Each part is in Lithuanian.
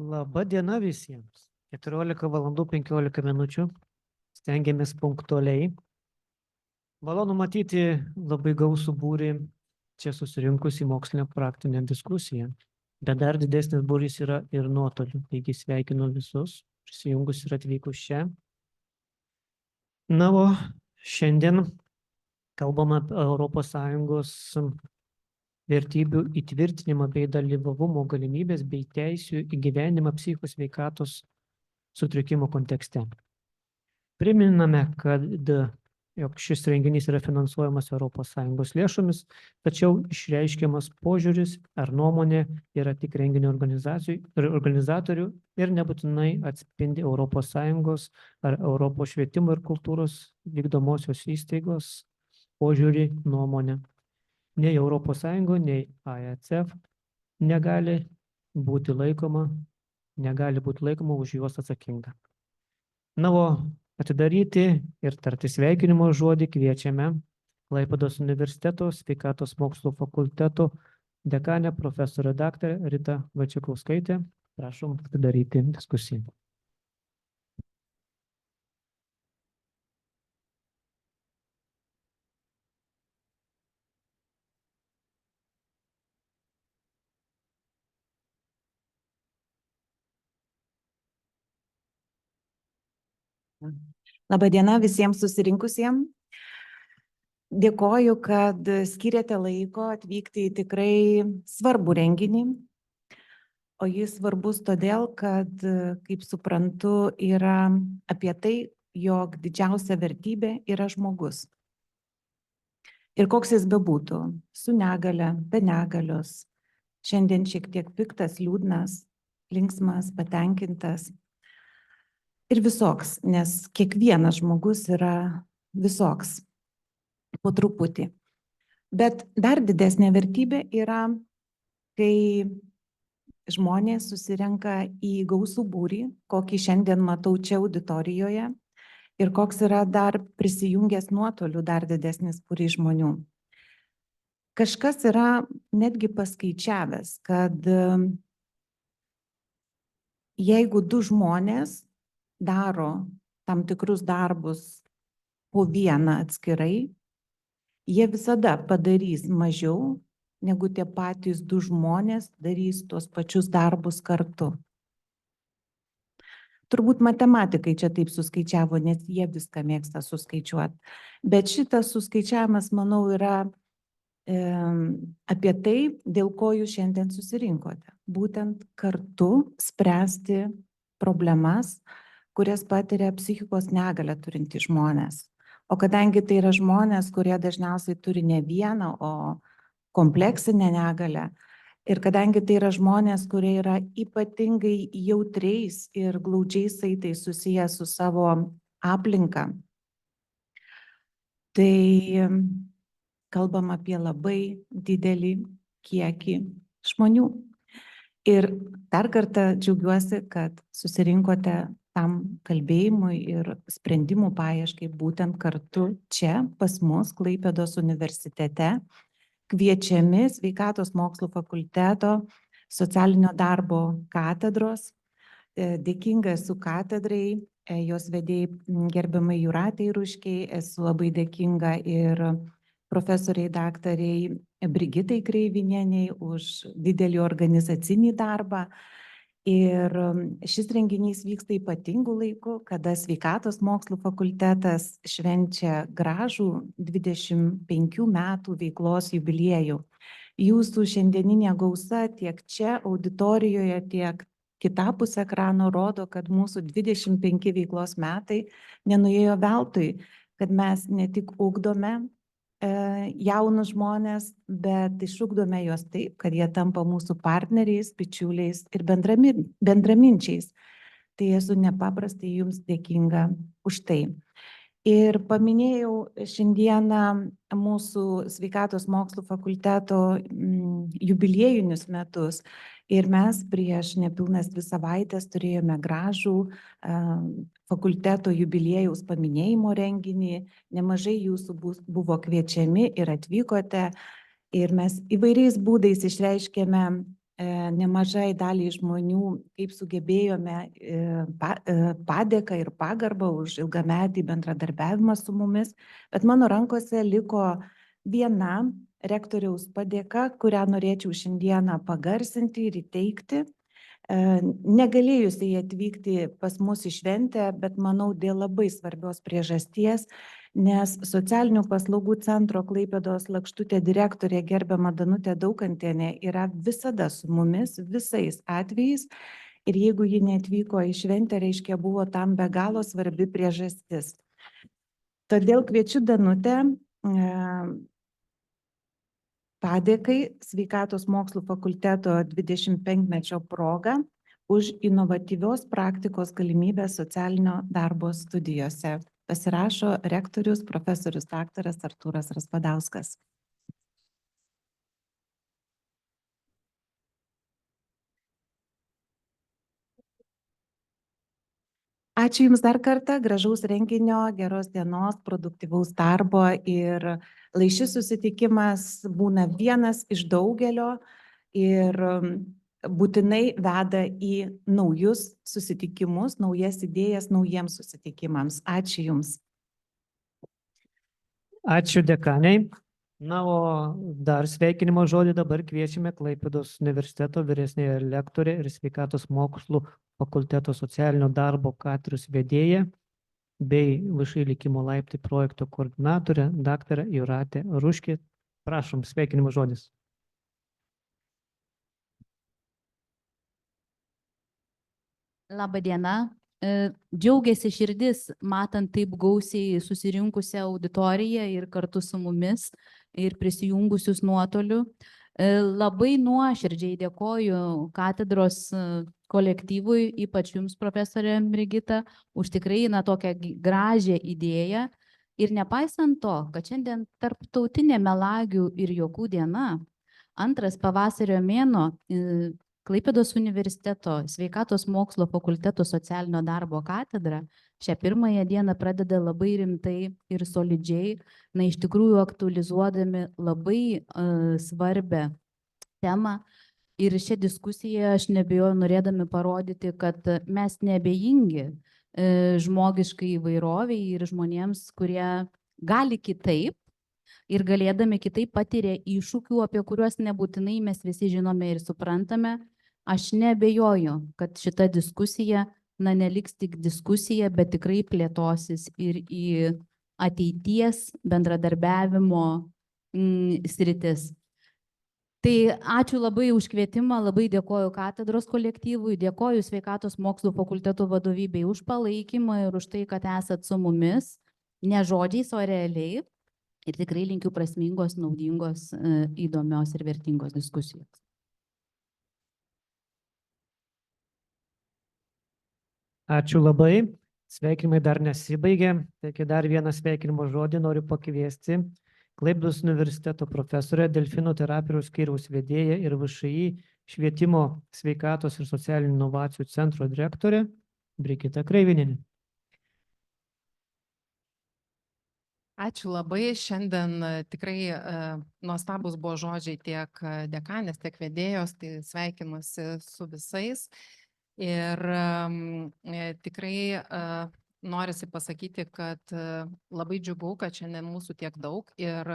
Labą dieną visiems. 14:15. Stengiamės punktualiai. Malonu matyti labai gausų būrį čia susirinkus į mokslinę praktinę diskusiją. Bet dar didesnis būrys yra ir nuotoliu. Taigi sveikinu visus prisijungus ir atvykus čia. Na, o šiandien kalbame apie ES vertybių įtvirtinimą bei dalyvavimo galimybės bei teisių įgyvendinimą psichikos sveikatos sutrikimo kontekste. Priminame, jog šis renginys yra finansuojamas ES lėšomis, tačiau išreiškiamas požiūris ar nuomonė yra tik renginio organizatorių ir nebūtinai atspindi ES ar Europos švietimo ir kultūros vykdomosios įstaigos požiūrį, nuomonę. Nei ES, nei AECF negali būti laikoma už juos atsakinga. Na, o atidaryti ir tarti sveikinimo žodį kviečiame Klaipėdos universiteto sveikatos mokslų fakulteto dekanę profesorę daktarę Ritą Vaičekauskaitę. Prašom atidaryti diskusiją. Labą dieną visiems susirinkusiems. Dėkoju, kad skiriate laiko atvykti į tikrai svarbų renginį. O jis svarbus todėl, kad, kaip suprantu, yra apie tai, jog didžiausia vertybė yra žmogus. Ir koks jis bebūtų, su negale, be negalios, šiandien šiek tiek piktas, liūdnas, linksmas, patenkintas. Ir visoks, nes kiekvienas žmogus yra visoks, po truputį. Bet dar didesnė vertybė yra, kai žmonės susirenka į gausų būrį, kokį šiandien matau čia auditorijoje, ir koks yra dar prisijungęs nuotoliu dar didesnis būrys žmonių. Kažkas yra netgi paskaičiavęs, kad jeigu du žmonės daro tam tikrus darbus po vieną atskirai, jie visada padarys mažiau, negu tie patys du žmonės darys tuos pačius darbus kartu. Turbūt matematikai čia taip suskaičiavo, nes jie viską mėgsta suskaičiuoti. Bet šitas suskaičiavimas, manau, yra apie tai, dėl ko jūs šiandien susirinkote. Būtent kartu spręsti problemas, kurias patiria psichikos negalią turintys žmonės. O kadangi tai yra žmonės, kurie dažniausiai turi ne vieną, o kompleksinę negalią, ir kadangi tai yra žmonės, kurie yra ypatingai jautriais ir glaudžiais saitais susiję su savo aplinka, tai kalbam apie labai didelį kiekį žmonių. Ir dar kartą džiaugiuosi, kad susirinkote tam kalbėjimui ir sprendimų paieškai būtent kartu čia pas mus Klaipėdos universitete, kviečiami Sveikatos mokslų fakulteto socialinio darbo katedros. Dėkinga esu katedrai, jos vedėjai gerbiamai Jūratei Ruškiai, esu labai dėkinga ir profesoriai daktariai Brigitai Kreivinieniai už didelį organizacinį darbą. Ir šis renginys vyksta ypatingų laikų, kada Sveikatos mokslų fakultetas švenčia gražų 25 metų veiklos jubiliejų. Jūsų šiandieninė gausa tiek čia auditorijoje, tiek kitapus ekrano rodo, kad mūsų 25 veiklos metai nenuėjo veltui, kad mes ne tik ugdome jaunus žmonės, bet išugdome juos taip, kad jie tampa mūsų partneriais, bičiuliais ir bendraminčiais. Tai esu nepaprastai jums dėkinga už tai. Ir paminėjau šiandieną mūsų Sveikatos mokslų fakulteto jubiliejinius metus. Ir mes prieš nepilnas 2 savaitės turėjome gražų fakulteto jubiliejaus paminėjimo renginį. Nemažai jūsų buvo kviečiami ir atvykote. Ir mes įvairiais būdais išreiškėme nemažai daliai žmonių, kaip sugebėjome padėką ir pagarbą už ilgametį bendradarbiavimą su mumis, bet mano rankose liko viena rektoriaus padėka, kurią norėčiau šiandieną pagarsinti ir įteikti. Negalėjusiai atvykti pas mus į šventę, bet manau dėl labai svarbios priežasties, nes socialinių paslaugų centro Klaipėdos Lakštutė direktorė gerbiama Danutė Daukantienė yra visada su mumis visais atvejais ir jeigu ji neatvyko į šventę, reiškia buvo tam be galo svarbi priežastis. Todėl kviečiu Danutę padėkai Sveikatos mokslų fakulteto 25-mečio progą už inovatyvios praktikos galimybę socialinio darbo studijose. Pasirašo rektorius profesorius daktaras Artūras Rasvadauskas. Ačiū Jums dar kartą, gražaus renginio, geros dienos, produktyvaus darbo ir lai šis susitikimas būna vienas iš daugelio ir būtinai veda į naujus susitikimus, naujas idėjas naujiems susitikimams. Ačiū Jums. Ačiū dekaniai. Na, o dar sveikinimo žodį dabar kviečiame Klaipėdos universiteto vyresnėje lektorė ir Sveikatos mokslų fakulteto socialinio darbo katedros vedėja bei VŠI likimo laiptai projekto koordinatorė daktarė Jūratė Ruškė. Prašom, sveikinimo žodis. Labą dieną. Džiaugiasi širdis, matant taip gausiai susirinkusią auditoriją ir kartu su mumis ir prisijungusius nuotoliu. Labai nuoširdžiai dėkoju katedros kolektyvui, ypač Jums, profesorė Brigita, už tikrai tokią gražią idėją. Ir nepaisant to, kad šiandien tarptautinė melagių ir juokų diena, antras pavasario mėnuo, Klaipėdos universiteto Sveikatos mokslo fakulteto socialinio darbo katedra šią pirmąją dieną pradeda labai rimtai ir solidžiai, iš tikrųjų aktualizuodami labai svarbę temą. Ir šią diskusiją aš nebijoju norėdami parodyti, kad mes neabejingi žmogiškai įvairoviai ir žmonėms, kurie gali kitaip ir galėdami kitaip patiria iššūkių, apie kuriuos nebūtinai mes visi žinome ir suprantame. Aš neabejoju, kad šita diskusija, neliks tik diskusija, bet tikrai plėtosis ir į ateities bendradarbiavimo sritis. Tai ačiū labai už kvietimą, labai dėkoju katedros kolektyvui, dėkoju Sveikatos mokslų fakulteto vadovybei už palaikymą ir už tai, kad esat su mumis, ne žodžiais, o realiai. Ir tikrai linkiu prasmingos, naudingos, įdomios ir vertingos diskusijos. Ačiū labai. Sveikinimai dar nesibaigė. Taigi dar vieną sveikinimo žodį noriu pakviesti Klaipėdos universiteto profesorę, Delfinų terapijos skyriaus vedėją ir VŠI švietimo, sveikatos ir socialinių inovacijų centro direktorę Brigitą Kreivinienę. Ačiū labai. Šiandien tikrai nuostabus buvo žodžiai tiek dekanės, tiek vedėjos, tai sveikinuosi su visais. Ir tikrai norisi pasakyti, kad labai džiugu, kad šiandien mūsų tiek daug ir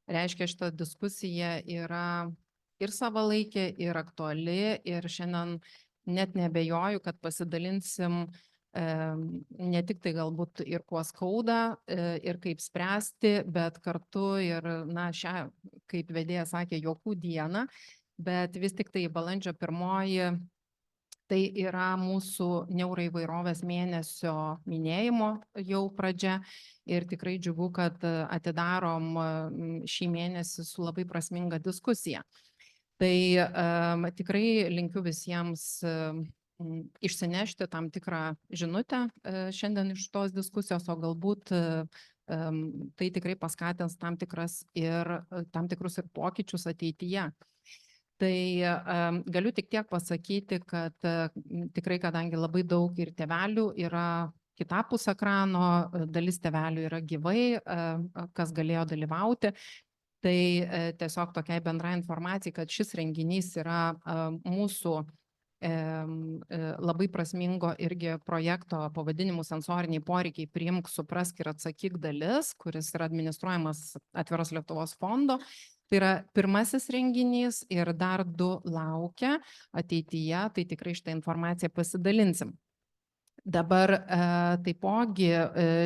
reiškia, šita diskusija yra ir savalaikė, ir aktuali ir šiandien net neabejoju, kad pasidalinsim ne tik tai galbūt ir kuo skauda, ir kaip spręsti, bet kartu ir, šią, kaip vedėja sakė, juokų dieną, bet vis tik tai balandžio 1 tai yra mūsų neuroįvairovės mėnesio minėjimo jau pradžia ir tikrai džiugu, kad atidarom šį mėnesį su labai prasminga diskusija. Tai tikrai linkiu visiems išsinešti tam tikrą žinutę šiandien iš tos diskusijos, o galbūt tai tikrai paskatins tam tikrus ir pokyčius ateityje. Tai galiu tik tiek pasakyti, kad tikrai, kadangi labai daug ir tėvelių yra kitapus ekrano, dalis tėvelių yra gyvai, kas galėjo dalyvauti, Tai tiesiog tokiai bendrai informacijai, kad šis renginys yra mūsų labai prasmingo irgi projekto pavadinimu sensoriniai poreikiai priimk, suprask ir atsakyk dalis, kuris yra administruojamas Atviros Lietuvos fondo. Tai yra pirmasis renginys ir dar 2 laukia ateityje, tai tikrai šitą informaciją pasidalinsim. Dabar taipogi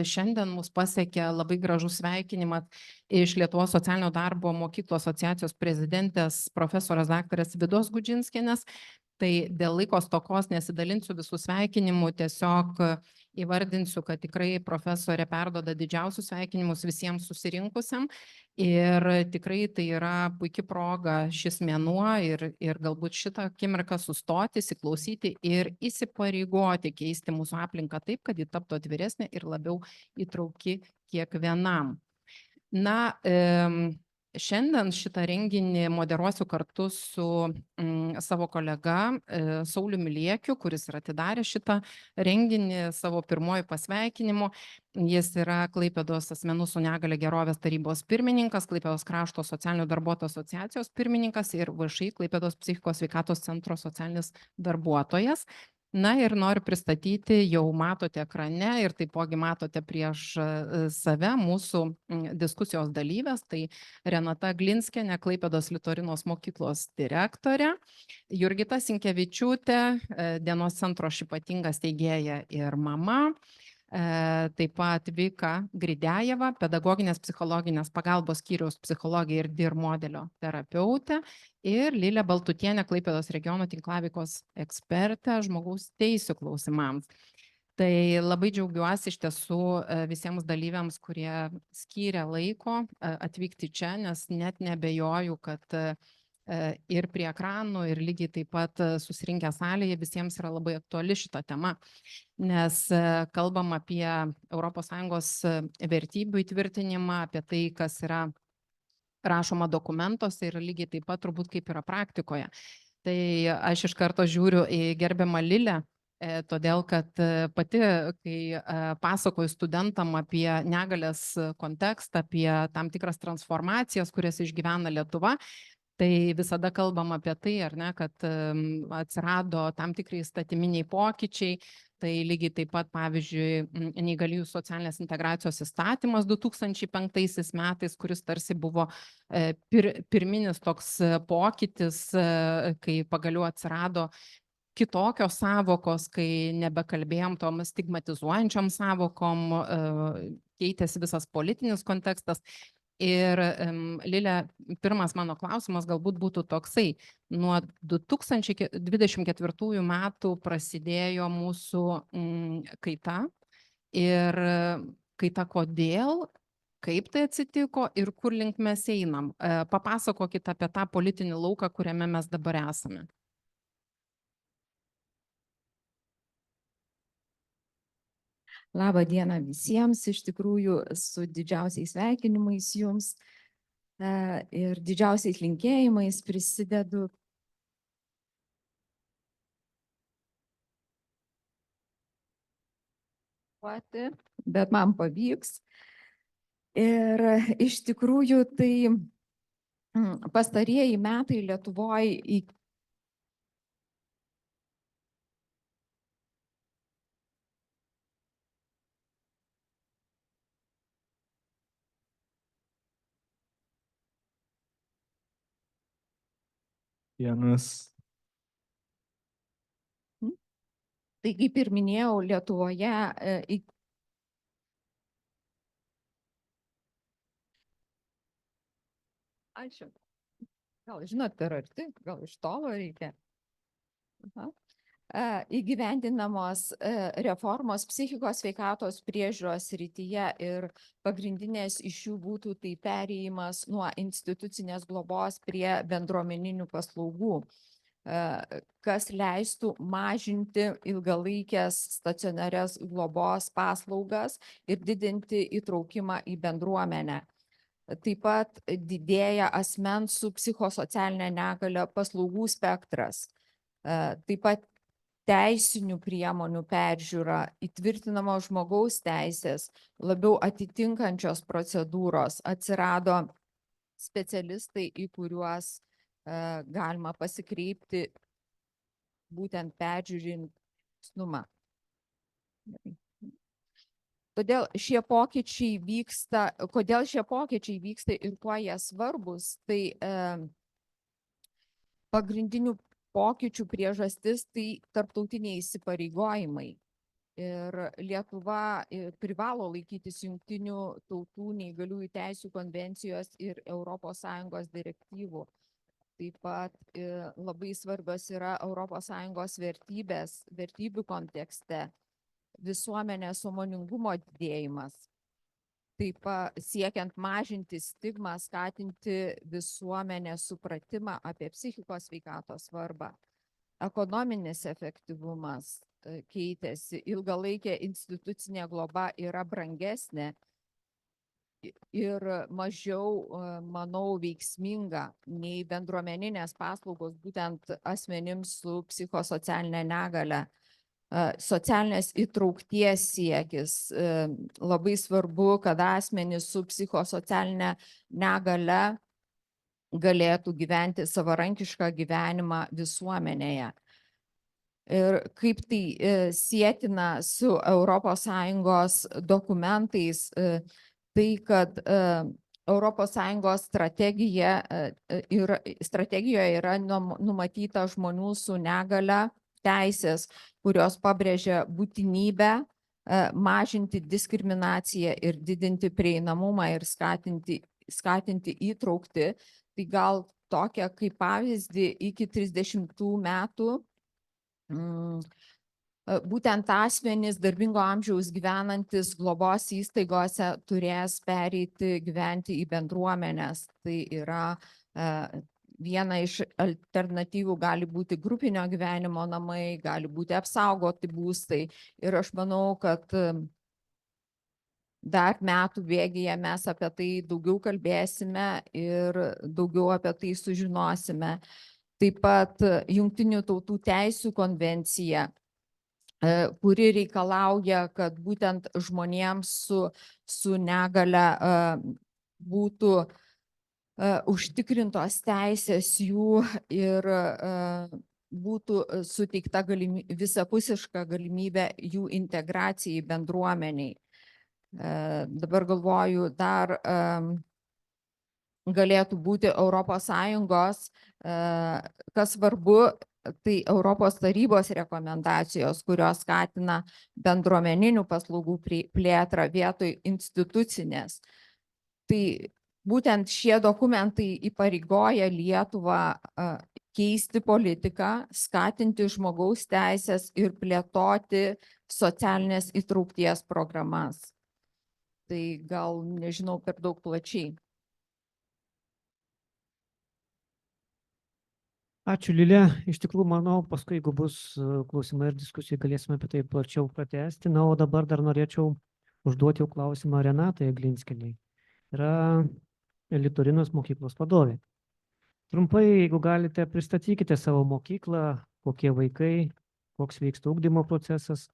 šiandien mus pasiekė labai gražus sveikinimas iš Lietuvos socialinio darbo mokyklų asociacijos prezidentės profesorės daktarės Vidos Gudžinskienės. Tai dėl laiko stokos nesidalinsiu visų sveikinimų, tiesiog įvardinsiu, kad tikrai profesorė perduoda didžiausius sveikinimus visiems susirinkusiam ir tikrai tai yra puikia proga šis mėnuo ir galbūt šitą akimirką sustoti, įsiklausyti ir įsipareigoti keisti mūsų aplinką taip, kad ji taptų atviresnė ir labiau įtrauki kiekvienam. Na, šiandien šitą renginį moderuosiu kartu su savo kolega Sauliumi Liekiu, kuris yra atidaręs šitą renginį savo pirmoju pasveikinimu. Jis yra Klaipėdos asmenų su negale gerovės tarybos pirmininkas, Klaipėdos krašto socialinių darbuotojų asociacijos pirmininkas ir VŠI Klaipėdos psichikos sveikatos centro socialinis darbuotojas. Na ir noriu pristatyti, jau matote ekrane ir taipogi matote prieš save mūsų diskusijos dalyvės, tai Renata Glinskienė, Klaipėdos Litorinos mokyklos direktorė, Jurgita Sinkevičiūtė, dienos centro ypatinga steigėja ir mama, taip pat Vika Gridejeva, pedagoginės psichologinės pagalbos skyriaus psichologija ir DIR modelio terapeutė ir Lilė Baltutienė, Klaipėdos regiono tinklaveikos ekspertė žmogaus teisių klausimams. Tai labai džiaugiuosi iš tiesų visiems dalyviams, kurie skyrė laiko atvykti čia, nes net nebejoju, kad ir prie ekranų, ir lygiai taip pat susirinkę salėje visiems yra labai aktuali šita tema, nes kalbam apie ES vertybių įtvirtinimą, apie tai, kas yra rašoma dokumentuose ir lygiai taip pat turbūt kaip yra praktikoje. Tai aš iš karto žiūriu į gerbiamą Lilę, todėl kad pati, kai pasakoju studentam apie negalės kontekstą, apie tam tikras transformacijas, kurias išgyvena Lietuva, tai visada kalbam apie tai, ar ne, kad atsirado tam tikrai įstatyminiai pokyčiai, tai lygiai taip pat, pavyzdžiui, neįgaliųjų socialinės integracijos įstatymas 2005 metais, kuris tarsi buvo pirminis toks pokytis, kai pagaliau atsirado kitokios savokos, kai nebekalbėjom tom stigmatizuojančiom savokom, keitėsi visas politinis kontekstas. Ir Lilė, pirmas mano klausimas galbūt būtų toksai. Nuo 2024 metų prasidėjo mūsų kaita. Ir kaita kodėl, kaip tai atsitiko ir kur link mes einam. Papasakokit apie tą politinį lauką, kuriame mes dabar esame. Labą dieną visiems, iš tikrųjų su didžiausiais sveikinimais jums ir didžiausiais linkėjimais prisidedu. Bet man pavyks. Ir iš tikrųjų tai pastarieji metai Lietuvoje Tai kaip ir minėjau, Lietuvoje Ačiū. Gal žinot, per arti, gal iš tolo reikia. Įgyvendinamos reformos psichikos sveikatos priežiūros srityje ir pagrindinės iš jų būtų tai perėjimas nuo institucinės globos prie bendruomeninių paslaugų, kas leistų mažinti ilgalaikės stacionarias globos paslaugas ir didinti įtraukimą į bendruomenę. Taip pat didėja asmens su psichosocialinė negalia paslaugų spektras. Taip pat teisinių priemonių peržiūra, įtvirtinamos žmogaus teisės, labiau atitinkančios procedūros, atsirado specialistai, į kuriuos galima pasikreipti būtent peržiūrint snumą. Todėl kodėl šie pokyčiai vyksta ir kuo jie svarbus, tai pagrindinių pokyčių priežastis tai tarptautiniai įsipareigojimai. Ir Lietuva privalo laikytis Jungtinių tautų neįgaliųjų teisių konvencijos ir ES direktyvų. Taip pat labai svarbios yra ES vertybės, vertybių kontekste, visuomenės sąmoningumo didėjimas. Taip pat siekiant mažinti stigmą, skatinti visuomenės supratimą apie psichikos sveikatos svarbą. Ekonominis efektyvumas keitėsi, ilgalaikė institucinė globa yra brangesnė ir mažiau, manau, veiksminga nei bendruomeninės paslaugos būtent asmenims su psichosocialinė negalia. Socialinės įtraukties siekis. Labai svarbu, kad asmenys su psichosocialinė negalia galėtų gyventi savarankišką gyvenimą visuomenėje. Ir kaip tai sietina su ES dokumentais, tai kad ES strategijoje yra numatyta žmonių su negalia teisės, kurios pabrėžia būtinybę mažinti diskriminaciją ir didinti prieinamumą ir skatinti įtraukti. Tai gal tokia kaip pavyzdį iki 30 metų būtent asmenys darbingo amžiaus gyvenantis globos įstaigose turės pereiti gyventi į bendruomenes. Tai yra viena iš alternatyvų gali būti grupinio gyvenimo namai, gali būti apsaugoti būstai. Ir aš manau, kad dar metų bėgyje mes apie tai daugiau kalbėsime ir daugiau apie tai sužinosime. Taip pat Jungtinių tautų teisių konvencija, kuri reikalauja, kad būtent žmonėms su negalia būtų užtikrintos teisės jų ir būtų suteikta visapusiška galimybė jų integracijai bendruomeniai. Dabar galvoju, dar galėtų būti ES, kas svarbu, tai Europos tarybos rekomendacijos, kurios skatina bendruomeninių paslaugų plėtrą vietoj institucinės. Tai būtent šie dokumentai įpareigoja Lietuvą keisti politiką, skatinti žmogaus teisės ir plėtoti socialinės įtraukties programas. Tai gal, nežinau, per daug plačiai. Ačiū, Lilė. Iš tikrųjų, manau, paskui, jeigu bus klausimai ir diskusijai, galėsime apie tai plačiau pratęsti. Na, o dabar dar norėčiau užduoti jau klausimą Renatai Aglinskienei. Yra Litorinos mokyklos vadovė. Trumpai, jeigu galite, pristatykite savo mokyklą, kokie vaikai, koks vyksta ugdymo procesas,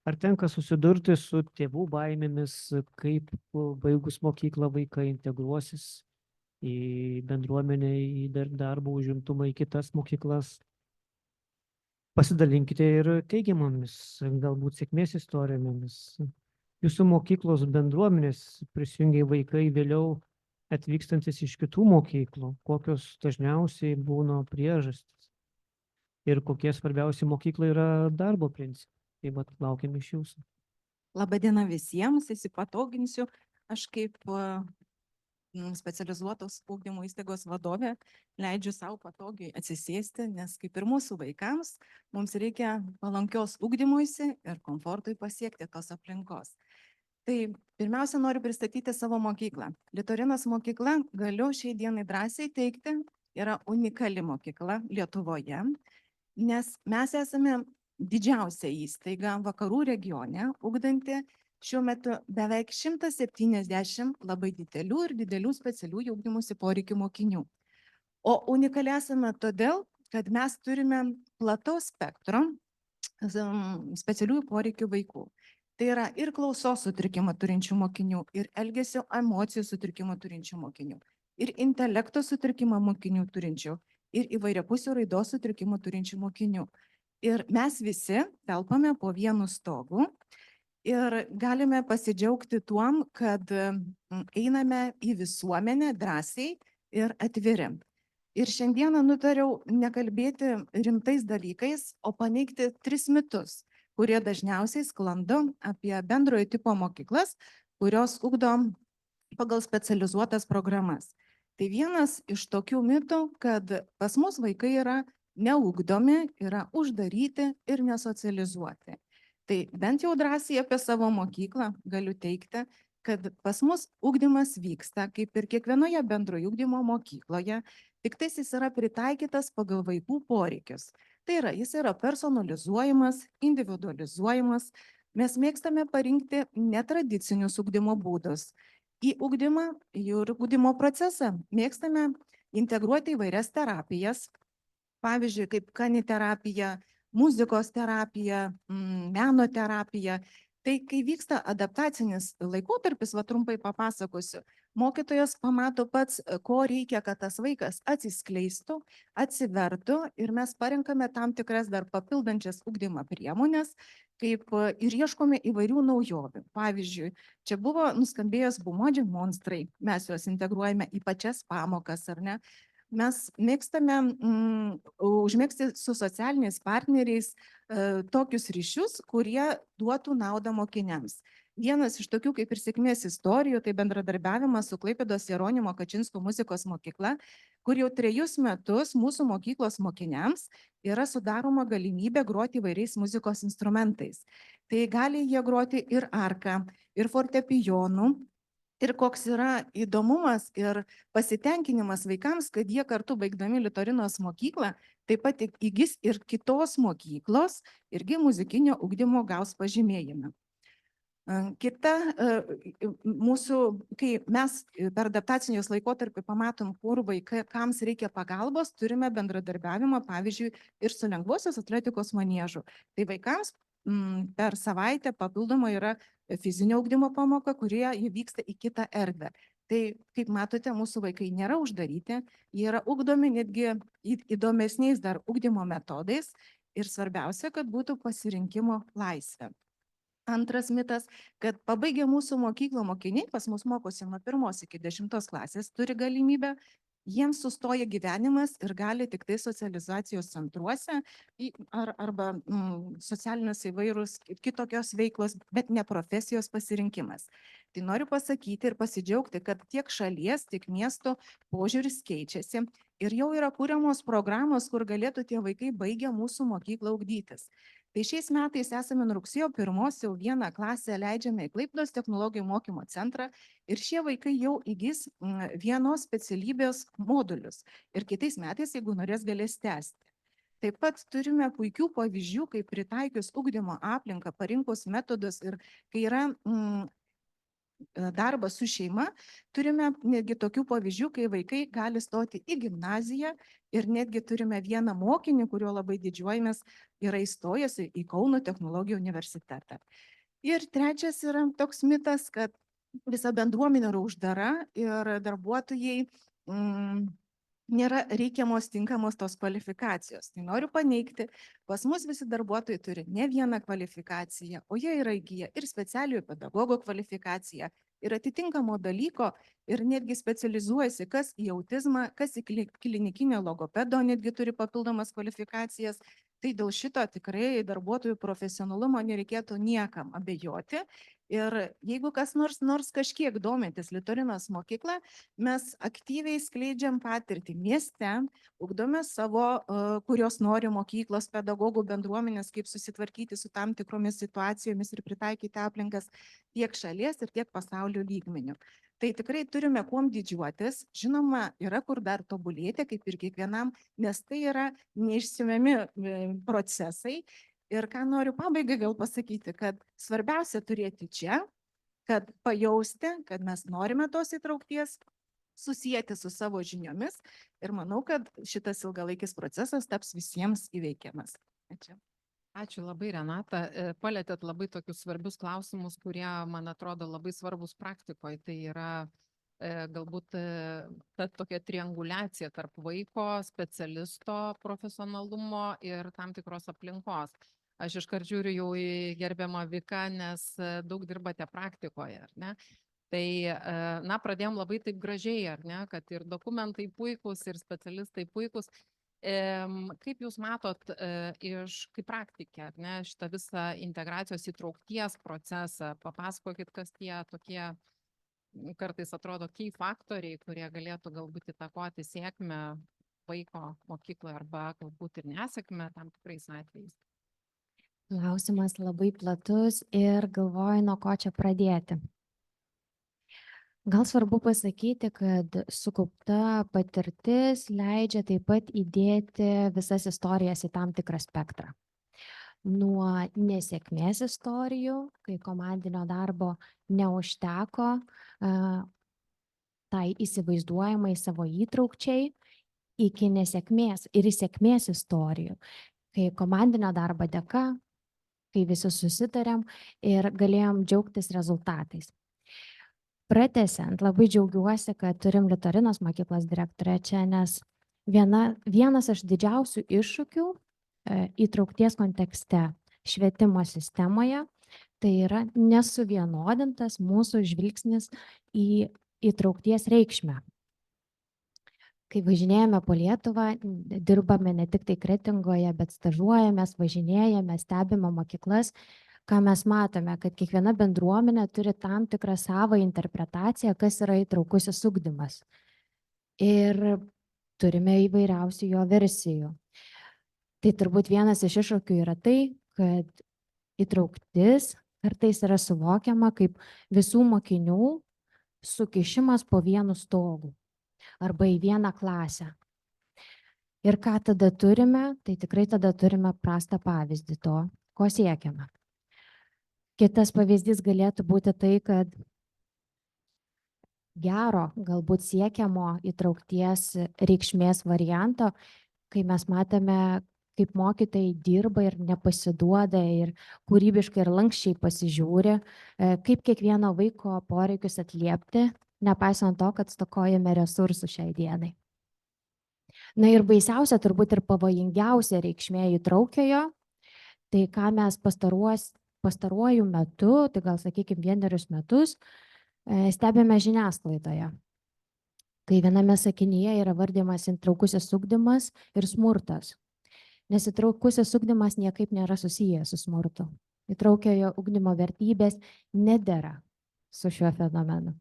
ar tenka susidurti su tėvų baimėmis, kaip baigus mokyklą vaikai integruosis į bendruomenę, į darbą, užimtumą, į kitas mokyklas. Pasidalinkite ir teigiamomis, galbūt sėkmės istorijomis. Jūsų mokyklos bendruomenės prisijungia vaikai vėliau atvykstantis iš kitų mokyklų, kokios dažniausiai būna priežastys ir kokie svarbiausi mokyklai yra darbo principai. Tai vat laukiam iš jūsų. Labadiena visiems, įsipatoginsiu. Aš kaip specializuotos ugdymo įstaigos vadovė leidžiu savo patogiai atsisėsti, nes kaip ir mūsų vaikams, mums reikia palankios ugdymuisi ir komfortui pasiekti tos aplinkos. Tai pirmiausia, noriu pristatyti savo mokyklą. Litorinos mokykla, galiu šiai dienai drąsiai teigti, yra unikali mokykla Lietuvoje, nes mes esame didžiausia įstaiga vakarų regione, ugdanti šiuo metu beveik 170 labai didelių specialiųjų ugdymosi poreikių mokinių. O unikali esame todėl, kad mes turime plataus spektro specialiųjų poreikių vaikų. Tai yra ir klausos sutrikimą turinčių mokinių, ir elgesio emocijų sutrikimą turinčių mokinių, ir intelekto sutrikimą mokinių turinčių, ir įvairiapusių raidos sutrikimų turinčių mokinių. Ir mes visi telpame po vienu stogu ir galime pasidžiaugti tuom, kad einame į visuomenę drąsiai ir atviri. Ir šiandieną nutariau nekalbėti rimtais dalykais, o paneigti 3 mitus, kurie dažniausiai sklando apie bendrojo tipo mokyklas, kurios ugdo pagal specializuotas programas. Tai vienas iš tokių mitų, kad pas mus vaikai yra neugdomi, yra uždaryti ir nesocializuoti. Tai bent jau drąsiai apie savo mokyklą galiu teigti, kad pas mus ugdymas vyksta, kaip ir kiekvienoje bendrojo ugdymo mokykloje, tik tais jis yra pritaikytas pagal vaikų poreikius. Tai yra, jis yra personalizuojamas, individualizuojamas. Mes mėgstame parinkti netradicinius ugdymo būdus. Į ugdymą, į ugdymo procesą mėgstame integruoti įvairias terapijas, pavyzdžiui, kaip kaniterapija, muzikos terapija, meno terapija. Tai kai vyksta adaptacinis laikotarpis, va trumpai papasakosiu, mokytojas pamato pats, ko reikia, kad tas vaikas atsiskleistų, atsivertų ir mes parenkame tam tikras dar papildančias ugdymo priemonės, kaip ir ieškome įvairių naujovių. Pavyzdžiui, čia buvo nuskambėjęs Bumoji monstrai, mes juos integruojame į pačias pamokas, ar ne? Mes mėgstame užmėgsti su socialiniais partneriais tokius ryšius, kurie duotų naudą mokiniams. Vienas iš tokių kaip ir sėkmės istorijų, tai bendradarbiavimas su Klaipėdos Jeronimo Kačinsko muzikos mokykla, kur jau 3 metus mūsų mokyklos mokiniams yra sudaroma galimybė groti įvairiais muzikos instrumentais. Tai gali jie groti ir arka, ir fortepijonu. Ir koks yra įdomumas ir pasitenkinimas vaikams, kad jie kartu baigdami Litorinos mokyklą taip pat įgis ir kitos mokyklos, irgi muzikinio ugdymo gaus pažymėjimą. Kita mūsų, kai mes per adaptacijos laikotarpį pamatom, kur vaikams reikia pagalbos, turime bendradarbiavimą, pavyzdžiui, ir su lengvosios atletikos maniežu. Tai vaikams per savaitę papildomai yra fizinio ugdymo pamoka, kurie vyksta į kitą erdvę. Tai, kaip matote, mūsų vaikai nėra uždaryti, jie yra ugdomi netgi įdomesniais dar ugdymo metodais ir svarbiausia, kad būtų pasirinkimo laisvė. Antras mitas, kad pabaigę mūsų mokyklą mokiniai, pas mus mokosi nuo 1 iki 10 klasės, turi galimybę, jiems sustoja gyvenimas ir gali tik tai socializacijos centruose arba socialinės įvairūs kitokios veiklos, bet ne profesijos pasirinkimas. Tai noriu pasakyti ir pasidžiaugti, kad tiek šalies, tiek miesto požiūris keičiasi ir jau yra kūriamos programos, kur galėtų tie vaikai baigę mūsų mokyklą ugdytis. Tai šiais metais esame nuo rugsėjo 1 jau 1 klasę leidžiame į Klaipėdos technologijų mokymo centrą ir šie vaikai jau įgis vienos specialybės modulius ir kitais metais, jeigu norės, galės tęsti. Taip pat turime puikių pavyzdžių, kaip pritaikius ugdymo aplinką, parinkus metodus ir kai yra darbas su šeima, turime netgi tokių pavyzdžių, kai vaikai gali stoti į gimnaziją ir netgi turime vieną mokinį, kurio labai didžiuojamės, yra įstojęs į Kauno technologijų universitetą. Ir trečias yra toks mitas, kad visa bendruomenė yra uždara ir darbuotojai nėra reikiamos tinkamos tos kvalifikacijos. Tai noriu paneigti, pas mus visi darbuotojai turi ne vieną kvalifikaciją, o jie yra įgyję ir specialiojo pedagogo kvalifikaciją, ir atitinkamo dalyko, ir netgi specializuojasi, kas į autizmą, kas į klinikinę logopedo, netgi turi papildomas kvalifikacijas. Tai dėl šito tikrai darbuotojų profesionalumo nereikėtų niekam abejoti. Ir jeigu kas nors kažkiek domintis Litorinos mokykla, mes aktyviai skleidžiam patirtį mieste, ugdome savo, kurios nori mokyklos, pedagogų bendruomenės, kaip susitvarkyti su tam tikromis situacijomis ir pritaikyti aplinkas tiek šalies ir tiek pasaulio lygmenių. Tai tikrai turime kuom didžiuotis, žinoma, yra kur dar tobulėti, kaip ir kiekvienam, nes tai yra neišsemiami procesai. Ir ką noriu pabaigai gal pasakyti, kad svarbiausia turėti čia, kad pajausti, kad mes norime tos įtraukties, susijęti su savo žiniomis ir manau, kad šitas ilgalaikis procesas taps visiems įveikiamas. Ačiū. Ačiū labai, Renata. Palėtėt labai tokius svarbius klausimus, kurie, man atrodo, labai svarbus praktikoje. Tai yra galbūt ta tokia trianguliacija tarp vaiko, specialisto profesionalumo ir tam tikros aplinkos. Aš iškart žiūriu jau į gerbiamą Viką, nes daug dirbate praktikoje, ar ne? Tai, na, pradėjom labai taip gražiai, ar ne, kad ir dokumentai puikūs, ir specialistai puikūs. Kaip jūs matot kaip praktikė, ar ne, šitą visą integracijos įtraukties procesą? Papasakokit, kas tie tokie kartais atrodo key faktoriai, kurie galėtų galbūt įtakoti sėkmę vaiko mokykloje arba galbūt ir nesėkmę tam tikrais atvejais. Klausimas labai platus ir galvoju, nuo ko čia pradėti. Gal svarbu pasakyti, kad sukaupta patirtis leidžia taip pat įdėti visas istorijas į tam tikrą spektrą. Nuo nesėkmės istorijų, kai komandinio darbo neužteko tai įsivaizduojamai savo įtraukčiai, iki nesėkmės ir sėkmės istorijų, kai komandinio darbo dėka, kai visi susitarėm ir galėjom džiaugtis rezultatais. Pratęsiant, labai džiaugiuosi, kad turim Litorinos mokyklos direktorę čia, nes vienas iš didžiausių iššūkių įtraukties kontekste švietimo sistemoje, tai yra nesuvienodintas mūsų žvilgsnis į įtraukties reikšmę. Kai važinėjame po Lietuvą, dirbame ne tik tai Kretingoje, bet stažuojamės, važinėjame, stebime mokyklas, ką mes matome, kad kiekviena bendruomenė turi tam tikrą savo interpretaciją, kas yra įtraukusis ugdymas. Ir turime įvairiausių jo versijų. Tai turbūt vienas iš iššūkių yra tai, kad įtrauktis kartais yra suvokiama kaip visų mokinių sukišimas po vienu stogu arba į vieną klasę. Ir ką tada turime, tai tikrai tada turime prastą pavyzdį to, ko siekiame. Kitas pavyzdys galėtų būti tai, kad gero, galbūt siekiamo įtraukties reikšmės varianto, kai mes matome, kaip mokytojai dirba ir nepasiduoda ir kūrybiškai ir lankščiai pasižiūri, kaip kiekvieno vaiko poreikius atliepti, nepaisant to, kad stokojame resursų šiai dienai. Na ir baisiausia, turbūt ir pavojingiausia reikšmė įtraukiojo, tai ką mes pastaruoju metu, tai gal sakykime 1 metus, stebime žiniasklaidoje, kai viename sakinyje yra vardijamas įtraukusis ugdymas ir smurtas. Nes įtraukusis ugdymas niekaip nėra susijęs su smurtu. Įtraukiojo ugdymo vertybės nedera su šiuo fenomenu.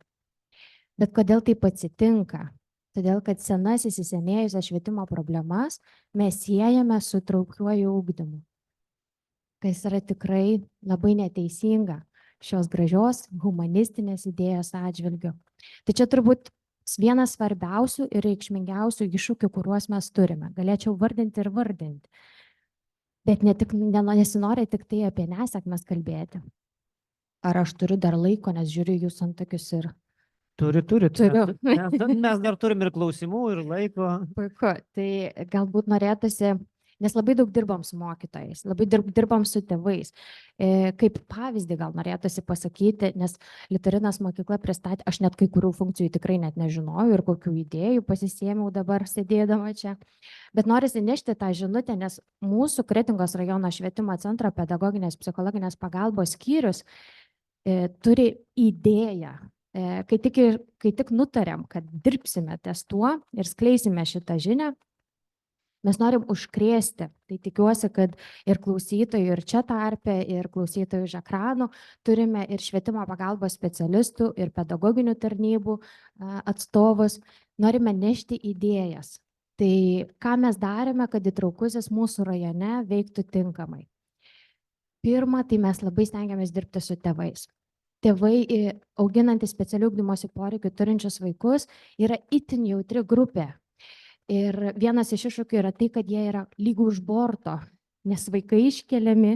Bet kodėl taip atsitinka? Todėl, kad senasis įsisenėjusias švietimo problemas mes siejame su įtraukiuoju ugdymu, kas yra tikrai labai neteisinga šios gražios humanistinės idėjos atžvilgiu. Tai čia turbūt vienas svarbiausių ir reikšmingiausių iššūkių, kuriuos mes turime. Galėčiau vardinti ir vardinti. Bet nesinori tik tai apie nesėkmes kalbėti. Ar aš turiu dar laiko, nes žiūriu jūs antakius ir... Turiu. Turiu. Mes dar turim ir klausimų, ir laiko. Puiku. Tai galbūt norėtųsi, nes labai daug dirbam su mokytojais, labai dirbam su tėvais. Kaip pavyzdį gal norėtųsi pasakyti, nes Litorinos mokykla pristatė, aš net kai kurių funkcijų tikrai net nežinojau ir kokių idėjų pasisėmiau dabar sėdėdama čia. Bet norisi nešti tą žinutę, nes mūsų Kretingos rajono švietimo centro pedagoginės psichologinės pagalbos skyrius turi idėją. Kai tik nutarėm, kad dirbsime ties tuo ir skleisime šitą žinią, mes norim užkrėsti. Tai tikiuosi, kad ir klausytojų, ir čia tarpe, ir klausytojų iš ekranų turime ir švietimo pagalbos specialistų, ir pedagoginių tarnybų atstovus. Norime nešti idėjas. Tai ką mes darėme, kad įtraukusis mūsų rajone veiktų tinkamai? Pirma, tai mes labai stengiamės dirbti su tėvais. Tėvai, auginantys specialių ugdymosi poreikių turinčius vaikus, yra itin jautri grupė. Ir vienas iš iššūkių yra tai, kad jie yra lyg už borto, nes vaikai iškeliami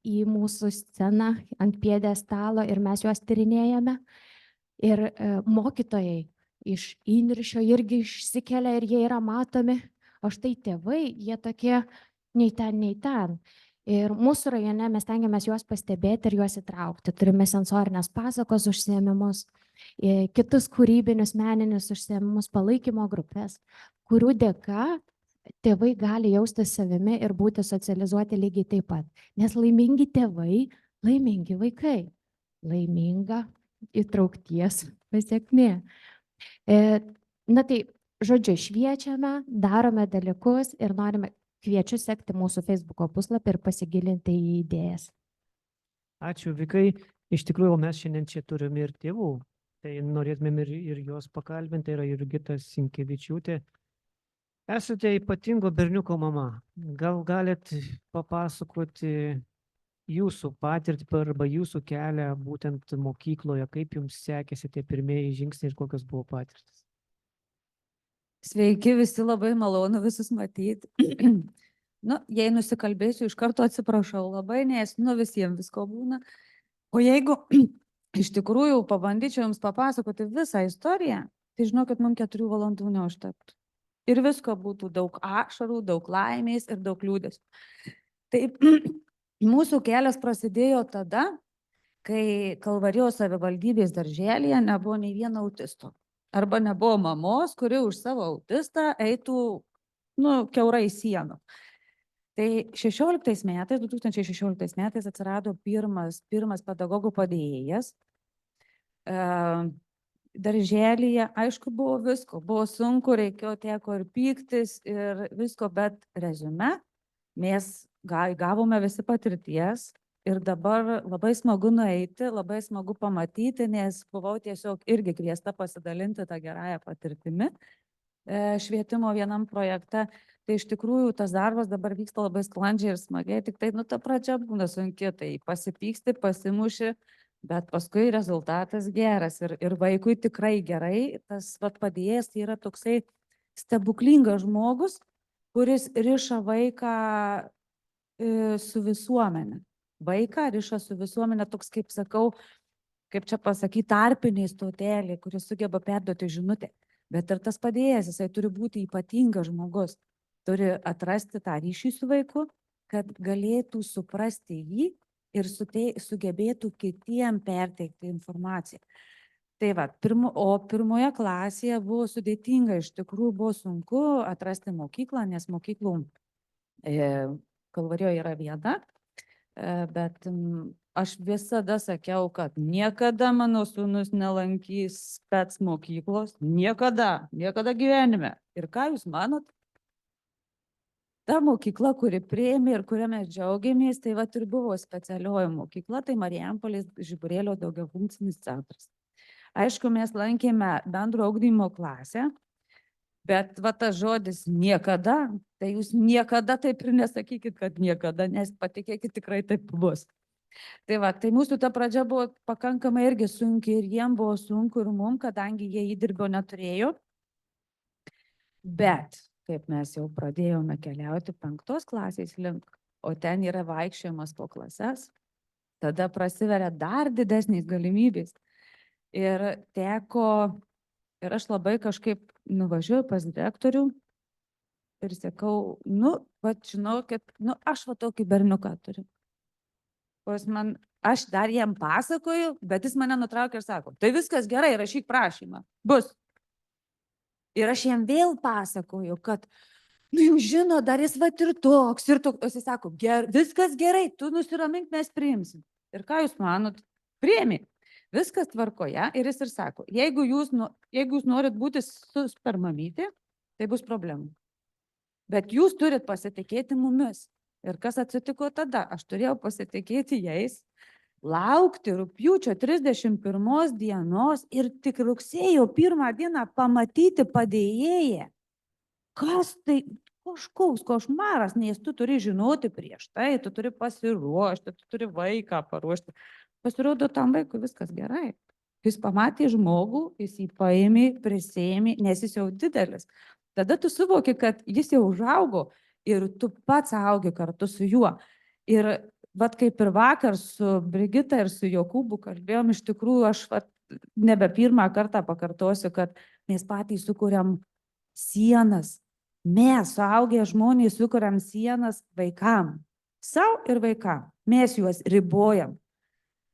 į mūsų sceną ant pjedestalo ir mes juos tyrinėjame. Ir mokytojai iš įniršio irgi išsikelia ir jie yra matomi, o štai tėvai, jie tokie nei ten, nei ten. Ir mūsų rajone mes stengiamės juos pastebėti ir juos įtraukti. Turime sensorinės pasakos užsiėmimus, kitus kūrybinius meninius užsiėmimus, palaikymo grupės, kurių dėka tėvai gali jaustis savimi ir būti socializuoti lygiai taip pat. Nes laimingi tėvai, laimingi vaikai, laiminga įtraukties pasiekmė. Na tai, žodžiu, šviečiame, darome dalykus ir norime, kviečiu sekti mūsų Facebook'o puslapį ir pasigilinti į idėjas. Ačiū, Vikai. Iš tikrųjų, mes šiandien čia turime ir tėvų. Tai norėtumėm ir juos pakalbinti, tai yra Jurgita Sinkevičiūtė. Esate ypatingo berniuko mama. Gal galit papasakoti jūsų patirtį arba jūsų kelią būtent mokykloje, kaip jums sekėsi tie pirmieji žingsniai ir kokios buvo patirtis? Sveiki, visi, labai malonu visus matyti. Jei nusikalbėsiu, iš karto atsiprašau labai, nes visiems visko būna. O jeigu iš tikrųjų pabandyčiau jums papasakoti visą istoriją, tai žinokit, man 4 valandų neužtektų. Ir visko būtų daug ašarų, daug laimės ir daug liūdės. Taip, mūsų kelias prasidėjo tada, kai Kalvarijos savivaldybės darželyje nebuvo nei vieno autisto. Arba nebuvo mamos, kuri už savo autistą eitų, kiaurai sienų. Tai 2016 metais atsirado pirmas pedagogų padėjėjas. Darželyje, aišku, buvo visko, buvo sunku, reikėjo teko ir pyktis ir visko, bet reziume mes gavome visi patirties. Ir dabar labai smagu nueiti, labai smagu pamatyti, nes buvau tiesiog irgi kviesta pasidalinti tą gerąją patirtimi švietimo vienam projekte. Tai iš tikrųjų tas darbas dabar vyksta labai sklandžiai ir smagiai, tik tai, ta pradžia būna sunki, tai pasipyksti, pasimuši, bet paskui rezultatas geras ir vaikui tikrai gerai. Tas padėjėjas tai yra toksai stebuklingas žmogus, kuris riša vaiką su visuomenė. Vaiką riša su visuomenė toks, kaip sakau, kaip čia pasakyti, tarpiniai stoteliai, kuris sugeba perduoti žinutę. Bet ir tas padėjėjas, jisai turi būti ypatingas žmogus, turi atrasti tą ryšį su vaiku, kad galėtų suprasti jį ir sugebėtų kitiem perteikti informaciją. Tai va, pirmoje klasėje buvo sudėtinga, iš tikrųjų buvo sunku atrasti mokyklą, nes mokyklų Kalvarijoje yra viena. Bet aš visada sakiau, kad niekada mano sūnus nelankys spec mokyklos, niekada gyvenime. Ir ką jūs manot? Ta mokykla, kuri priėmė ir kurią mes džiaugiamės, tai ir buvo specialioji mokykla, tai Marijampolės Žiburėlio daugiafunkcinis centras. Aišku, mes lankėme bendro ugdymo klasę, bet tas žodis niekada, tai jūs niekada taip ir nesakykit, kad niekada, nes patikėkit, tikrai taip bus. Tai mūsų ta pradžia buvo pakankamai irgi sunki ir jiem buvo sunku ir mum, kadangi jie įdirbio neturėjo. Bet, kaip mes jau pradėjome keliauti 5 klasės link, o ten yra vaikščiojimas po klases, tada prasiveria dar didesnės galimybės. Ir ir aš labai kažkaip nuvažiuoju pas direktorių ir sakau, žinokit, aš tokį berniuką turiu. Aš dar jam pasakoju, bet jis mane nutraukia ir sako, tai viskas gerai, rašyk prašymą, bus. Ir aš jam vėl pasakoju, kad, jūs žino, dar jis ir toks, jis sako, viskas gerai, tu nusiramink, mes priimsim. Ir ką jūs manot? Priėmė. Viskas tvarkoje ir jis ir sako, jeigu jūs norit būti super mamytė, tai bus problemų. Bet jūs turit pasitikėti mumis. Ir kas atsitiko tada? Aš turėjau pasitikėti jais, laukti rugpjūčio 31 dienos ir tik rugsėjo 1 dieną pamatyti padėjėją. Kas tai? Kažkoks košmaras, nes tu turi žinoti prieš tai, tu turi pasiruošti, tu turi vaiką paruošti. Pasirodo, tam vaikui viskas gerai. Jis pamatė žmogų, jis jį paėmė, prisėmė, nes jis jau didelis. Tada tu suvoki, kad jis jau užaugo ir tu pats augi kartu su juo. Ir kaip ir vakar su Brigita ir su Jokūbu kalbėjom, iš tikrųjų aš nebe 1 kartą pakartosiu, kad mes patys sukuriam sienas. Mes, suaugę žmonės, sukuriam sienas vaikam. Sau ir vaikam. Mes juos ribojam.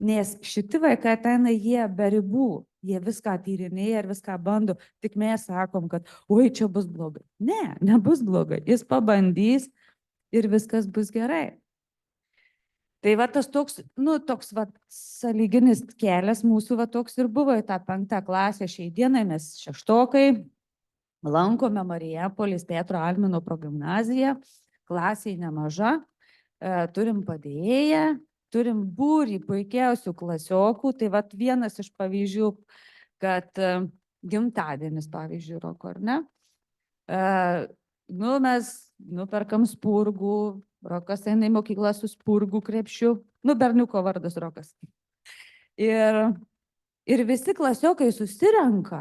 Nes šiti vaikai ateina jie be ribų, jie viską tyrinėja ir viską bando, tik mes sakom, kad oi, čia bus blogai. Ne, nebus blogai. Jis pabandys ir viskas bus gerai. Tai va tas toks, nu, toks va sąlyginis kelias mūsų va toks ir buvo į tą 5. klasę. Šiai dienai mes 6-okai lankome Marijampolės Petro Almino progimnaziją, klasiai nemaža, turim padėjėją, turim būrį puikiausių klasiokų. Tai va vienas iš pavyzdžių, kad gimtadienis, pavyzdžiui, Roko, ar ne? Nu, mes nuperkam spurgų, Rokas eina į mokyklą su spurgų krepšiu, nu, berniuko vardas Rokas. Ir visi klasiokai susirenka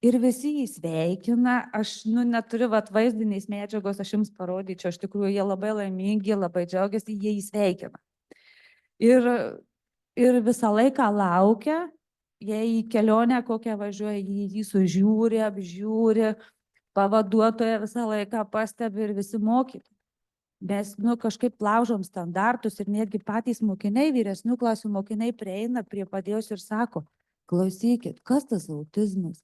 ir visi jį sveikina. Aš, nu, neturiu vaizdiniais medžiagos, aš jums parodyčiau, iš tikrųjų jie labai laimingi, labai džiaugiasi, jie jį sveikina. Ir visą laiką laukia, jei į kelionę kokią važiuoja, jį sužiūri, apžiūri, pavaduotoja visą laiką pastebi ir visi mokytojai. Mes, nu, kažkaip laužom standartus ir netgi patys mokiniai, vyresnių klasių mokiniai prieina prie padėjos ir sako, klausykit, kas tas autizmas?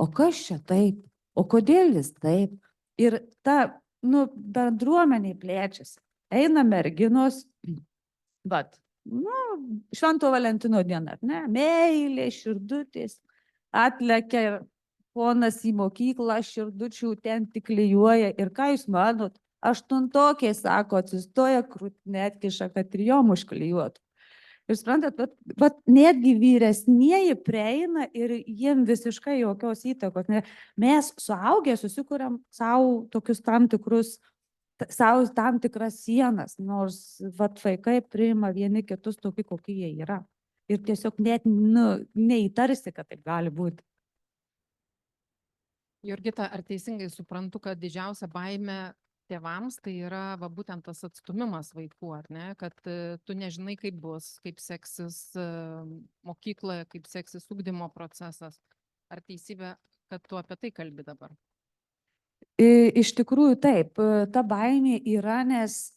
O kas čia taip? O kodėl jis taip? Ir ta, nu, bendruomenė plečiasi. Eina merginos, bet, nu, Švento Valentino diena, ne? Meilė, širdutės, atlekia ir ponas į mokyklą, širdučių ten tik klijuoja. Ir ką jūs manot? 8-okiai, sako, atsistoja krūtinę, atkiša, kad ir jom užklijuotų. Ir suprantat, bet netgi vyresnieji prieina ir jiem visiškai jokios įtakos. Mes suaugę susikuriam savo tokius tam tikras sienas, nors vaikai priima vieni kitus tokie, kokie jie yra. Ir tiesiog net, nu, neįtarsi, kad taip gali būti. Jurgita, ar teisingai suprantu, kad didžiausia baimė tėvams tai yra va būtent tas atstumimas vaikų, ar ne? Kad tu nežinai, kaip bus, kaip seksis mokykloje, kaip seksis ugdymo procesas. Ar teisybė, kad tu apie tai kalbi dabar? Iš tikrųjų taip, ta baimė yra, nes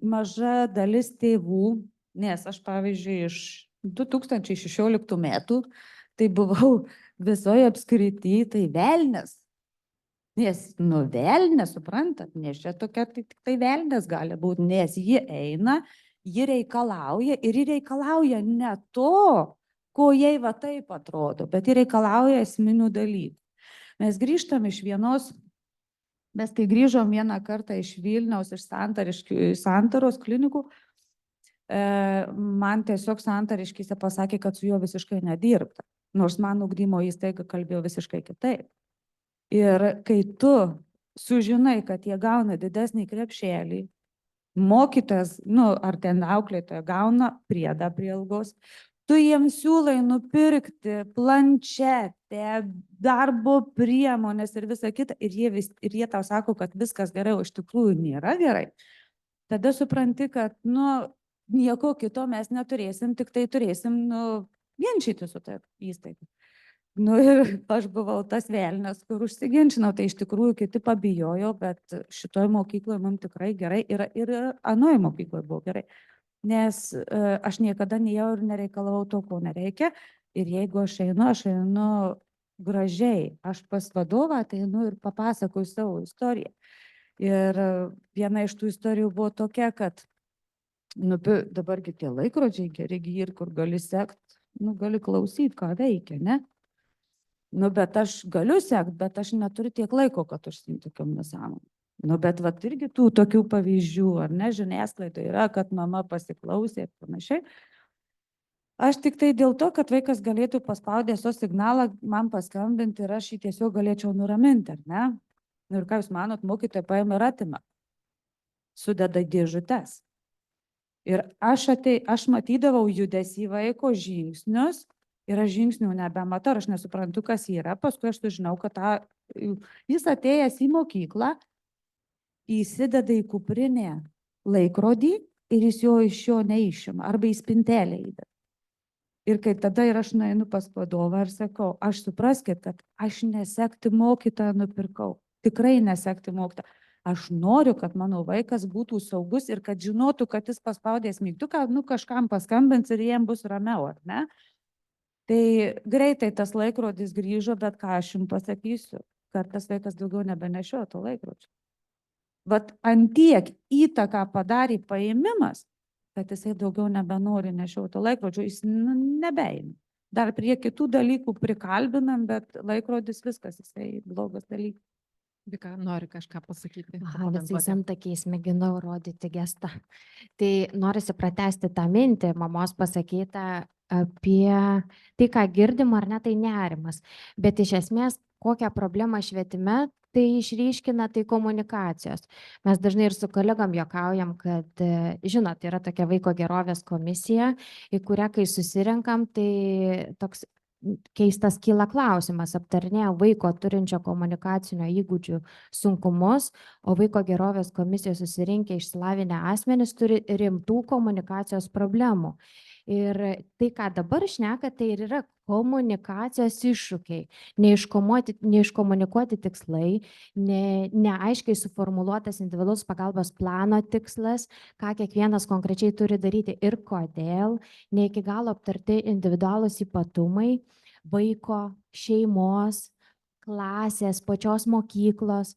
maža dalis tėvų, nes aš pavyzdžiui iš 2016 metų, tai buvau visoje apskrity, tai velnias. Nes, nu, velnės, suprantat, nes čia tokia tik tai velnės gali būti, nes ji eina, ji reikalauja ir ji reikalauja ne to, ko jai va taip atrodo, bet ji reikalauja esminių dalykų. Mes grįžtam iš vienos, mes kai grįžom vieną kartą iš Vilniaus, iš Santaros klinikų, man tiesiog santariškyse pasakė, kad su juo visiškai nedirbta, nors man ugdymo įstaiga kalbėjo visiškai kitaip. Ir kai tu sužinai, kad jie gauna didesnį krepšelį, mokytojas, nu, ar ten auklėtoja gauna priedą prie algos, tu jiems siūlai nupirkti planšetę, darbo priemonės ir visą kitą, ir jie tau sako, kad viskas gerai, o iš tikrųjų nėra gerai. Tada supranti, kad, nu, nieko kito mes neturėsim, tik tai turėsim, nu, ginčyti su tai įstaiga. Nu ir aš buvau tas velnias, kur užsiginčinau, tai iš tikrųjų kiti pabijojo, bet šitoj mokykloje mums tikrai gerai ir anoje mokykloje buvo gerai. Nes aš niekada nejau ir nereikalavau to, ko nereikia. Ir jeigu aš einu gražiai, aš pas vadovą ateinu ir papasakoju savo istoriją. Ir viena iš tų istorijų buvo tokia, kad nu, dabargi tie laikrodžiai geri ir kur gali sekt, nu, gali klausyti, ką veikia, ne? Nu, bet aš galiu sekt, bet aš neturiu tiek laiko, kad užsiimti tokiom nesąmonėm. Nu, bet vat irgi tų tokių pavyzdžių, ar ne, žiniasklaidoje yra, kad mama pasiklausė ir panašiai. Aš tik tai dėl to, kad vaikas galėtų paspaudęs to signalą man paskambinti ir aš jį tiesiog galėčiau nuraminti, ar ne? Ir ką jūs manot, mokytoja paima ir atima, sudeda dėžutes. Ir aš matydavau judesį vaiko, žingsnius, ir aš žingsnių nebematau, aš nesuprantu, kas yra. Paskui aš sužinau, kad jis atėjęs į mokyklą, įsideda į kuprinę laikrodį ir jis jo iš jo neišima, arba į spintelę įdeda. Ir kai tada ir aš nueinu pas vadovą ir sakau, aš supraskit, kad aš nesekti mokytoją nupirkau, tikrai nesekti mokytoją. Aš noriu, kad mano vaikas būtų saugus ir kad žinotų, kad jis paspaudęs mygtuką, nu, kažkam paskambins ir jiem bus ramiau, ar ne? Tai greitai tas laikrodis grįžo, bet ką aš jums pasakysiu, kad tas vaikas daugiau nebenešiojo to laikrodžio. Vat antiek įtaką padarė paėmimas, kad jisai daugiau nebenori nešioti laikrodžio, jis nebeina. Dar prie kitų dalykų prikalbinam, bet laikrodis viskas, jisai blogas dalykas. Vika, nori kažką pasakyti? Aha, visais pakomentuoti? antakiais mėginau rodyti gestą. Tai norisi pratesti tą mintį, mamos pasakytą apie tai, ką girdim ar ne, tai nerimas. Bet iš esmės, kokią problemą švietime tai išryškina, tai komunikacijos. Mes dažnai ir su kolegom juokaujam, kad, žinot, yra tokia vaiko gerovės komisija, į kurią, kai susirenkam, tai toks keistas kyla klausimas, aptarinėja vaiko turinčio komunikacinio įgūdžių sunkumus, o vaiko gerovės komisijos susirinkę išsilavinę asmenys turi rimtų komunikacijos problemų. Ir tai, ką dabar šneka, tai ir yra komunikacijos iššūkiai. Neiškomunikuoti tikslai, neaiškiai suformuluotas individualus pagalbos plano tikslas, ką kiekvienas konkrečiai turi daryti ir kodėl, ne iki galo aptarti individualūs ypatumai vaiko, šeimos, klasės, pačios mokyklos.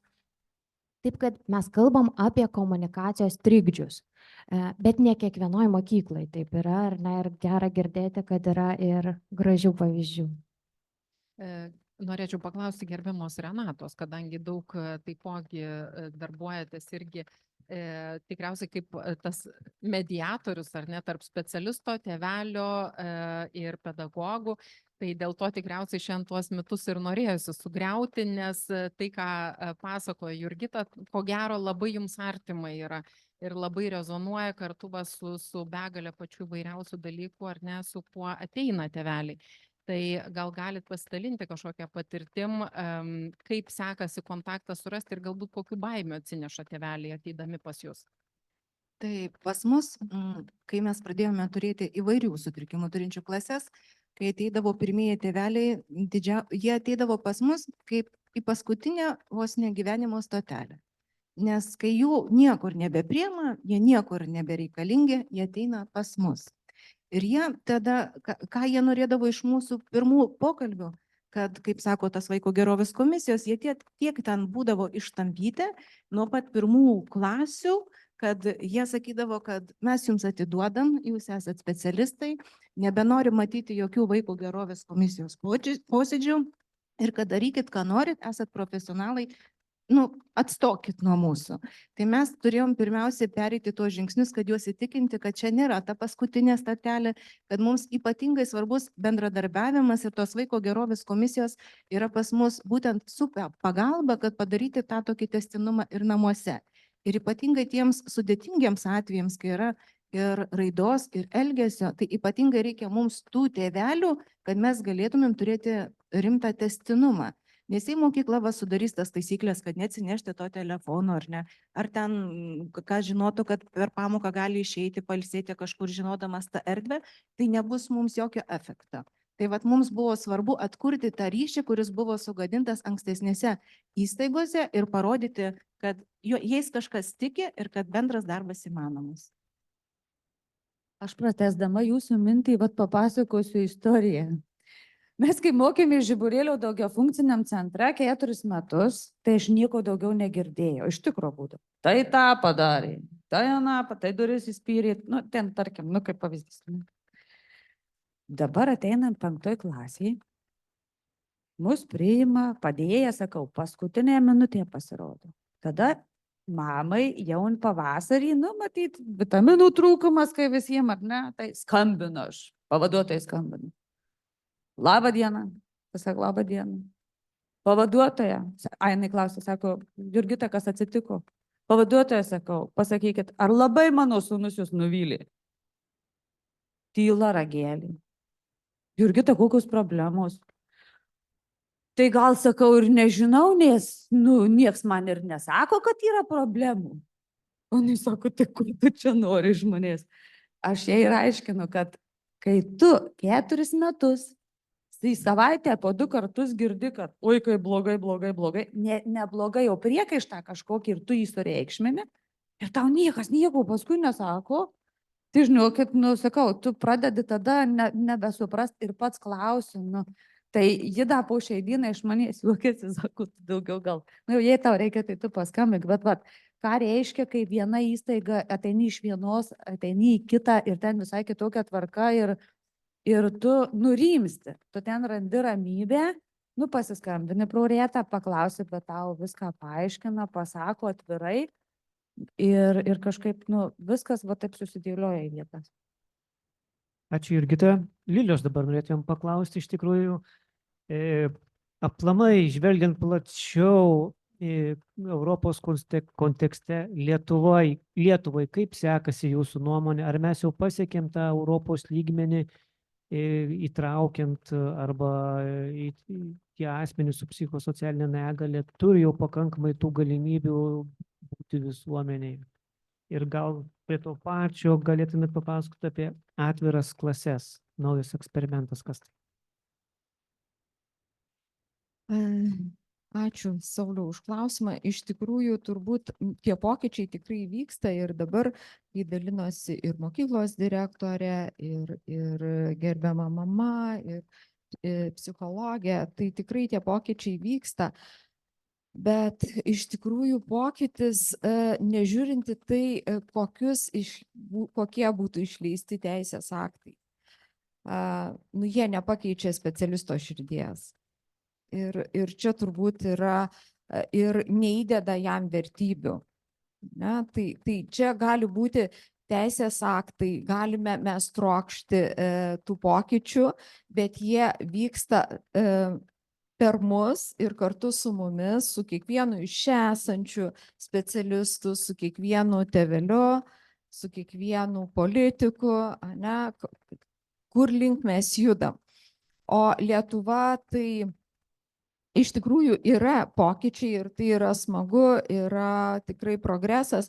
Taip, kad mes kalbam apie komunikacijos trikdžius, bet ne kiekvienoje mokykloje taip yra, ar ne, ir gera girdėti, kad yra ir gražių pavyzdžių. Norėčiau paklausti gerbiamos Renatos, kadangi daug taipogi darbuojatės irgi tikriausiai kaip tas mediatorius, ar ne, tarp specialisto, tėvelio ir pedagogų. Tai dėl to tikriausiai šiandien tuos mitus ir norėjusi sugriauti, nes tai, ką pasakoja Jurgita, ko gero labai jums artima yra ir labai rezonuoja kartu su begalė pačių įvairiausių dalykų, ar ne, su kuo ateina tėveliai. Tai gal galit pasidalinti kažkokią patirtim, kaip sekasi kontaktą surasti ir galbūt kokių baimių atsineša tėveliai ateidami pas jūs. Tai pas mus, kai mes pradėjome turėti įvairių sutrikimų turinčių klases, kai ateidavo pirmieji tėveliai, jie ateidavo pas mus kaip į paskutinę vos ne gyvenimo stotelę. Nes kai jų niekur nebepriema, jie niekur nebereikalingi, jie ateina pas mus. Ir jie tada, ką jie norėdavo iš mūsų pirmų pokalbių, kad, kaip sako tas vaiko gerovės komisijos, jie tiek ten būdavo ištampyti nuo pat pirmų klasių, kad jie sakydavo, kad mes jums atiduodam, jūs esat specialistai, nebenori matyti jokių vaiko gerovės komisijos posėdžių ir kad darykit, ką norit, esat profesionalai, atstokit nuo mūsų. Tai mes turėjom pirmiausiai pereiti tuos žingsnius, kad juos įtikinti, kad čia nėra ta paskutinė statelė, kad mums ypatingai svarbus bendradarbiavimas ir tos vaiko gerovės komisijos yra pas mus būtent su pagalba, kad padaryti tą tokį tęstinumą ir namuose. Ir ypatingai tiems sudėtingiems atvejams, kai yra ir raidos, ir elgesio, tai ypatingai reikia mums tų tėvelių, kad mes galėtumėm turėti rimtą tęstinumą. Nes jei mokykla sudarys tas taisyklės, kad neatsinešti to telefono, ar ne, ar ten, ką žinotų, kad per pamoką gali išeiti, pailsėti kažkur žinodamas tą erdvę, tai nebus mums jokio efekto. Tai vat mums buvo svarbu atkurti tą ryšį, kuris buvo sugadintas ankstesnėse įstaigose ir parodyti, kad jais kažkas tiki ir kad bendras darbas įmanomas. Aš pratęsdama jūsų mintį, papasakosiu istoriją. Mes, kai mokėmės Žiburėlio daugiafunkciniam centre 4 metus, tai aš nieko daugiau negirdėjau. Iš tikrųjų būtų. Tai tą padarė, tai aną, tai duris įspyrė, ten tarkim, kaip pavyzdys. Dabar ateinam 5 klasiai, mus priima, padėję, sakau, paskutinėje minutėje pasirodo. Tada mamai jau pavasarį, matyt, vitaminų trūkumas, kai visiems, ar ne, tai skambinu aš, pavaduotojai skambinu. Labą dieną, pasak, labą dieną. Pavaduotoja, jinai klausė, sako, Jurgita, kas atsitiko? Pavaduotoja, sakau, pasakykit, ar labai mano sūnus jūs nuvylė? Tyla ragelį. Jurgita, kokios problemos? Tai gal, sakau, ir nežinau, nes, nieks man ir nesako, kad yra problemų. O jis sako, tai kur tu čia nori iš manęs? Aš jai ir aiškinu, kad kai tu 4 metus į savaitę po 2 kartus girdi, kad oi, kaip blogai, blogai, blogai, neblogai, jau priekaištą kažkokį ir tu jį sureikšmini, ir tau niekas nieko paskui nesako, Tai žinokit, nu, sakau, tu pradedi tada nebesuprast ir pats klausi, nu, tai ji da po šiai dienai iš manęs juokiasi, sako, tu daugiau gal, nu, jei tau reikia, tai tu paskambink, bet vat, ką reiškia, kai viena įstaiga ateini iš vienos, ateini į kitą ir ten visai kitokia tvarka ir tu nurimsti, tu ten randi ramybę, nu, pasiskambini praurėtą, paklausi, bet tau viską paaiškina, pasako atvirai. Ir kažkaip, nu, viskas va taip susidėlioja į vietas. Ačiū Jurgita. Lilijos dabar norėtumėm paklausti iš tikrųjų, aplamai žvelgiant plačiau Europos kontekste Lietuvai, kaip sekasi jūsų nuomonė, ar mes jau pasiekėm tą Europos lygmenį, įtraukiant arba tie asmenys su psichosocialinė negalia turi jau pakankamai tų galimybių būti visuomeniai. Ir gal prie to pačio galėtumėt papasakoti apie atviras klases, naujas eksperimentas, kas tai. Ačiū, Sauliau, už klausimą. Iš tikrųjų, turbūt tie pokyčiai tikrai vyksta ir dabar, kai dalinosi ir mokyklos direktorė, ir gerbiama mama, ir psichologė, tai tikrai tie pokyčiai vyksta. Bet iš tikrųjų pokytis, nežiūrinti tai, kokie būtų išleisti teisės aktai. Nu, jie nepakeičia specialisto širdies. Ir čia turbūt yra ir neįdeda jam vertybių. Ne? Tai čia gali būti teisės aktai, galime mes trokšti tų pokyčių, bet jie vyksta per mus ir kartu su mumis, su kiekvienu iš čia esančių specialistų, su kiekvienu tėveliu, su kiekvienu politiku, ne? Kur link mes judam. O Lietuva tai iš tikrųjų yra pokyčiai ir tai yra smagu, yra tikrai progresas,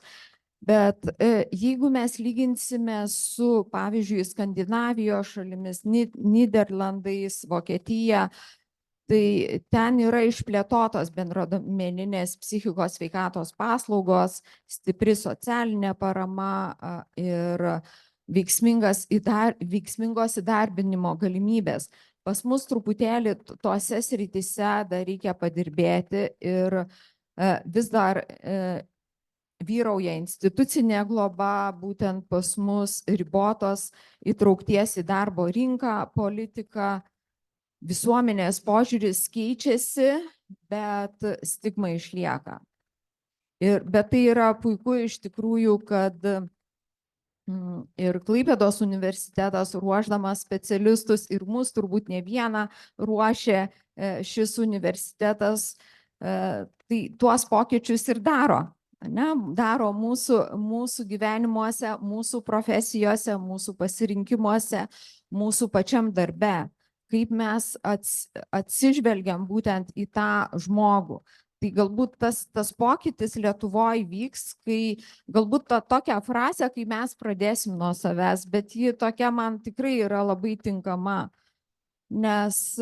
bet jeigu mes lyginsime su, pavyzdžiui, Skandinavijos šalimis, Nyderlandais, Vokietija, tai ten yra išplėtotos bendruomeninės psichikos sveikatos paslaugos, stipri socialinė parama ir veiksmingos įdarbinimo galimybės. Pas mus truputėlį tose srityse dar reikia padirbėti ir vis dar vyrauja institucinė globa, būtent pas mus ribotos įtraukties į darbo rinką politika, visuomenės požiūris keičiasi, bet stigma išlieka. Bet tai yra puiku iš tikrųjų, kad ir Klaipėdos universitetas ruošdamas specialistus ir mus turbūt ne vieną ruošia šis universitetas, tai tuos pokyčius ir daro. Ne? Daro mūsų gyvenimuose, mūsų profesijose, mūsų pasirinkimuose, mūsų pačiam darbe. Kaip mes atsižvelgiam būtent į tą žmogų. Tai galbūt tas pokytis Lietuvoje vyks, kai galbūt tokia frazė, kai mes pradėsim nuo savęs, bet ji tokia man tikrai yra labai tinkama. Nes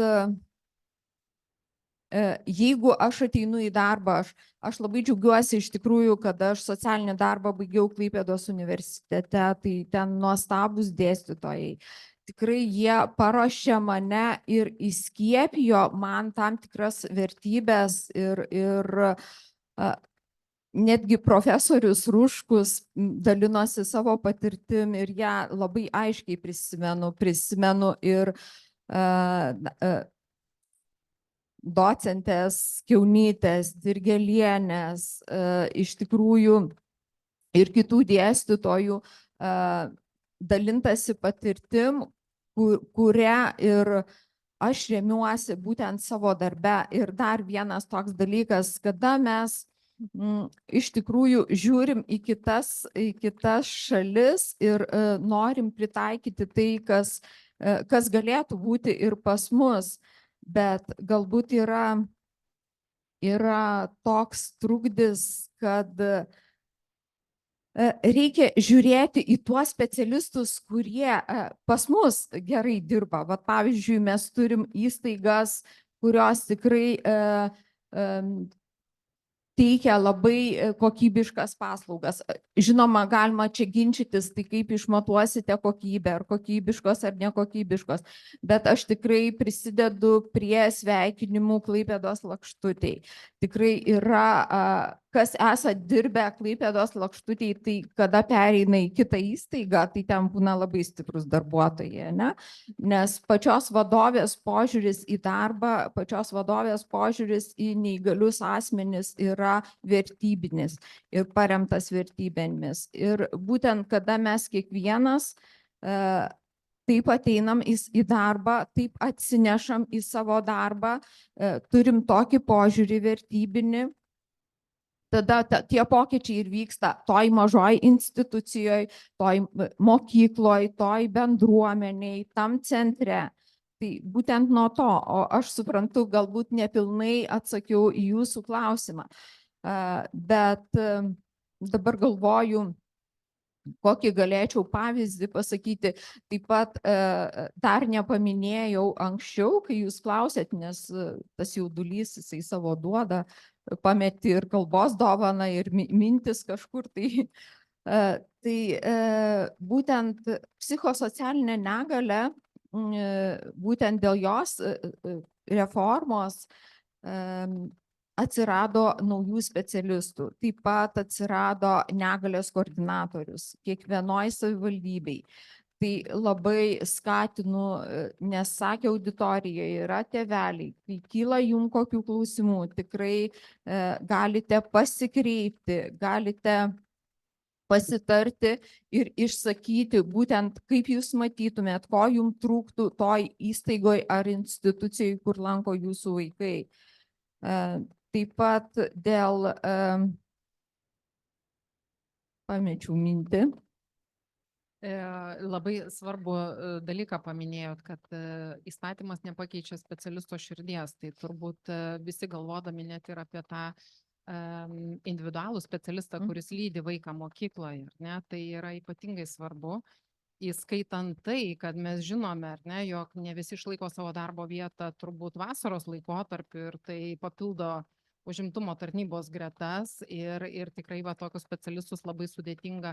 jeigu aš ateinu į darbą, aš labai džiaugiuosi iš tikrųjų, kad aš socialinį darbą baigiau Klaipėdos universitete, tai ten nuostabūs dėstytojai. Tikrai jie paruošė mane ir įskiepijo man tam tikras vertybės ir netgi profesorius Ruškus dalinosi savo patirtim ir ją labai aiškiai prisimenu ir docentės Kiaunytės, Dirgelienės, iš tikrųjų ir kitų dėstytojų dalintasi patirtim, kurią ir aš remiuosi būtent savo darbe. Ir dar vienas toks dalykas, kada mes iš tikrųjų žiūrim į kitas šalis ir norim pritaikyti tai, kas galėtų būti ir pas mus, bet galbūt yra toks trukdis, kad reikia žiūrėti į tuos specialistus, kurie pas mus gerai dirba. Vat, pavyzdžiui, mes turim įstaigas, kurios tikrai teikia labai kokybiškas paslaugas. Žinoma, galima čia ginčytis, tai kaip išmatuosite kokybę, ar kokybiškos, ar nekokybiškos, bet aš tikrai prisidedu prie sveikinimų Klaipėdos Lakštutei. Tikrai yra, kas esat dirbę Klaipėdos Lakštutei, tai kada pereina į kitą įstaigą, tai ten būna labai stiprus darbuotojai, ne? Nes pačios vadovės požiūris į darbą, pačios vadovės požiūris į neįgalius asmenis yra vertybinis ir paremtas vertybėmis. Ir būtent kada mes kiekvienas taip ateinam į darbą, taip atsinešam į savo darbą, turim tokį požiūrį vertybinį, tada tie pokyčiai ir vyksta toj mažoj institucijoje, toj mokykloje, toj bendruomeniai, tam centre. Tai būtent nuo to, o aš suprantu, galbūt nepilnai atsakiau į jūsų klausimą, bet dabar galvoju, kokį galėčiau pavyzdį pasakyti. Taip pat dar nepaminėjau anksčiau, kai jūs klausėt, nes tas jaudulys, jisai savo duoda, pameti ir kalbos dovaną, ir mintis kažkur. Tai būtent psichosocialinė negalia, būtent dėl jos reformos atsirado naujų specialistų, taip pat atsirado negalios koordinatorius kiekvienoj savivaldybei. Tai labai skatinu, nes sakė auditorijoje, yra tėveliai, kai kyla jums kokių klausimų, tikrai galite pasikreipti, galite pasitarti ir išsakyti būtent, kaip jūs matytumėt, ko jums trūktų toj įstaigoje ar institucijoje, kur lanko jūsų vaikai. Taip pat dėl, pamečiau mintį. Labai svarbu dalyką paminėjot, kad įstatymas nepakeičia specialisto širdies, tai turbūt visi galvodami net ir apie tą individualų specialistą, kuris lydi vaiką mokykloje, ne, tai yra ypatingai svarbu, įskaitant tai, kad mes žinome, ne, jog ne visi išlaiko savo darbo vietą turbūt vasaros laikotarpiu ir tai papildo užimtumo tarnybos gretas ir tikrai va tokius specialistus labai sudėtinga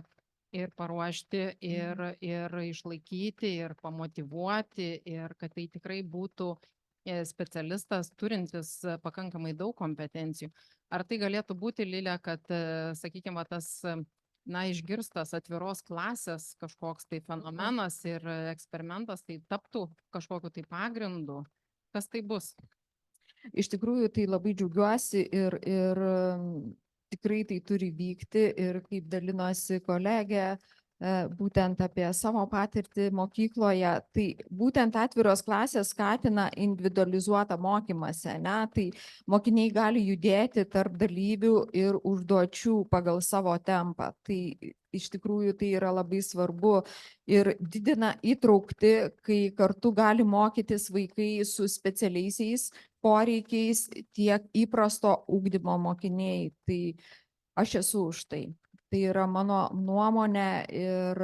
ir paruošti, ir išlaikyti, ir pamotyvuoti, ir kad tai tikrai būtų specialistas turintis pakankamai daug kompetencijų. Ar tai galėtų būti, Lilė, kad, sakykime, tas, išgirstas atviros klasės kažkoks tai fenomenas ir eksperimentas, tai taptų kažkokiu tai pagrindu? Kas tai bus? Iš tikrųjų, tai labai džiaugiuosi ir tikrai tai turi vykti ir kaip dalinosi kolegė, būtent apie savo patirtį mokykloje, tai būtent atviros klasės skatina individualizuotą mokymąsi, ne? Tai mokiniai gali judėti tarp dalyvių ir užduočių pagal savo tempą. Tai iš tikrųjų tai yra labai svarbu ir didina įtraukti, kai kartu gali mokytis vaikai su specialiaisiais poreikiais, tiek įprasto ugdymo mokiniai. Tai aš esu už tai. Tai yra mano nuomonė ir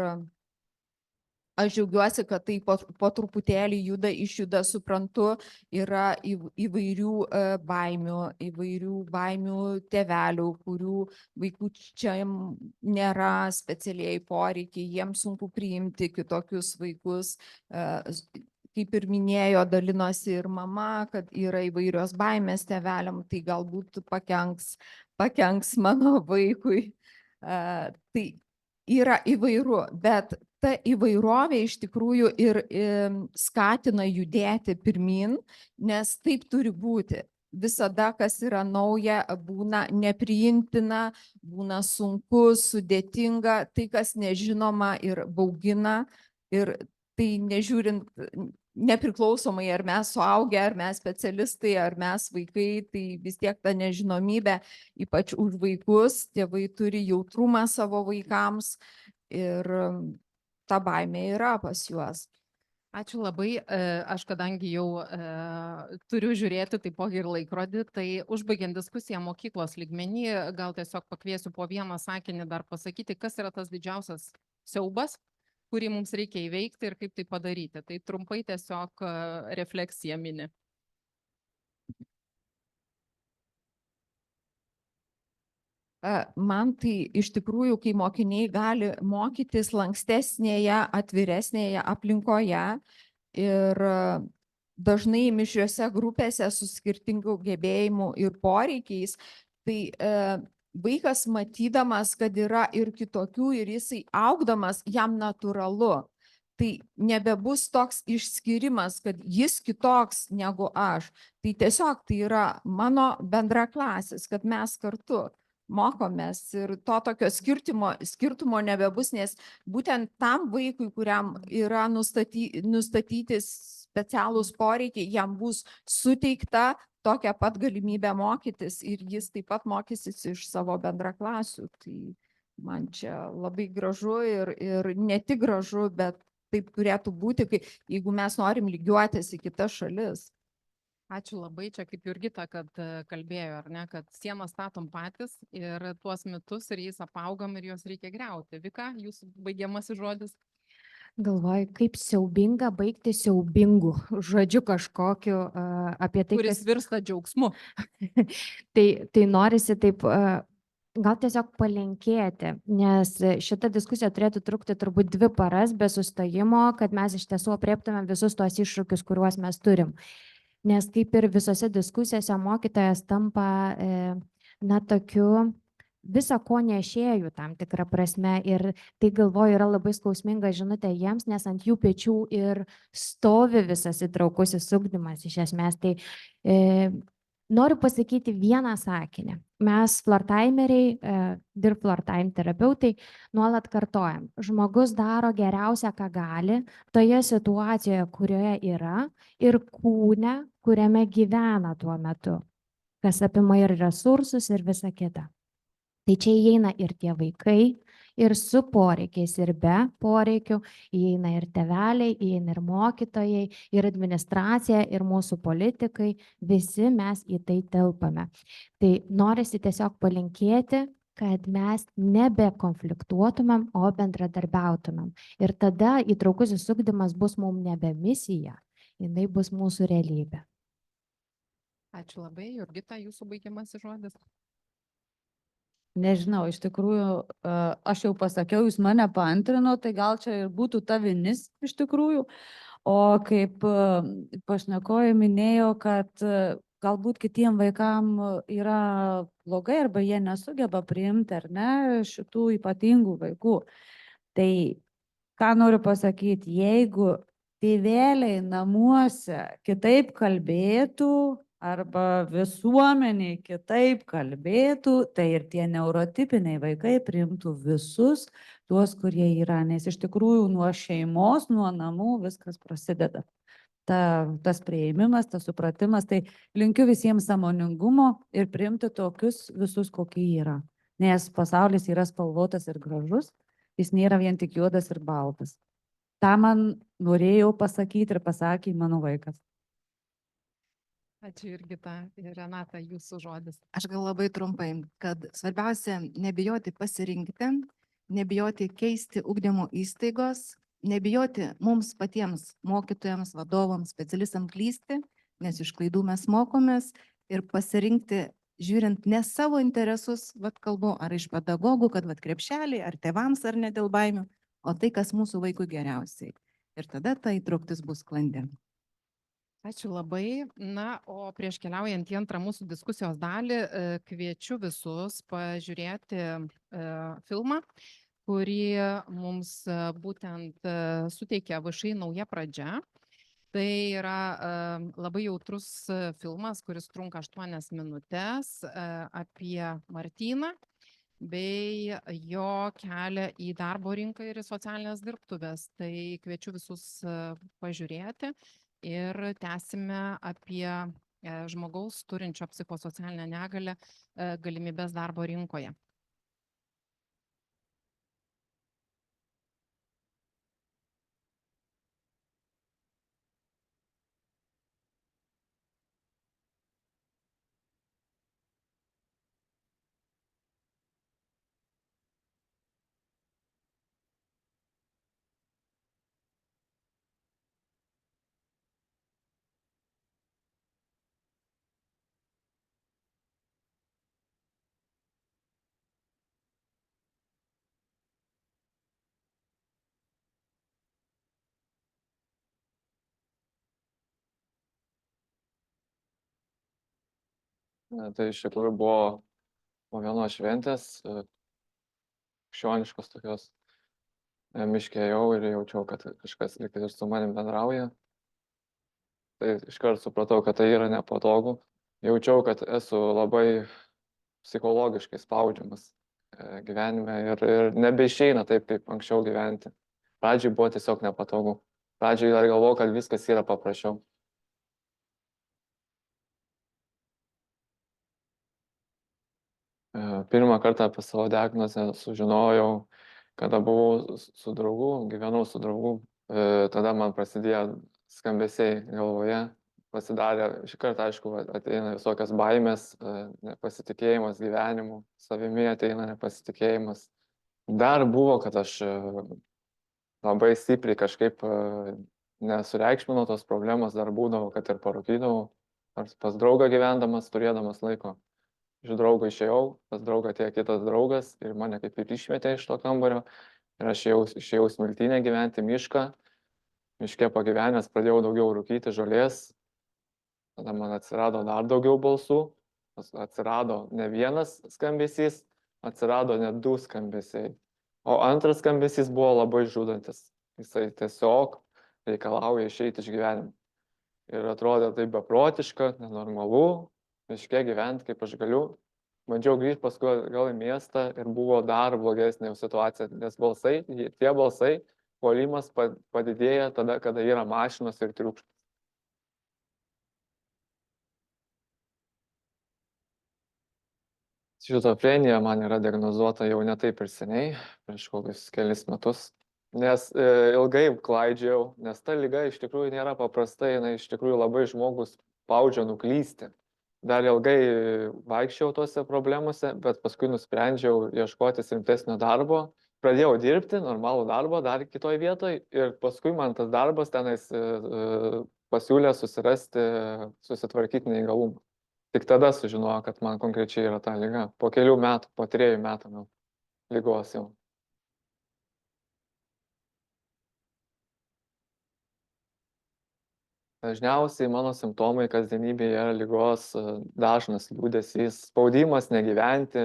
aš džiaugiuosi, kad tai po truputėlį išjuda, suprantu, yra įvairių baimių tėvelių, kurių vaikų čia nėra specialiai poreikiai, jiems sunku priimti kitokius vaikus. Kaip ir minėjo, dalinosi ir mama, kad yra įvairios baimės tėveliam, tai galbūt pakenks mano vaikui. Tai yra įvairu, bet ta įvairovė iš tikrųjų ir skatina judėti pirmin, nes taip turi būti. Visada, kas yra nauja, būna nepriimtina, būna sunku, sudėtinga, tai, kas nežinoma ir baugina. Ir tai nežiūrint, nepriklausomai ar mes suaugę, ar mes specialistai, ar mes vaikai, tai vis tiek ta nežinomybė, ypač už vaikus, tėvai turi jautrumą savo vaikams ir ta baimė yra pas juos. Ačiū labai. Aš kadangi jau turiu žiūrėti taipogi ir laikrodį, tai užbaigiant diskusiją mokyklos lygmenį, gal tiesiog pakviesiu po vieną sakinį dar pasakyti, kas yra tas didžiausias siaubas, kurį mums reikia įveikti ir kaip tai padaryti. Tai trumpai tiesiog refleksija mini. Man tai iš tikrųjų, kai mokiniai gali mokytis lankstesnėje, atviresnėje aplinkoje ir dažnai mišriose grupėse su skirtingų gebėjimų ir poreikiais, tai vaikas matydamas, kad yra ir kitokių ir jisai augdamas, jam natūralu. Tai nebebus toks išskirimas, kad jis kitoks negu aš. Tai tiesiog tai yra mano bendraklasis, kad mes kartu mokomės ir to tokio skirtumo nebebus, nes būtent tam vaikui, kuriam yra nustatyti specialūs poreikiai, jam bus suteikta tokia pat galimybė mokytis ir jis taip pat mokysis iš savo bendraklasių. Tai man čia labai gražu ir ne tik gražu, bet taip turėtų būti, jeigu mes norim lygiuotis į kitas šalis. Ačiū labai, čia kaip Jurgita, kad kalbėjo, ar ne, kad sieną statom patys ir tuos mitus ir jais apaugam ir juos reikia griauti. Vika, jūsų baigiamasis žodis? Galvoju, kaip siaubinga baigti siaubingų žodžių kažkokiu apie tai, Kuris virsta džiaugsmu. tai norisi taip gal tiesiog palinkėti, nes šita diskusija turėtų trukti turbūt 2 paras be sustojimo, kad mes iš tiesų apriektume visus tos iššūkius, kuriuos mes turim. Nes kaip ir visose diskusijose mokytojas tampa na tokiu viso ko nešėjų tam tikrą prasme ir tai galvoju yra labai skausminga žinutė jiems, nes ant jų pečių ir stovi visas įtraukusis ugdymas iš esmės. Tai noriu pasakyti vieną sakinį. Mes flirtaimeriai, dirb flirtaim terapeutai, nuolat kartojam. Žmogus daro geriausia, ką gali, toje situacijoje, kurioje yra ir kūne, kuriame gyvena tuo metu, kas apima ir resursus ir visa kita. Tai čia įeina ir tie vaikai, ir su poreikiais, ir be poreikių, įeina ir tėveliai, įeina ir mokytojai, ir administracija, ir mūsų politikai, visi mes į tai telpame. Tai norisi tiesiog palinkėti, kad mes nebekonfliktuotumėm, o bendradarbiautumėm. Ir tada įtraukusis ugdymas bus mums nebe misija, jinai bus mūsų realybė. Ačiū labai, Jurgita, jūsų baigiamasis žodis. Nežinau, iš tikrųjų, aš jau pasakiau, jūs mane paantrino, tai gal čia ir būtų ta vinis iš tikrųjų. O kaip pašnekoji minėjo, kad galbūt kitiem vaikam yra blogai arba jie nesugeba priimti ar ne šitų ypatingų vaikų. Tai ką noriu pasakyti, jeigu tėveliai namuose kitaip kalbėtų, arba visuomeniai kitaip kalbėtų, tai ir tie neurotipiniai vaikai priimtų visus tuos, kurie yra, nes iš tikrųjų nuo šeimos, nuo namų viskas prasideda. Tas priėmimas, tas supratimas, tai linkiu visiems sąmoningumo ir priimti tokius visus, kokie yra. Nes pasaulis yra spalvotas ir gražus, jis nėra vien tik juodas ir baltas. Ta man norėjau pasakyti ir pasakė mano vaikas. Ačiū Jurgita ir Renata, jūsų žodis. Aš gal labai trumpai, kad svarbiausia nebijoti pasirinkti, nebijoti keisti ugdymo įstaigos, nebijoti mums patiems mokytojams, vadovams, specialistams klysti, nes iš klaidų mes mokomės ir pasirinkti, žiūrint ne savo interesus, vat kalbu, ar iš pedagogų, kad vat krepšeliai, ar tėvams, ar ne dėl baimių, o tai, kas mūsų vaikui geriausiai. Ir tada ta įtrauktis bus sklandė. Ačiū labai. Na, o prieš keliaujant į antrą mūsų diskusijos dalį, kviečiu visus pažiūrėti filmą, kurį mums būtent suteikia VŠI Nauja pradžia. Tai yra labai jautrus filmas, kuris trunka 8 minutės apie Martyną bei jo kelią į darbo rinką ir į socialinės dirbtuves. Tai kviečiu visus pažiūrėti. Ir tęsime apie žmogaus turinčio psichosocialinę negalią galimybės darbo rinkoje. Tai iš tikrųjų buvo po vienos šventės, krikščioniškos tokios, miške ėjau ir jaučiau, kad kažkas lyg ir su manim bendrauja. Tai iškart supratau, kad tai yra nepatogu. Jaučiau, kad esu labai psichologiškai spaudžiamas gyvenime ir nebeišeina taip, kaip anksčiau gyventi. Pradžiai buvo tiesiog nepatogu. Pradžiai dar galvojau, kad viskas yra paprasčiau. Pirmą kartą apie savo diagnozę sužinojau, kada buvau su draugu, gyvenau su draugu. Tada man prasidėjo skambesiai galvoje. Pasidarė, šį kartą, aišku, ateina visokios baimės, nepasitikėjimas gyvenimu, savimi ateina nepasitikėjimas. Dar buvo, kad aš labai stipriai kažkaip nesureikšminau tos problemos, dar būdavo, kad ir parūkydavau. Ar pas draugą gyvendamas, turėdamas laiko. Iš draugo išėjau, pas draugą atėjo kitas draugas ir mane kaip ir išmetė iš to kambario. Ir aš išėjau Smiltynę gyventi mišką. Miške pagyvenęs pradėjau daugiau rūkyti žolės. Tada man atsirado dar daugiau balsų. Atsirado ne vienas skambesys, atsirado net 2 skambesiai. O antras skambesys buvo labai žudantis. Jisai tiesiog reikalauja išeiti iš gyvenimo. Ir atrodė tai beprotiška, nenormalu. Miške gyventi, kaip aš galiu. Bandžiau grįžti paskui gal į miestą ir buvo dar blogesnė situacija, nes tie balsai, puolimas padidėja tada, kada yra mašinos ir triukšmas. Šizofrenija man yra diagnozuota jau ne taip ir seniai, prieš kokius kelis metus. Nes ilgai klaidžiau, nes ta liga iš tikrųjų nėra paprasta, jinai iš tikrųjų labai žmogus spaudžia nuklysti. Dar ilgai vaikščiau tose problemose, bet paskui nusprendžiau ieškotis rimtesnio darbo. Pradėjau dirbti, normalų darbą, dar kitoj vietoj ir paskui man tas darbas tenais pasiūlė susitvarkyti neįgalumą. Tik tada sužinojo, kad man konkrečiai yra ta liga. Po kelių metų, po 3 metų ligos jau. Dažniausiai mano simptomai kasdienybėje yra ligos dažnas liūdesys, spaudimas negyventi.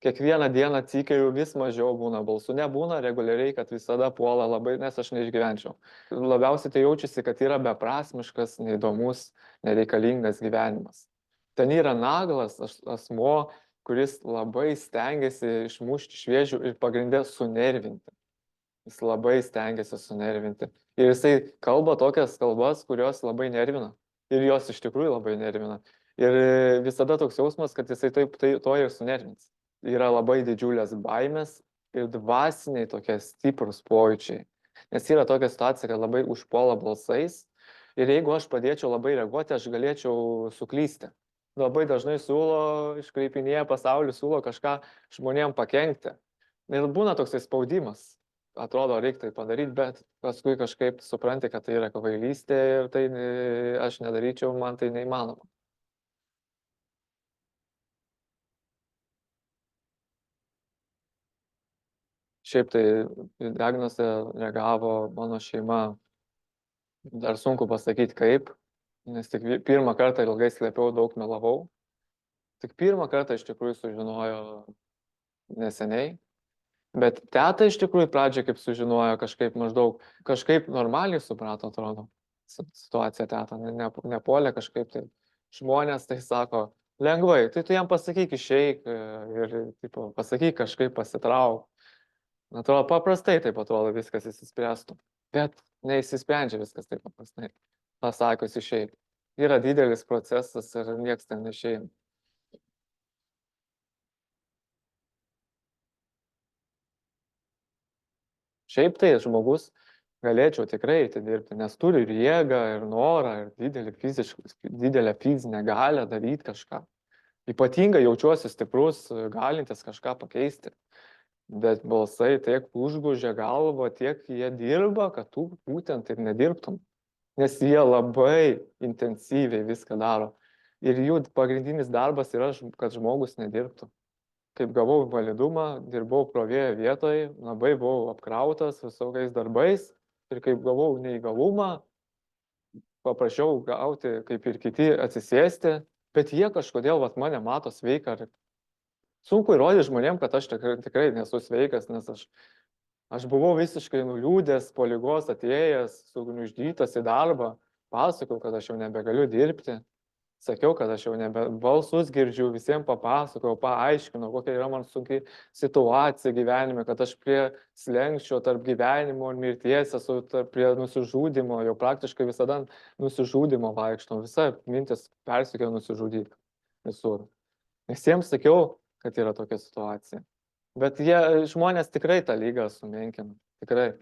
Kiekvieną dieną atsikeliu, vis mažiau būna balsų. Nebūna reguliariai, kad visada puola labai, nes aš neišgyvenčiau. Labiausiai tai jaučiasi, kad yra beprasmiškas, neįdomus, nereikalingas gyvenimas. Ten yra naglas asmuo, kuris labai stengiasi išmušti šviežių ir pagrindė sunervinti. Jis labai stengiasi sunervinti. Ir jisai kalba tokias kalbas, kurios labai nervina. Ir jos iš tikrųjų labai nervina. Ir visada toks jausmas, kad jisai to ir sunervins. Yra labai didžiulės baimės ir dvasiniai tokie stiprus pojūčiai. Nes yra tokia situacija, kad labai užpuola balsais. Ir jeigu aš padėčiau labai reaguoti, aš galėčiau suklysti. Labai dažnai iškreipinėja pasaulį, siūlo kažką žmonėm pakenkti. Ir būna toksai spaudimas. Atrodo, reikia tai padaryti, bet paskui kažkaip supranti, kad tai yra kvailystė ir tai aš nedaryčiau, man tai neįmanoma. Šiaip tai diagnozę reagavo mano šeima, dar sunku pasakyti kaip, nes tik pirmą kartą ilgai slėpiau, daug melavau. Tik pirmą kartą iš tikrųjų sužinojo neseniai. Bet teta iš tikrųjų pradžią kaip sužinojo kažkaip normaliai suprato, atrodo, situaciją teta, nepuolė kažkaip tai. Žmonės tai sako, lengvai, tai tu jam pasakyk išeik ir pasakyk kažkaip pasitrauk. Atrodo, paprastai taip atrodo viskas įsispręstų, bet neįsisprendžia viskas taip paprastai. Pasakius išeik. Yra didelis procesas ir nieks ten neišeina. Šiaip tai žmogus galėčiau tikrai eiti dirbti, nes turi ir jėgą, ir norą, ir didelę fizinę galią daryti kažką. Ypatingai jaučiuosi stiprus, galintis kažką pakeisti. Bet balsai tiek užgožia galvą, tiek jie dirba, kad tu būtent ir nedirbtum. Nes jie labai intensyviai viską daro. Ir jų pagrindinis darbas yra, kad žmogus nedirbtų. Kaip gavau invalidumą, dirbau krovėjo vietoje, labai buvau apkrautas visokiais darbais. Ir kaip gavau neįgalumą, paprašiau gauti, kaip ir kiti, atsisėsti Bet jie kažkodėl vat, mane mato sveiką. Sunku įrodyti žmonėm, kad aš tikrai nesu sveikas, nes aš buvau visiškai nuliūdęs, po ligos atėjęs, sugniuždytas į darbą, pasakau, kad aš jau nebegaliu dirbti. Sakiau, kad aš jau nebe balsus girdžiu, visiems papasakojau, paaiškinau, kokia yra man sunki situacija gyvenime, kad aš prie slenkščio tarp gyvenimo ir mirties esu, prie nusižudimo, jau praktiškai visada nusižudimo vaikštau, visa mintis persikėjo nusižudyti visur. Visiems sakiau, kad yra tokia situacija. Bet žmonės tikrai tą lygą sumenkina, tikrai.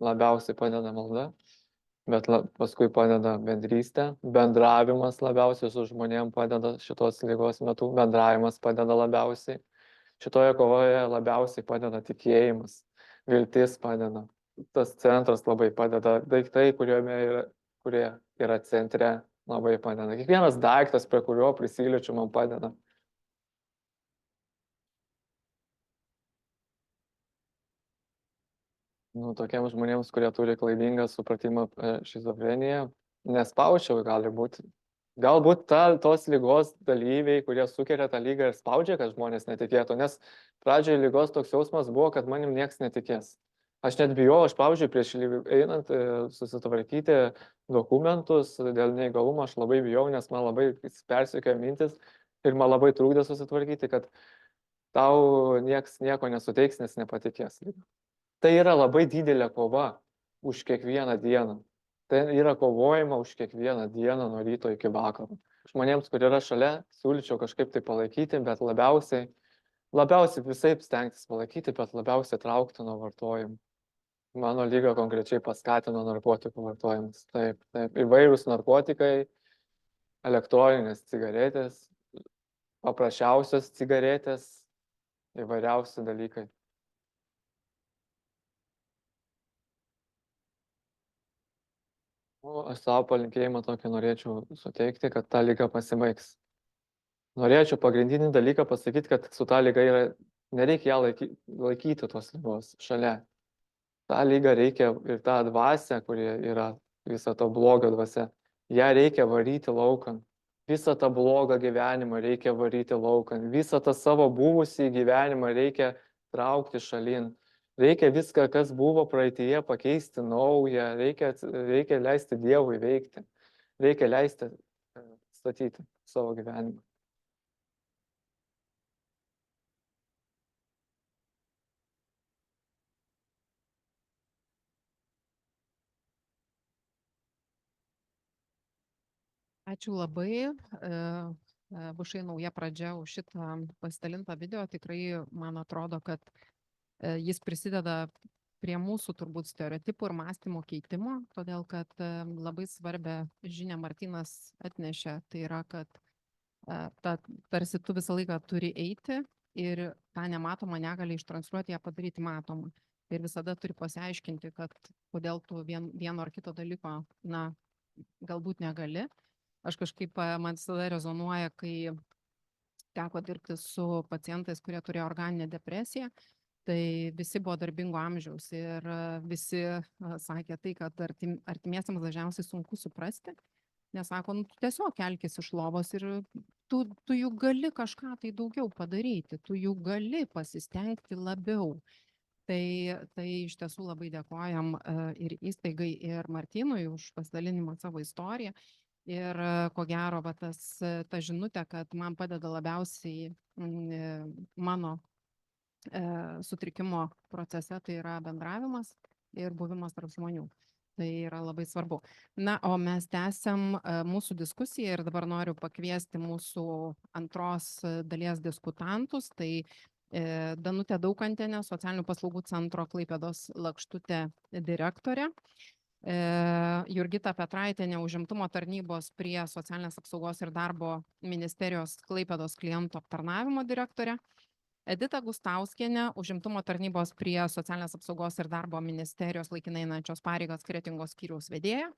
Labiausiai padeda malda, bet paskui padeda bendrystė, bendravimas labiausiai su žmonėm padeda šitos ligos metu, bendravimas padeda labiausiai. Šitoje kovoje labiausiai padeda tikėjimas, viltis padeda. Tas centras labai padeda, daiktai, kurie yra centre, labai padeda. Kiekvienas daiktas, prie kurio prisiliečiu, man padeda. Tokiems žmonėms, kurie turi klaidingą supratimą šizofreniją, nespaučiau, gali būti. Galbūt tos lygos dalyviai, kurie sukelia tą lygą ir spaudžia, kad žmonės netikėtų, nes pradžioje lygos toks jausmas buvo, kad manim nieks netikės. Aš net bijau, aš pavyzdžiui, prieš einant susitvarkyti dokumentus dėl neįgalumo, aš labai bijau, nes man labai persekioja mintis ir man labai trukdė susitvarkyti, kad tau nieks nieko nesuteiks, nes nepatikės. Tai yra labai didelė kova už kiekvieną dieną. Tai yra kovojama už kiekvieną dieną nuo ryto iki vakaro. Žmonėms, kurie yra šalia, siūlyčiau kažkaip tai palaikyti, bet labiausiai visaip stengtis palaikyti, bet labiausiai traukti nuo vartojimų. Mano lyga konkrečiai paskatino narkotikų vartojimus. Taip. Įvairūs narkotikai, elektroninės cigaretės, paprasčiausios cigaretės, įvairiausi dalykai. Aš savo palinkėjimą tokį norėčiau suteikti, kad ta lyga pasibaigs. Norėčiau pagrindinį dalyką pasakyti, kad su ta lyga nereikia ją laikyti tos lygos šalia. Ta lyga reikia ir tą dvasę, kuri yra visą to blogą dvasę, ją reikia varyti laukan. Visą tą blogą gyvenimą reikia varyti laukan. Visą tą savo buvusį gyvenimą reikia traukti šalin. Reikia viską, kas buvo praeityje, pakeisti naują, reikia leisti Dievui veikti, reikia leisti statyti savo gyvenimą. Ačiū labai. Bušai nauja pradžia už šitą pasidalintą video. Tikrai man atrodo, kad jis prisideda prie mūsų turbūt stereotipų ir mąstymo keitimo, todėl kad labai svarbę žinią Martynas atnešė, tai yra, kad tarsi tu visą laiką turi eiti ir tą nematomą negali ištransliuoti, ją padaryti matomą. Ir visada turi pasiaiškinti, kad kodėl tu vieno ar kito dalyko, galbūt negali. Aš kažkaip, man visada rezonuoja, kai teko dirbti su pacientais, kurie turėjo organinę depresiją, tai visi buvo darbingo amžiaus ir visi sakė tai, kad artimiesiams dažniausiai sunku suprasti, nes sako, tu tiesiog kelkis iš lovos ir tu juk gali kažką tai daugiau padaryti, tu juk gali pasistengti labiau. Tai iš tiesų labai dėkojam ir įstaigai, ir Martynui už pasidalinimą savo istoriją. Ir ko gero, ta žinutė, kad man padeda labiausiai mano sutrikimo procese, tai yra bendravimas ir buvimas tarp žmonių. Tai yra labai svarbu. O mes tęsiam mūsų diskusiją ir dabar noriu pakviesti mūsų antros dalies diskutantus. Tai Danutė Daukantienė, Socialinių paslaugų centro Klaipėdos Lakštutė direktorė. Jurgita Petraitienė, Užimtumo tarnybos prie Socialinės apsaugos ir darbo ministerijos Klaipėdos klientų aptarnavimo direktorė. Edita Gustauskienė, Užimtumo tarnybos prie Socialinės apsaugos ir darbo ministerijos laikinai einančios pareigas Kretingos skyriaus vedėja.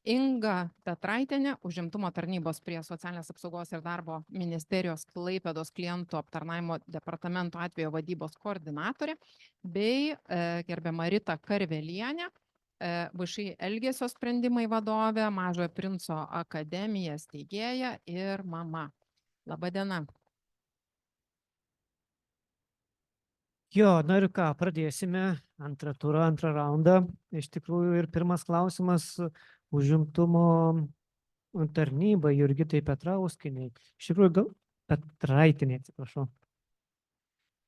Inga Petraitienė, Užimtumo tarnybos prie Socialinės apsaugos ir darbo ministerijos Klaipėdos klientų aptarnavimo departamento atvejo vadybos koordinatorė, bei gerbiama Rita Karvelienė, VŠI Elgesio sprendimai vadovė, Mažojo princo akademija steigėja ir mama. Labadiena. Jo, na ir ką, pradėsime antrą turą, antrą raundą. Iš tikrųjų ir pirmas klausimas užimtumo tarnyba Jurgitai Petrauskienei. Iš tikrųjų, gal Petraitienė, atsiprašau.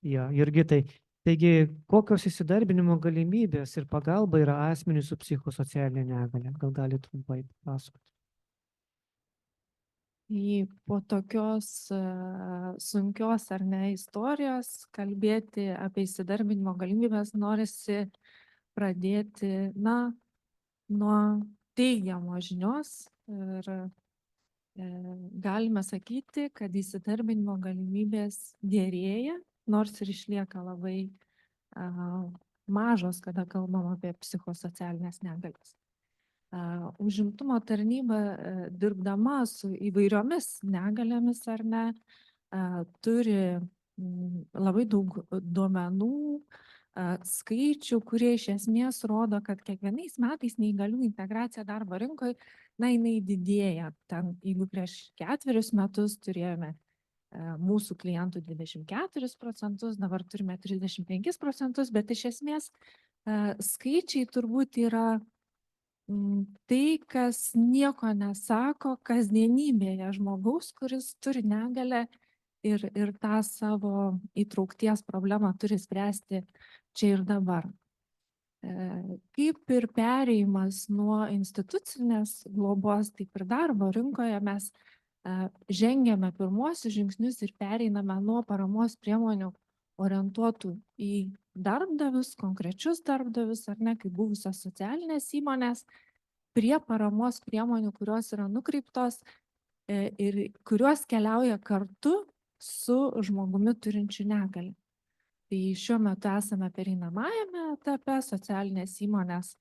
Jo, Jurgitai. Taigi, kokios įsidarbinimo galimybės ir pagalba yra asmeniui su psichosocialinė negalia? Gal gali trumpai pasakoti? Po tokios sunkios ar ne istorijos kalbėti apie įsidarbinimo galimybės norisi pradėti, nuo teigiamos žinios ir galime sakyti, kad įsidarbinimo galimybės gerėja, nors ir išlieka labai mažos, kada kalbam apie psichosocialinės negalias. Užimtumo tarnyba, dirbdama su įvairiomis negalėmis ar ne, turi labai daug duomenų, skaičių, kurie iš esmės rodo, kad kiekvienais metais neįgalių integracija darbo rinkoje, jinai didėja. Ten, jeigu prieš 4 metus turėjome mūsų klientų 24%, dabar turime 35%, bet iš esmės skaičiai turbūt yra tai, kas nieko nesako kasdienybėje žmogaus, kuris turi negalę ir tą savo įtraukties problemą turi spręsti čia ir dabar. Kaip ir perėjimas nuo institucinės globos, taip ir darbo rinkoje mes žengiame pirmuosius žingsnius ir pereiname nuo paramos priemonių orientuotų į darbdavius, konkrečius darbdavius, ar ne, kaip buvusios socialinės įmonės, prie paramos priemonių, kurios yra nukreiptos ir kurios keliauja kartu su žmogumi turinčiu negalią. Tai šiuo metu esame pereinamajame etape, socialinės įmonės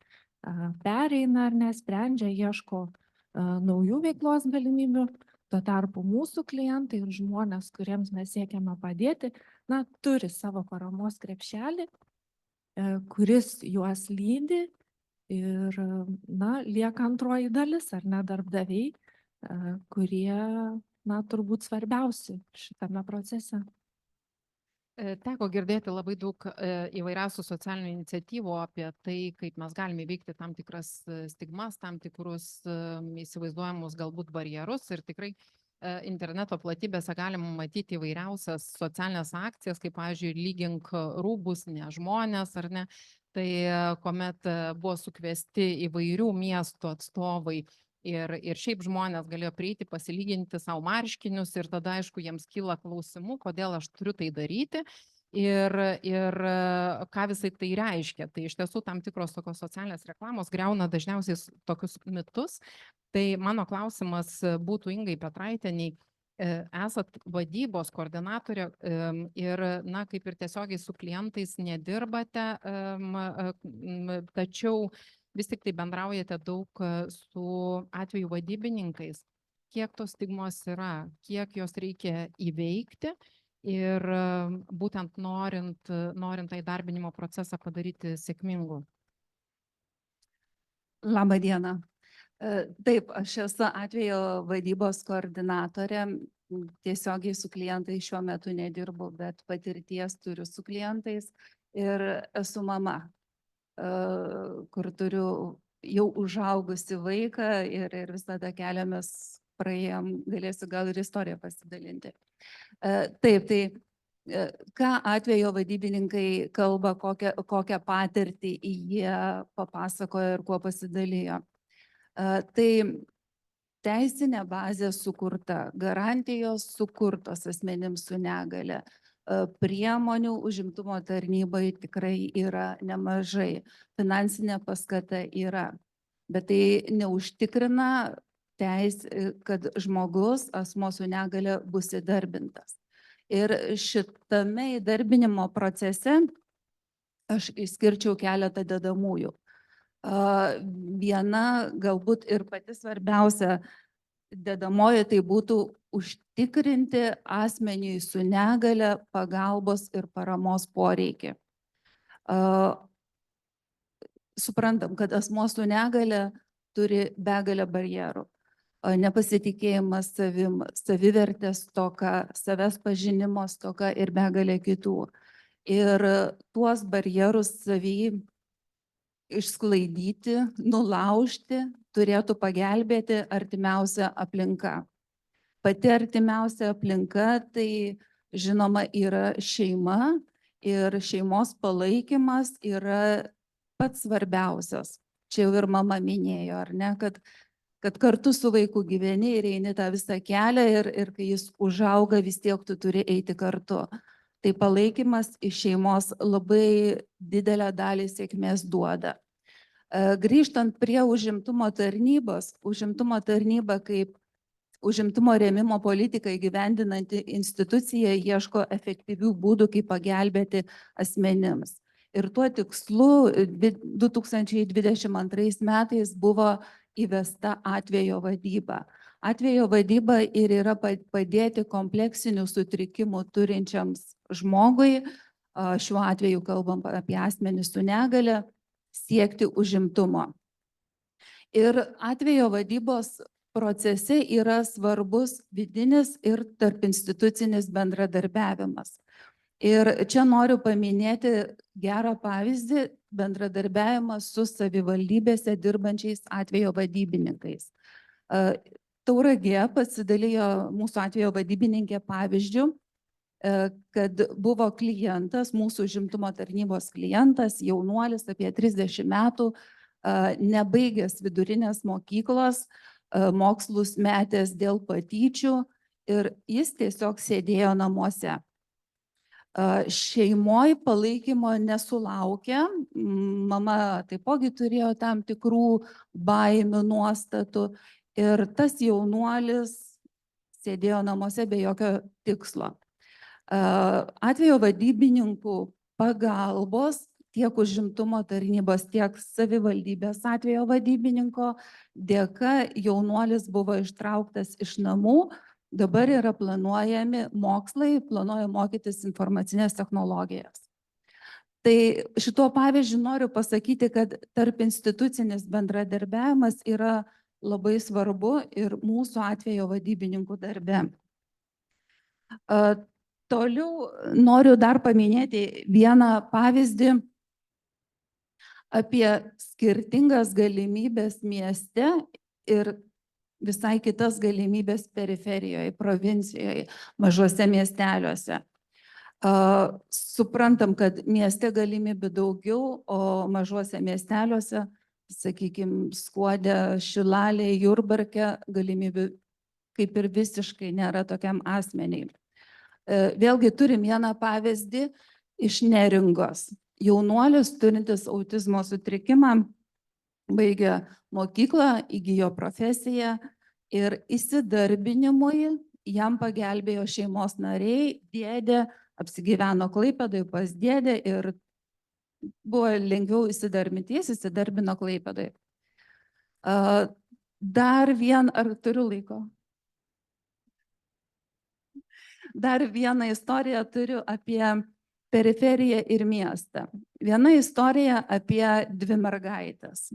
pereina ar nesprendžia, ieško naujų veiklos galimybių. Tuo tarpu mūsų klientai ir žmonės, kuriems mes siekiame padėti, turi savo paramos krepšelį, kuris juos lydi ir, lieka antroji dalis, ar ne, darbdaviai, kurie, turbūt svarbiausi šitame procese. Teko girdėti labai daug įvairiausių socialinių iniciatyvų apie tai, kaip mes galime įveikti tam tikras stigmas, tam tikrus įsivaizduojamus galbūt barjerus ir tikrai interneto platybėse galima matyti įvairiausias socialinės akcijas, kaip, pavyzdžiui, lygink rūbus, ne žmonės, ar ne, tai kuomet buvo sukviesti įvairių miestų atstovai ir šiaip žmonės galėjo prieiti, pasilyginti savo marškinius ir tada, aišku, jiems kyla klausimų, kodėl aš turiu tai daryti ir ką visai tai reiškia. Tai iš tiesų tam tikros tokios socialinės reklamos griauna dažniausiai tokius mitus. Tai mano klausimas būtų Ingai Petraitienei. Esat vadybos koordinatorė ir, kaip ir tiesiogiai su klientais nedirbate, tačiau vis tik tai bendraujate daug su atvejų vadybininkais. Kiek tos stigmos yra, kiek jos reikia įveikti ir būtent norint tą įdarbinimo procesą padaryti sėkmingu? Labą dieną. Taip, aš esu atvejo vadybos koordinatorė. Tiesiogiai su klientais šiuo metu nedirbu, bet patirties turiu su klientais ir esu mama, kur turiu jau užaugusi vaiką ir visada keliamės praėjom, galėsiu gal ir istoriją pasidalinti. Taip, tai ką atvejo vadybininkai kalba, kokią patirtį jie papasakojo ir kuo pasidalijo. Tai teisinė bazė sukurta, garantijos sukurtos asmenims su negale. Priemonių užimtumo tarnybai tikrai yra nemažai, finansinė paskata yra, bet tai neužtikrina kad žmogus, asmuo su negale bus įdarbintas. Ir šitame įdarbinimo procese aš išskirčiau keletą dedamųjų. Viena galbūt ir pati svarbiausia dedamoji tai būtų užtikrinti asmeniui su negale pagalbos ir paramos poreikį. suprantam, kad asmuo su negale turi begalę barjerų. Nepasitikėjimas savim, savivertės stoka, savęs pažinimo stoka ir begalė kitų. Ir tuos barjerus savy išsklaidyti, nulaužti turėtų pagelbėti artimiausia aplinka. Pati artimiausia aplinka tai žinoma yra šeima ir šeimos palaikymas yra pats svarbiausias. Čia jau ir mama minėjo, ar ne, kad kartu su vaiku gyveni ir eini tą visą kelią ir kai jis užauga, vis tiek tu turi eiti kartu. Tai palaikymas iš šeimos labai didelę dalį sėkmės duoda. Grįžtant prie užimtumo tarnybos, užimtumo tarnyba kaip užimtumo rėmimo politiką įgyvendinanti institucija ieško efektyvių būdų, kaip pagelbėti asmenims. Ir tuo tikslu 2022 metais buvo įvesta atvejo vadyba. Atvejo vadyba ir yra padėti kompleksinių sutrikimų turinčiams žmogui, šiuo atveju kalbam apie asmenį su negale, siekti užimtumo. Ir atvejo vadybos procese yra svarbus vidinis ir tarpinstitucinis bendradarbiavimas. Ir čia noriu paminėti gerą pavyzdį bendradarbiavimą su savivaldybėse dirbančiais atvejo vadybininkais. Tauragė pasidalijo mūsų atvejo vadybininkė pavyzdžių, kad buvo klientas, mūsų užimtumo tarnybos klientas, jaunuolis apie 30 metų, nebaigęs vidurinės mokyklos, mokslus metęs dėl patyčių ir jis tiesiog sėdėjo namuose. Šeimoje palaikymo nesulaukė, mama taipogi turėjo tam tikrų baimių, nuostatų ir tas jaunuolis sėdėjo namuose be jokio tikslo. Atvejo vadybininkų pagalbos tiek užimtumo tarnybos, tiek savivaldybės atvejo vadybininko dėka jaunuolis buvo ištrauktas iš namų. Dabar yra planuojami mokslai, planuoja mokytis informacinės technologijas. Tai šituo pavyzdžiu noriu pasakyti, kad tarp institucinis bendradarbiavimas yra labai svarbu ir mūsų atvejo vadybininkų darbe. Toliau noriu dar paminėti vieną pavyzdį apie skirtingas galimybės mieste ir visai kitas galimybės periferijoje, provincijoje, mažuose miesteliuose. Suprantam, kad mieste galimybių daugiau, o mažuose miesteliuose, sakykime, Skuode, Šilalė, Jurbarke, galimybių kaip ir visiškai nėra tokiam asmeniai. Vėlgi turim vieną pavyzdį iš Neringos. Jaunuolis turintis autizmo sutrikimą baigė mokyklą, įgijo profesiją ir įsidarbinimui jam pagelbėjo šeimos nariai, dėdė apsigyveno Klaipėdoje pas dėdę ir buvo lengviau įsidarbinti, jis įsidarbino Klaipėdoje. Dar ar turiu laiko? Dar vieną istoriją turiu apie periferiją ir miestą. Viena istorija apie dvi mergaitės.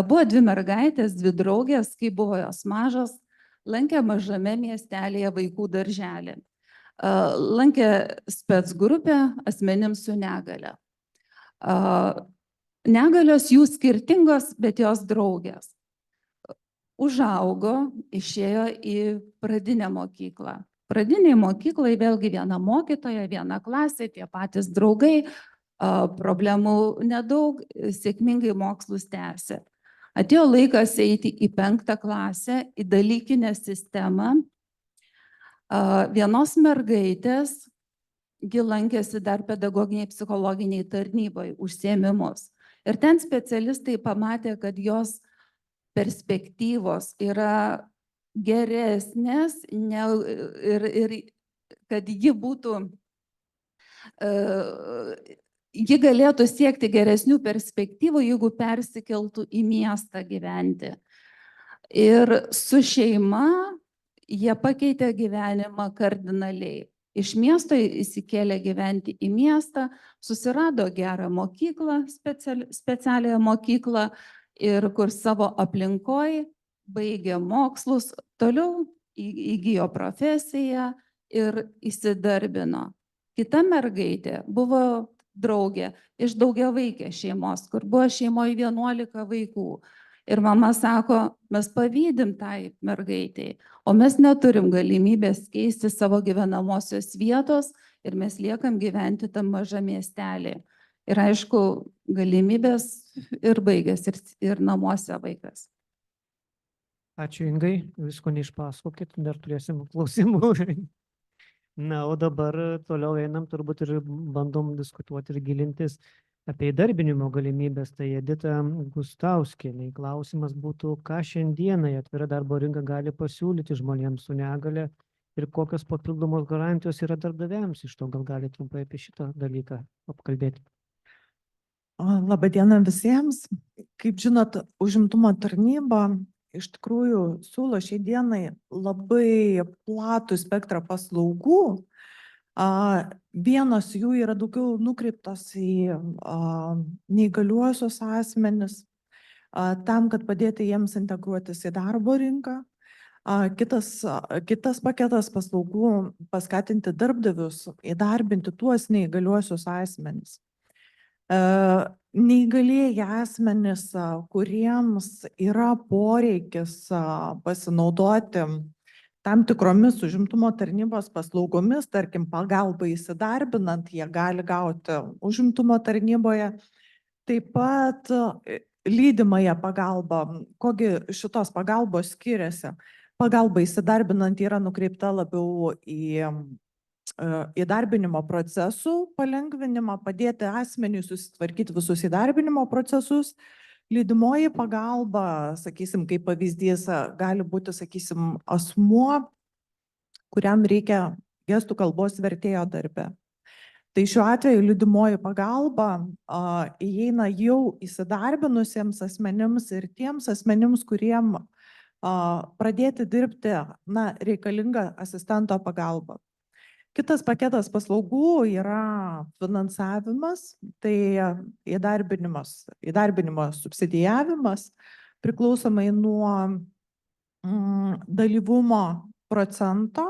Buvo dvi mergaitės, dvi draugės, kai buvo jos mažos, lankė mažame miestelėje vaikų darželį. Lankė spec grupę asmenims su negale. Negalios jų skirtingos, bet jos draugės. Užaugo, išėjo į pradinę mokyklą. Pradiniai mokyklai vėlgi viena mokytoja, viena klasė, tie patys draugai, problemų nedaug, sėkmingai mokslus tęsė. Atėjo laikas eiti į 5. klasę, į dalykinę sistemą. Vienos mergaitės lankėsi dar pedagoginiai psichologiniai tarnybai užsiėmimus. Ir ten specialistai pamatė, kad jos perspektyvos yra geresnės ir kad ji galėtų siekti geresnių perspektyvų, jeigu persikeltų į miestą gyventi. Ir su šeima jie pakeitė gyvenimą kardinaliai. iš miesto įsikėlė gyventi į miestą, susirado gerą mokyklą, specialiąją mokyklą ir kur savo aplinkoj baigė mokslus, toliau įgijo profesiją ir įsidarbino. Kita mergaitė buvo draugė iš daugiavaikės šeimos, kur buvo šeimoje 11 vaikų. Ir mama sako, mes pavydim tai mergaitei, o mes neturim galimybės keisti savo gyvenamosios vietos ir mes liekam gyventi tam mažam miestelį. Ir aišku, galimybės ir baigės, ir namuose vaikas. Ačiū Ingai, visko neišpasakokit, dar turėsim klausimų. Na, o dabar toliau einam turbūt ir bandom diskutuoti ir gilintis apie įdarbinimo galimybės. Tai Edita Gustauskienė. Klausimas būtų, ką šiandienai atvira darbo rinka gali pasiūlyti žmonėms su negale ir kokios papildomos garantijos yra darbdaviams iš to. Gal gali trumpai apie šitą dalyką apkalbėti? Labadiena visiems. Kaip žinot, užimtumo tarnyba iš tikrųjų siūlo šiai dienai labai platų spektrą paslaugų. Vienos jų yra daugiau nukreiptos į neįgaliuosius asmenis, tam, kad padėti jiems integruotis į darbo rinką. Kitas paketas paslaugų paskatinti darbdavius įdarbinti tuos neįgaliuosius asmenis. Neįgalieji asmenys, kuriems yra poreikis pasinaudoti tam tikromis užimtumo tarnybos paslaugomis, tarkim, pagalba įsidarbinant, jie gali gauti užimtumo tarnyboje. Taip pat lydimąją pagalbą, kogi šitos pagalbos skiriasi. Pagalba įsidarbinant yra nukreipta labiau į įdarbinimo procesų palengvinimą, padėti asmeniui susitvarkyti visus įdarbinimo procesus. Lydimoji pagalba, sakysim, kaip pavyzdys, gali būti, sakysim, asmuo, kuriam reikia gestų kalbos vertėjo darbe. Tai šiuo atveju lydimoji pagalba įeina jau įsidarbinusiems asmenims ir tiems asmenims, kuriem pradėti dirbti, reikalinga asistento pagalba. Kitas paketas paslaugų yra finansavimas, tai įdarbinimo subsidijavimas priklausomai nuo dalyvumo procento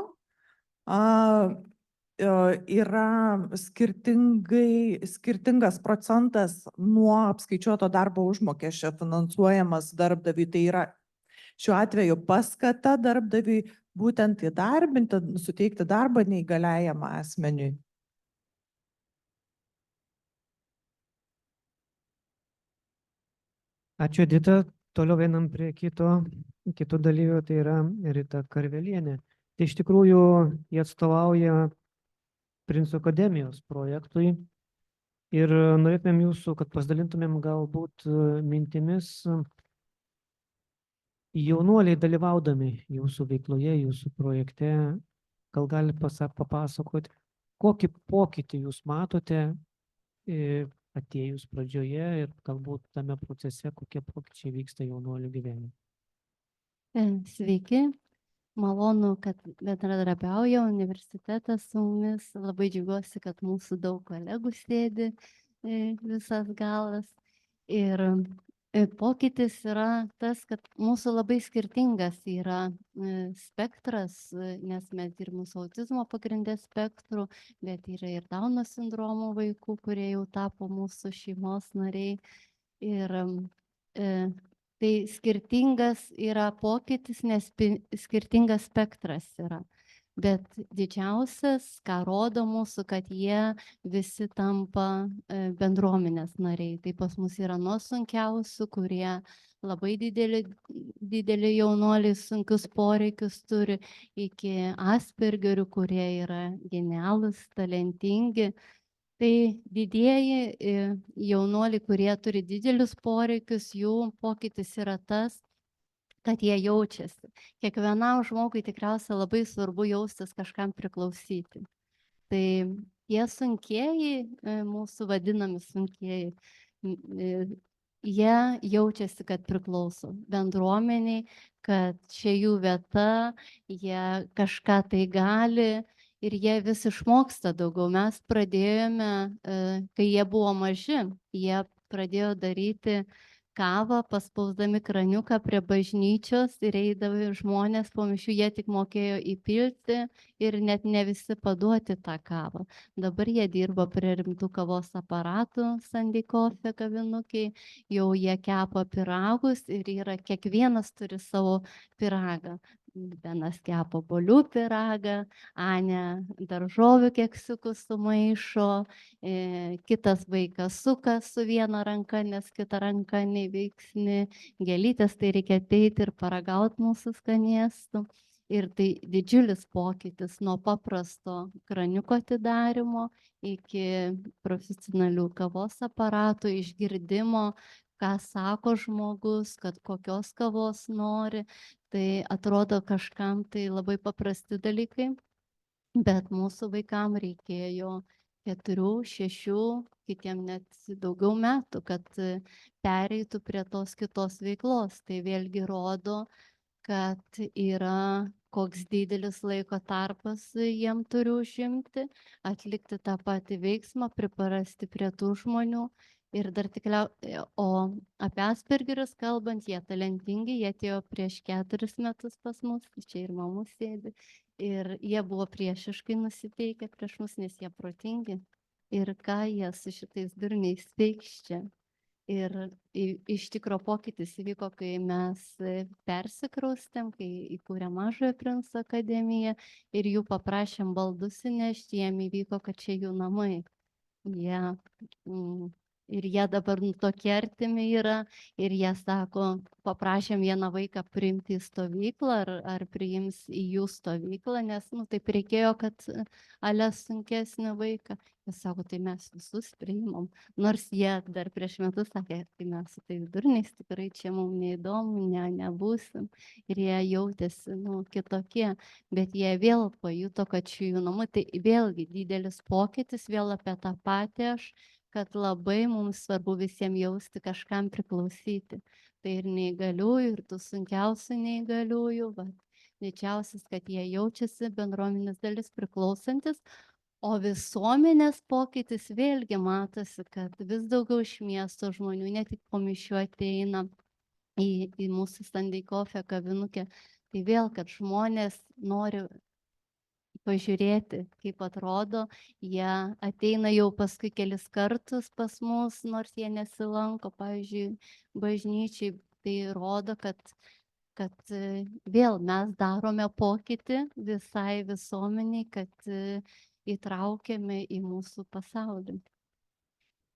yra skirtingas procentas nuo apskaičiuoto darbo užmokesčio finansuojamas darbdaviui. Tai yra šiuo atveju paskata darbdaviui būtent įdarbinti, suteikti darbą neįgaliajam asmeniui. Ačiū, Edita. Toliau einam prie kito dalyvio, tai yra Rita Karvelienė. Tai iš tikrųjų jie atstovauja Princų akademijos projektui ir norėtumėm jūsų, kad pasidalintumėm galbūt mintimis. Jaunuoliai dalyvaudami jūsų veikloje, jūsų projekte, gal galite papasakoti, kokį pokytį jūs matote atėjus pradžioje ir galbūt tame procese, kokie pokyčiai vyksta jaunuolių gyvenime. Sveiki, malonu, kad bendradarbiauja universitetas su mumis. Labai džiaugiuosi, kad mūsų daug kolegų sėdi visas galas. Ir pokytis yra tas, kad mūsų labai skirtingas yra spektras, nes mes dirbame su autizmo pagrindė spektru, bet yra ir Dauno sindromo vaikų, kurie jau tapo mūsų šeimos nariai. Ir tai skirtingas yra pokytis, nes skirtingas spektras yra. Bet didžiausias, ką rodo mūsų, kad jie visi tampa bendruomenės nariai. Tai pas mus yra nuo sunkiausių, kurie labai didelį jaunuoliai sunkius poreikius turi, iki Aspergerių, kurie yra genialūs, talentingi. Tai didieji jaunuoliai, kurie turi didelius poreikius, jų pokytis yra tas, kad jie jaučiasi. Kiekvienam žmogui tikriausiai labai svarbu jaustis kažkam priklausyti. Tai tie sunkieji, mūsų vadinami sunkieji, jie jaučiasi, kad priklauso bendruomeniai, kad čia jų vieta, jie kažką tai gali ir jie vis išmoksta daugiau. Mes pradėjome, kai jie buvo maži, jie pradėjo daryti kavą, paspausdami kraniuką prie bažnyčios ir eidavo žmonės po mišių, jie tik mokėjo įpilti ir net ne visi paduoti tą kavą. Dabar jie dirba prie rimtų kavos aparatų, Sandy Coffee kavinukiai, jau jie kepa pyragus ir kiekvienas turi savo pyragą. Benas kepa bolių pyragą, Anė daržovių keksiukus sumaišo, kitas vaikas suka su viena ranka, nes kita ranka neveiksni, gėlytės tai reikia ateiti ir paragauti mūsų skanėstų. Ir tai didžiulis pokytis nuo paprasto kraniuko atidarimo iki profesionalių kavos aparatų, išgirdimo, ką sako žmogus, kad kokios kavos nori. Tai atrodo kažkam tai labai paprasti dalykai, bet mūsų vaikam reikėjo 4, 6, kitiem net daugiau metų, kad pereitų prie tos kitos veiklos. Tai vėlgi rodo, kad yra koks didelis laiko tarpas jiem turi užimti, atlikti tą patį veiksmą, priprasti prie tų žmonių. Ir dar o apie Aspergerius kalbant, jie talentingi, jie atėjo prieš 4 metus pas mus, čia ir mamų sėdi, ir jie buvo priešiškai nusiteikę prieš mus, nes jie protingi. Ir ką jie su šitais durniais veiks čia. Ir iš tikro pokytis įvyko, kai mes persikraustėm, kai įkūrė Mažojo princo akademiją ir jų paprašėm baldus įnešti, jiem įvyko, kad čia jų namai. Ir jie dabar tokie artimi yra ir jie sako, paprašėm vieną vaiką priimti į stovyklą ar priims į jų stovyklą, nes taip reikėjo, kad ale sunkesnį vaiką. Jie sako, tai mes visus priimam. Nors jie dar prieš metus sakė, tai mes su tais durniais tikrai čia mums neįdomu, nebūsim. Ir jie jautėsi kitokie, bet jie vėl pajuto, kad čia jų namai. Tai vėlgi didelis pokytis, vėl apie tą patį aš, kad labai mums svarbu visiems jausti, kažkam priklausyti. Tai ir neįgaliųjų, ir tų sunkiausių neįgaliųjų, didžiausias, kad jie jaučiasi bendruomenės dalis priklausantis, o visuomenės pokytis vėlgi matosi, kad vis daugiau iš miesto žmonių, ne tik po mišių ateina į mūsų Sandy Coffee kavinukę, tai vėl, kad žmonės nori pažiūrėti, kaip atrodo, jie ateina jau paskui kelis kartus pas mus, nors jie nesilanko, pavyzdžiui, bažnyčiai, tai rodo, kad vėl mes darome pokytį visai visuomeniai, kad įtraukiame į mūsų pasaulį.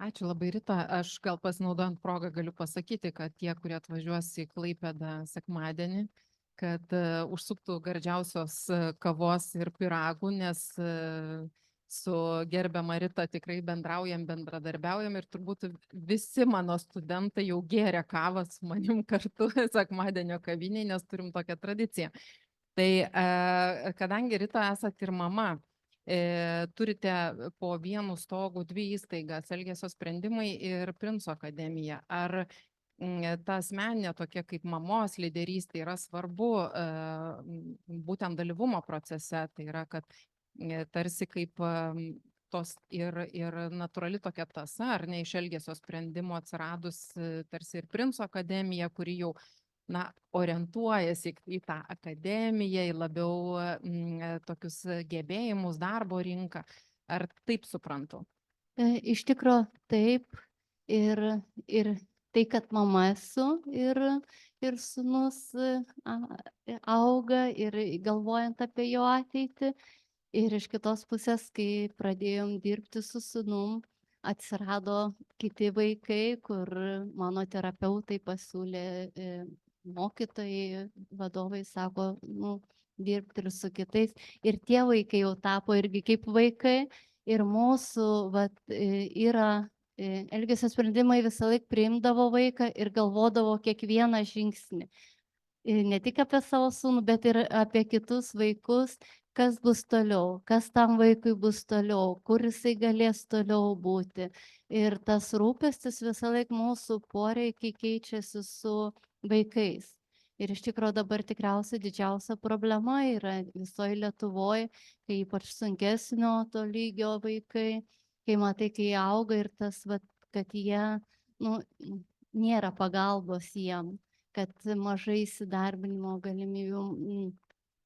Ačiū labai, Rita. Aš gal pasinaudojant progą galiu pasakyti, kad tie, kurie atvažiuos į Klaipėdą sekmadienį, kad užsuktų gardžiausios kavos ir pyragų, nes su gerbiama Rita tikrai bendradarbiaujam ir turbūt visi mano studentai jau gėrė kavą su manim kartu sekmadienio kaviniai, nes turim tokią tradiciją. Tai kadangi Rita esat ir mama, turite po vienu stogu 2 įstaigas, Elgesio sprendimai ir Princo akademija. Ar ta asmeninė tokia kaip mamos lyderystė yra svarbu būtent dalyvumo procese, tai yra, kad tarsi kaip tos ir natūrali tokia tasa, ar ne, iš Elgesio sprendimo atsiradus tarsi ir Princo akademija, kuri jau orientuojasi į tą akademiją, į labiau tokius gebėjimus, darbo rinką. Ar taip suprantu? Iš tikro taip ir tai, kad mama esu ir sūnus auga ir galvojant apie jo ateitį. Ir iš kitos pusės, kai pradėjom dirbti su sūnum, atsirado kiti vaikai, kur mano terapeutai pasiūlė, mokytojai, vadovai sako, dirbti ir su kitais. Ir tie vaikai jau tapo irgi kaip vaikai. Ir mūsų yra Elgesio sprendimai visą laiką priimdavo vaiką ir galvodavo kiekvieną žingsnį. Ne tik apie savo sūnų, bet ir apie kitus vaikus, kas bus toliau, kas tam vaikui bus toliau, kur jisai galės toliau būti. Ir tas rūpestis visą laiką mūsų poreikiai keičiasi su vaikais. Ir iš tikrųjų dabar tikriausiai didžiausia problema yra visoje Lietuvoje, kai ypač sunkesnio to lygio vaikai, kai matai, kai auga ir tas, vat, kad jie, nu, nėra pagalbos jiem, kad mažai įsidarbinimo galimybių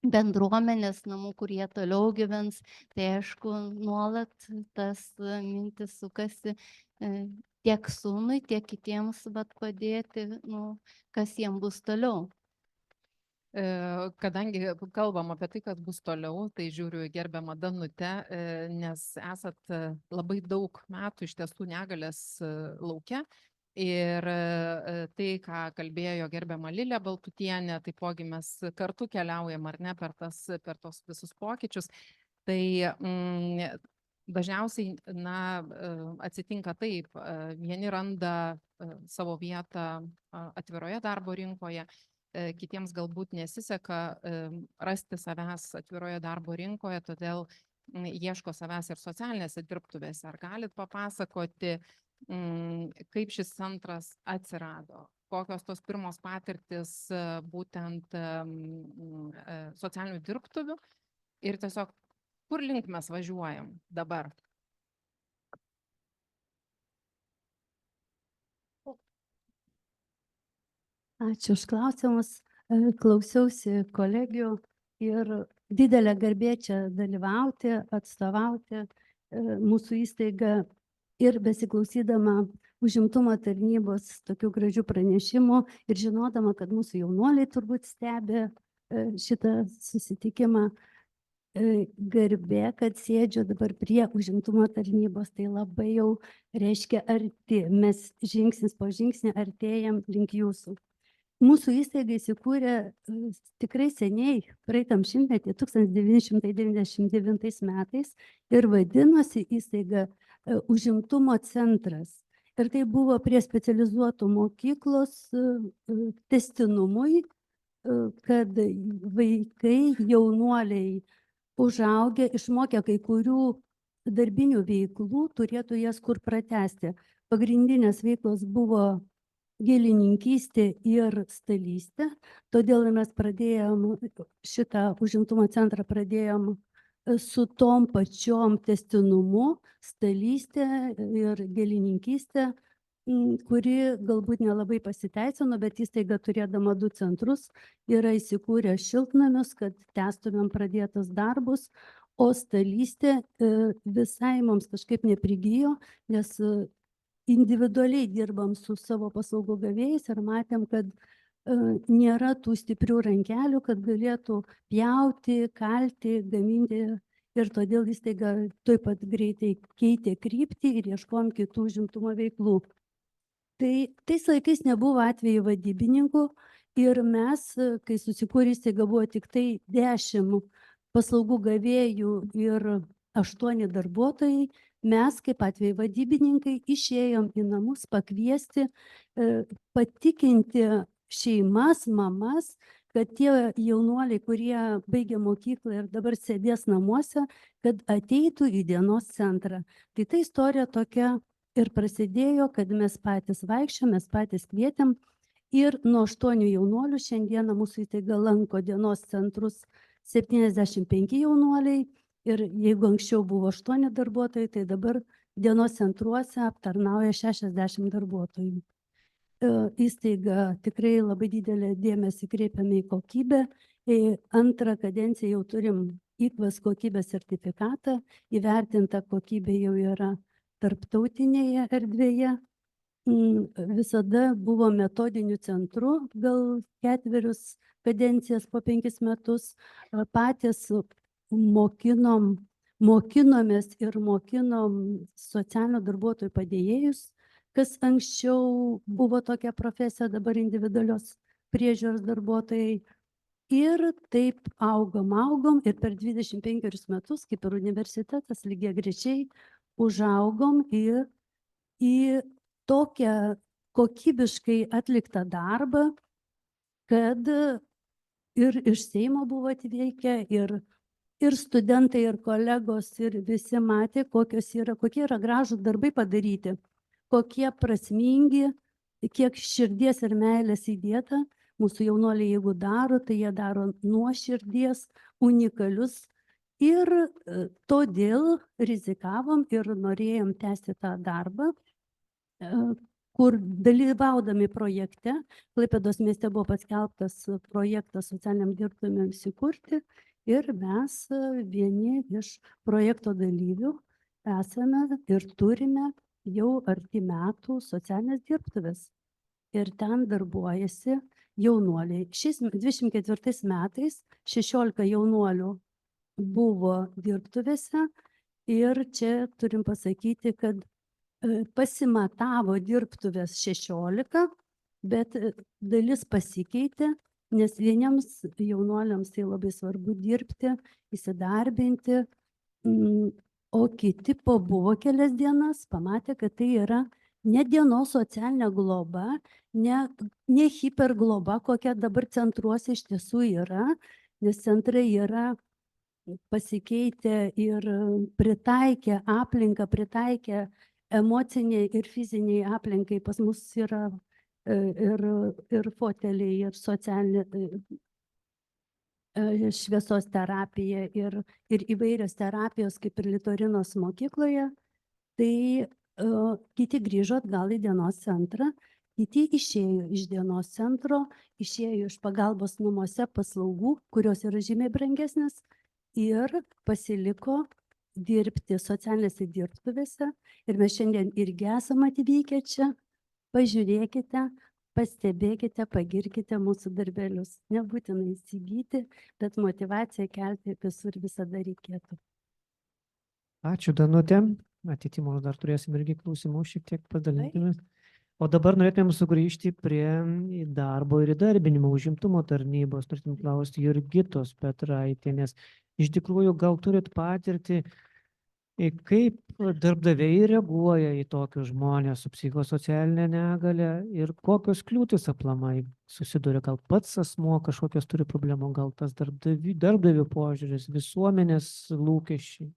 bendruomenės namų, kurie toliau gyvens, tai aišku, nuolat tas mintis sukasi tiek sūnui, tiek kitiems padėti, nu, kas jiem bus toliau. Kadangi kalbam apie tai, kas bus toliau, tai žiūriu į gerbiamą Danutę, nes esat labai daug metų iš tiesų negalės lauke. Ir tai, ką kalbėjo gerbiama Lilė Baltutienė, taipogi mes kartu keliaujam ar ne per tos visus pokyčius. Tai dažniausiai, atsitinka taip, vieni randa savo vietą atviroje darbo rinkoje, kitiems galbūt nesiseka rasti savęs atviroje darbo rinkoje, todėl ieško savęs ir socialinėse dirbtuvėse. Ar galit papasakoti, kaip šis centras atsirado? Kokios tos pirmos patirtis būtent socialinių dirbtuvių ir tiesiog kur link mes važiuojam dabar? Ačiū už klausimus. Klausiausi kolegių ir didelė garbė čia dalyvauti, atstovauti mūsų įstaigą ir besiklausydama užimtumo tarnybos tokių gražių pranešimų ir žinodama, kad mūsų jaunuoliai turbūt stebi šitą susitikimą. Garbė, kad sėdžiu dabar prie užimtumo tarnybos, tai labai jau reiškia arti. Mes žingsnis po žingsnį artėjam link jūsų. Mūsų įstaiga įsikūrė tikrai seniai, praeitam šimtmetį, 1999 metais ir vadinosi įstaiga Užimtumo centras. Ir tai buvo prie specializuotų mokyklos tęstinumui, kad vaikai, jaunuoliai užaugę, išmokę kai kurių darbinių veiklų, turėtų jas kur pratęsti. Pagrindinės veiklos buvo gėlininkystė ir stalystė, todėl mes pradėjom šitą užimtumo centrą su tom pačiom tęstinumu, stalystė ir gėlininkystė, kuri galbūt nelabai pasiteisino, bet įstaiga turėdama 2 centrus yra įsikūrę šiltnamius, kad tęstumėm pradėtus darbus, o stalystė visai mums kažkaip neprigijo, nes individualiai dirbam su savo paslaugų gavėjais ir matėm, kad nėra tų stiprių rankelių, kad galėtų pjauti, kalti, gaminti ir todėl įstaiga tuoj pat greitai keitė kryptį ir ieškom kitų užimtumo veiklų. Tai tais laikais nebuvo atvejų vadybininkų ir mes, kai susikūrė įstaiga, buvo tik tai 10 paslaugų gavėjų ir 8 darbuotojai. Mes, kaip atveju vadybininkai, išėjom į namus pakviesti, patikinti šeimas, mamas, kad tie jaunuoliai, kurie baigė mokyklą ir dabar sėdės namuose, kad ateitų į dienos centrą. Tai ta istorija tokia ir prasidėjo, kad mes patys vaikščiom, mes patys kvietėm ir nuo 8 jaunuolių šiandieną mūsų įstaiga lanko dienos centrus 75 jaunuoliai. Ir jeigu anksčiau buvo 8 darbuotojai, tai dabar dienos centruose aptarnauja 60 darbuotojų. Įstaiga tikrai labai didelę dėmesį kreipiame į kokybę. Antrą kadenciją jau turim IKVAS kokybės sertifikatą, įvertinta kokybė jau yra tarptautinėje erdvėje. Visada buvo metodiniu centru, gal 4 kadencijas po 5 metus, patys mokinomės ir mokinom socialinių darbuotojų padėjėjus, kas anksčiau buvo tokia profesija, dabar individualios priežiūros darbuotojai. Ir taip augom ir per 25 metus, kaip ir universitetas, lygiagrečiai užaugom į tokią kokybiškai atliktą darbą, kad ir iš Seimo buvo atvykę, ir studentai, ir kolegos, ir visi matė, kokie yra gražūs darbai padaryti, kokie prasmingi, kiek širdies ir meilės įdėta. mūsų jaunuoliai, jeigu daro, tai jie daro nuo širdies, unikalius. Ir todėl rizikavom ir norėjom tęsti tą darbą, kur dalyvaudami projekte, Klaipėdos mieste buvo paskelbtas projektas socialiniam dirbtuvėms įkurti ir mes vieni iš projekto dalyvių esame ir turime jau arti metų socialinės dirbtuvės. Ir ten darbuojasi jaunuoliai. Šiais 24 metais 16 jaunuolių buvo dirbtuvėse ir čia turim pasakyti, kad pasimatavo dirbtuvės 16, bet dalis pasikeitė, nes vieniems jaunuoliams tai labai svarbu dirbti, įsidarbinti, o kiti pabuvo kelias dienas, pamatė, kad tai yra ne dienos socialinė globa, ne hipergloba, kokia dabar centruose iš tiesų yra, nes centrai yra pasikeitę ir pritaikę aplinką, pritaikę emociniai ir fiziniai aplinkai. Pas mus yra ir foteliai, ir socialinė šviesos terapija ir įvairios terapijos, kaip ir Litorinos mokykloje. Tai kiti grįžo atgal į dienos centrą, kiti išėjo iš dienos centro, išėjo iš pagalbos namuose paslaugų, kurios yra žymiai brangesnės, ir pasiliko dirbti socialinėse dirbtuvėse. Ir mes šiandien irgi esame atvykę čia. Pažiūrėkite, pastebėkite, pagirkite mūsų darbelius. Nebūtina įsigyti, bet motyvaciją kelti visur visada reikėtų. Ačiū, Danutė. Atitimo dar turėsim irgi klausimų šiek tiek padalinti. O dabar norėtumėm sugrįžti prie darbo ir įdarbinimo užimtumo tarnybos. Norėtum klausti Jurgitos Petraitienės. Iš tikrųjų, gal turit patirtį, kaip darbdaviai reaguoja į tokius žmonės su psichosocialinė negalia ir kokios kliūtis aplamai susiduria? Gal pats asmuo kažkokios turi problemų, gal tas darbdavių požiūris, visuomenės lūkesčiai?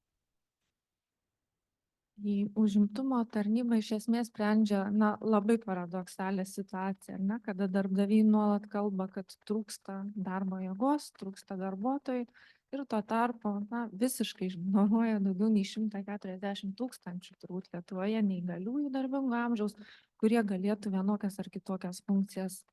Į užimtumo tarnybą iš esmės sprendžia labai paradoksalią situaciją, kada darbdaviai nuolat kalba, kad trūksta darbo jėgos, trūksta darbuotojų ir tuo tarpu visiškai ignoruoja daugiau nei 140 000 turbūt Lietuvoje neįgaliųjų darbingo amžiaus, kurie galėtų vienokias ar kitokias funkcijas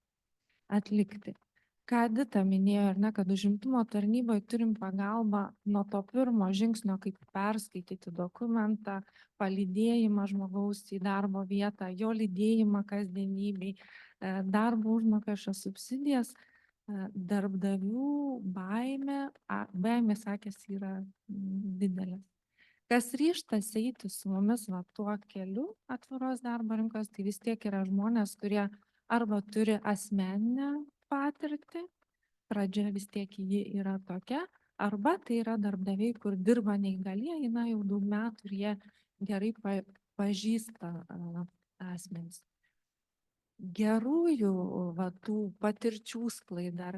atlikti. Ką Edita minėjo, kad užimtumo tarnyboje turim pagalbą nuo to pirmo žingsnio, kaip perskaityti dokumentą, palydėjimą žmogaus į darbo vietą, jo lydėjimą kasdienybei, darbo užmokesčio subsidijas. Darbdavių baimės akės yra didelės. Kas ryžtas eiti su mumis tuo keliu atviros darbo rinkos, tai vis tiek yra žmonės, kurie arba turi asmeninę patirtį, pradžia vis tiek ji yra tokia, arba tai yra darbdaviai, kur dirba neįgalieji, jau daug metų ir jie gerai pažįsta asmenys. Gerųjų tų patirčių sklaida,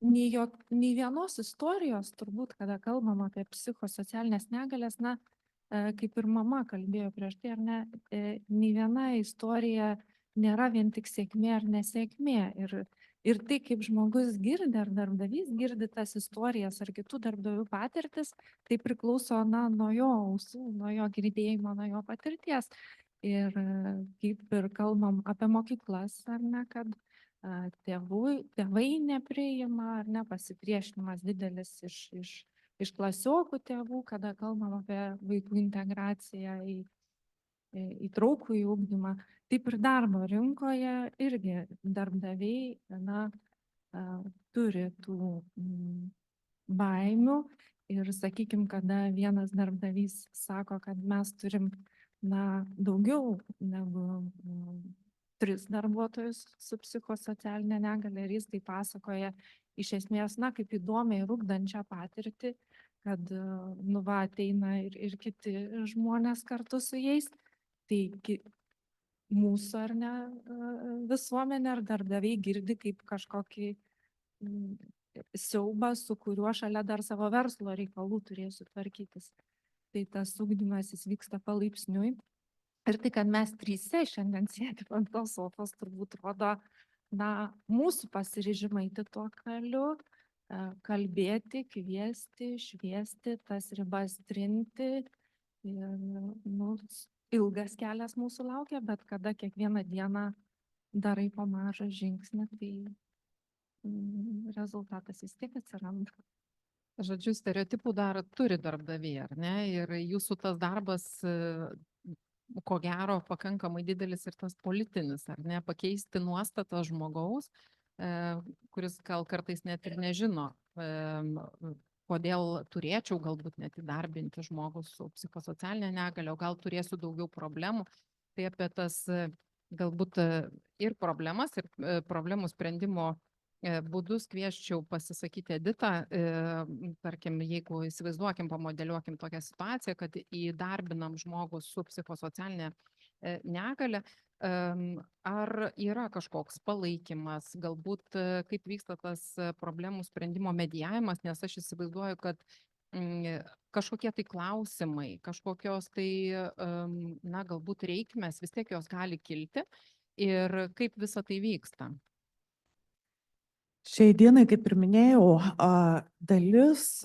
nei vienos istorijos, turbūt, kada kalbam apie psichosocialinės negalias, kaip ir mama kalbėjo prieš tai, nei viena istorija nėra vien tik sėkmė ar nesėkmė. Ir tai, kaip žmogus girdi, ar darbdavys girdi tas istorijas ar kitų darbdavių patirtis, tai priklauso nuo jo ausų, nuo jo girdėjimo, nuo jo patirties. Ir kaip ir kalbam apie mokyklas, kad tėvai nepriima, pasipriešinimas didelis iš klasiokų tėvų, kada kalbam apie vaikų integraciją į įtraukųjį ugdymą. Taip ir darbo rinkoje irgi darbdaviai turi tų baimių ir, sakykime, kada vienas darbdavys sako, kad mes turim daugiau negu 3 darbuotojus su psichosocialinė negalia, ir jis tai pasakoja iš esmės, kaip įdomiai ir ugdančią patirtį, kad ateina ir kiti žmonės kartu su jais. Tai mūsų visuomenė ar darbdaviai girdi kaip kažkokį siaubą, su kuriuo šalia dar savo verslo reikalų turėsiu tvarkytis. Tai tas ugdymas jis vyksta palaipsniui. Ir tai, kad mes tryse šiandien sėdime ant tos sofos, turbūt rodo, mūsų pasiryžimą eiti tuo keliu, kalbėti, kviesti, šviesti, tas ribas trinti. Ir, ilgas kelias mūsų laukia, bet kada kiekvieną dieną darai po mažą žingsnį, tai rezultatas vis tiek atsiranda. Žodžiu, stereotipų dar turi darbdaviai, ar ne? Ir jūsų tas darbas, ko gero, pakankamai didelis ir tas politinis, ar ne? Pakeisti nuostatą žmogaus, kuris gal kartais net ir nežino, kodėl turėčiau galbūt net įdarbinti žmogų su psichosocialinė negalia, o gal turėsiu daugiau problemų. Tai apie tas galbūt ir problemas, ir problemų sprendimo būdus kvieščiau pasisakyti Editą. Tarkim, jeigu įsivaizduokim, pamodeliuokim tokią situaciją, kad įdarbinam žmogų su psichosocialinė negalia, ar yra kažkoks palaikymas, galbūt kaip vyksta tas problemų sprendimo medijavimas, nes aš įsivaizduoju, kad kažkokie tai klausimai, kažkokios tai, galbūt reikmės, vis tiek jos gali kilti ir kaip visa tai vyksta. Šiai dienai, kaip ir minėjau, dalis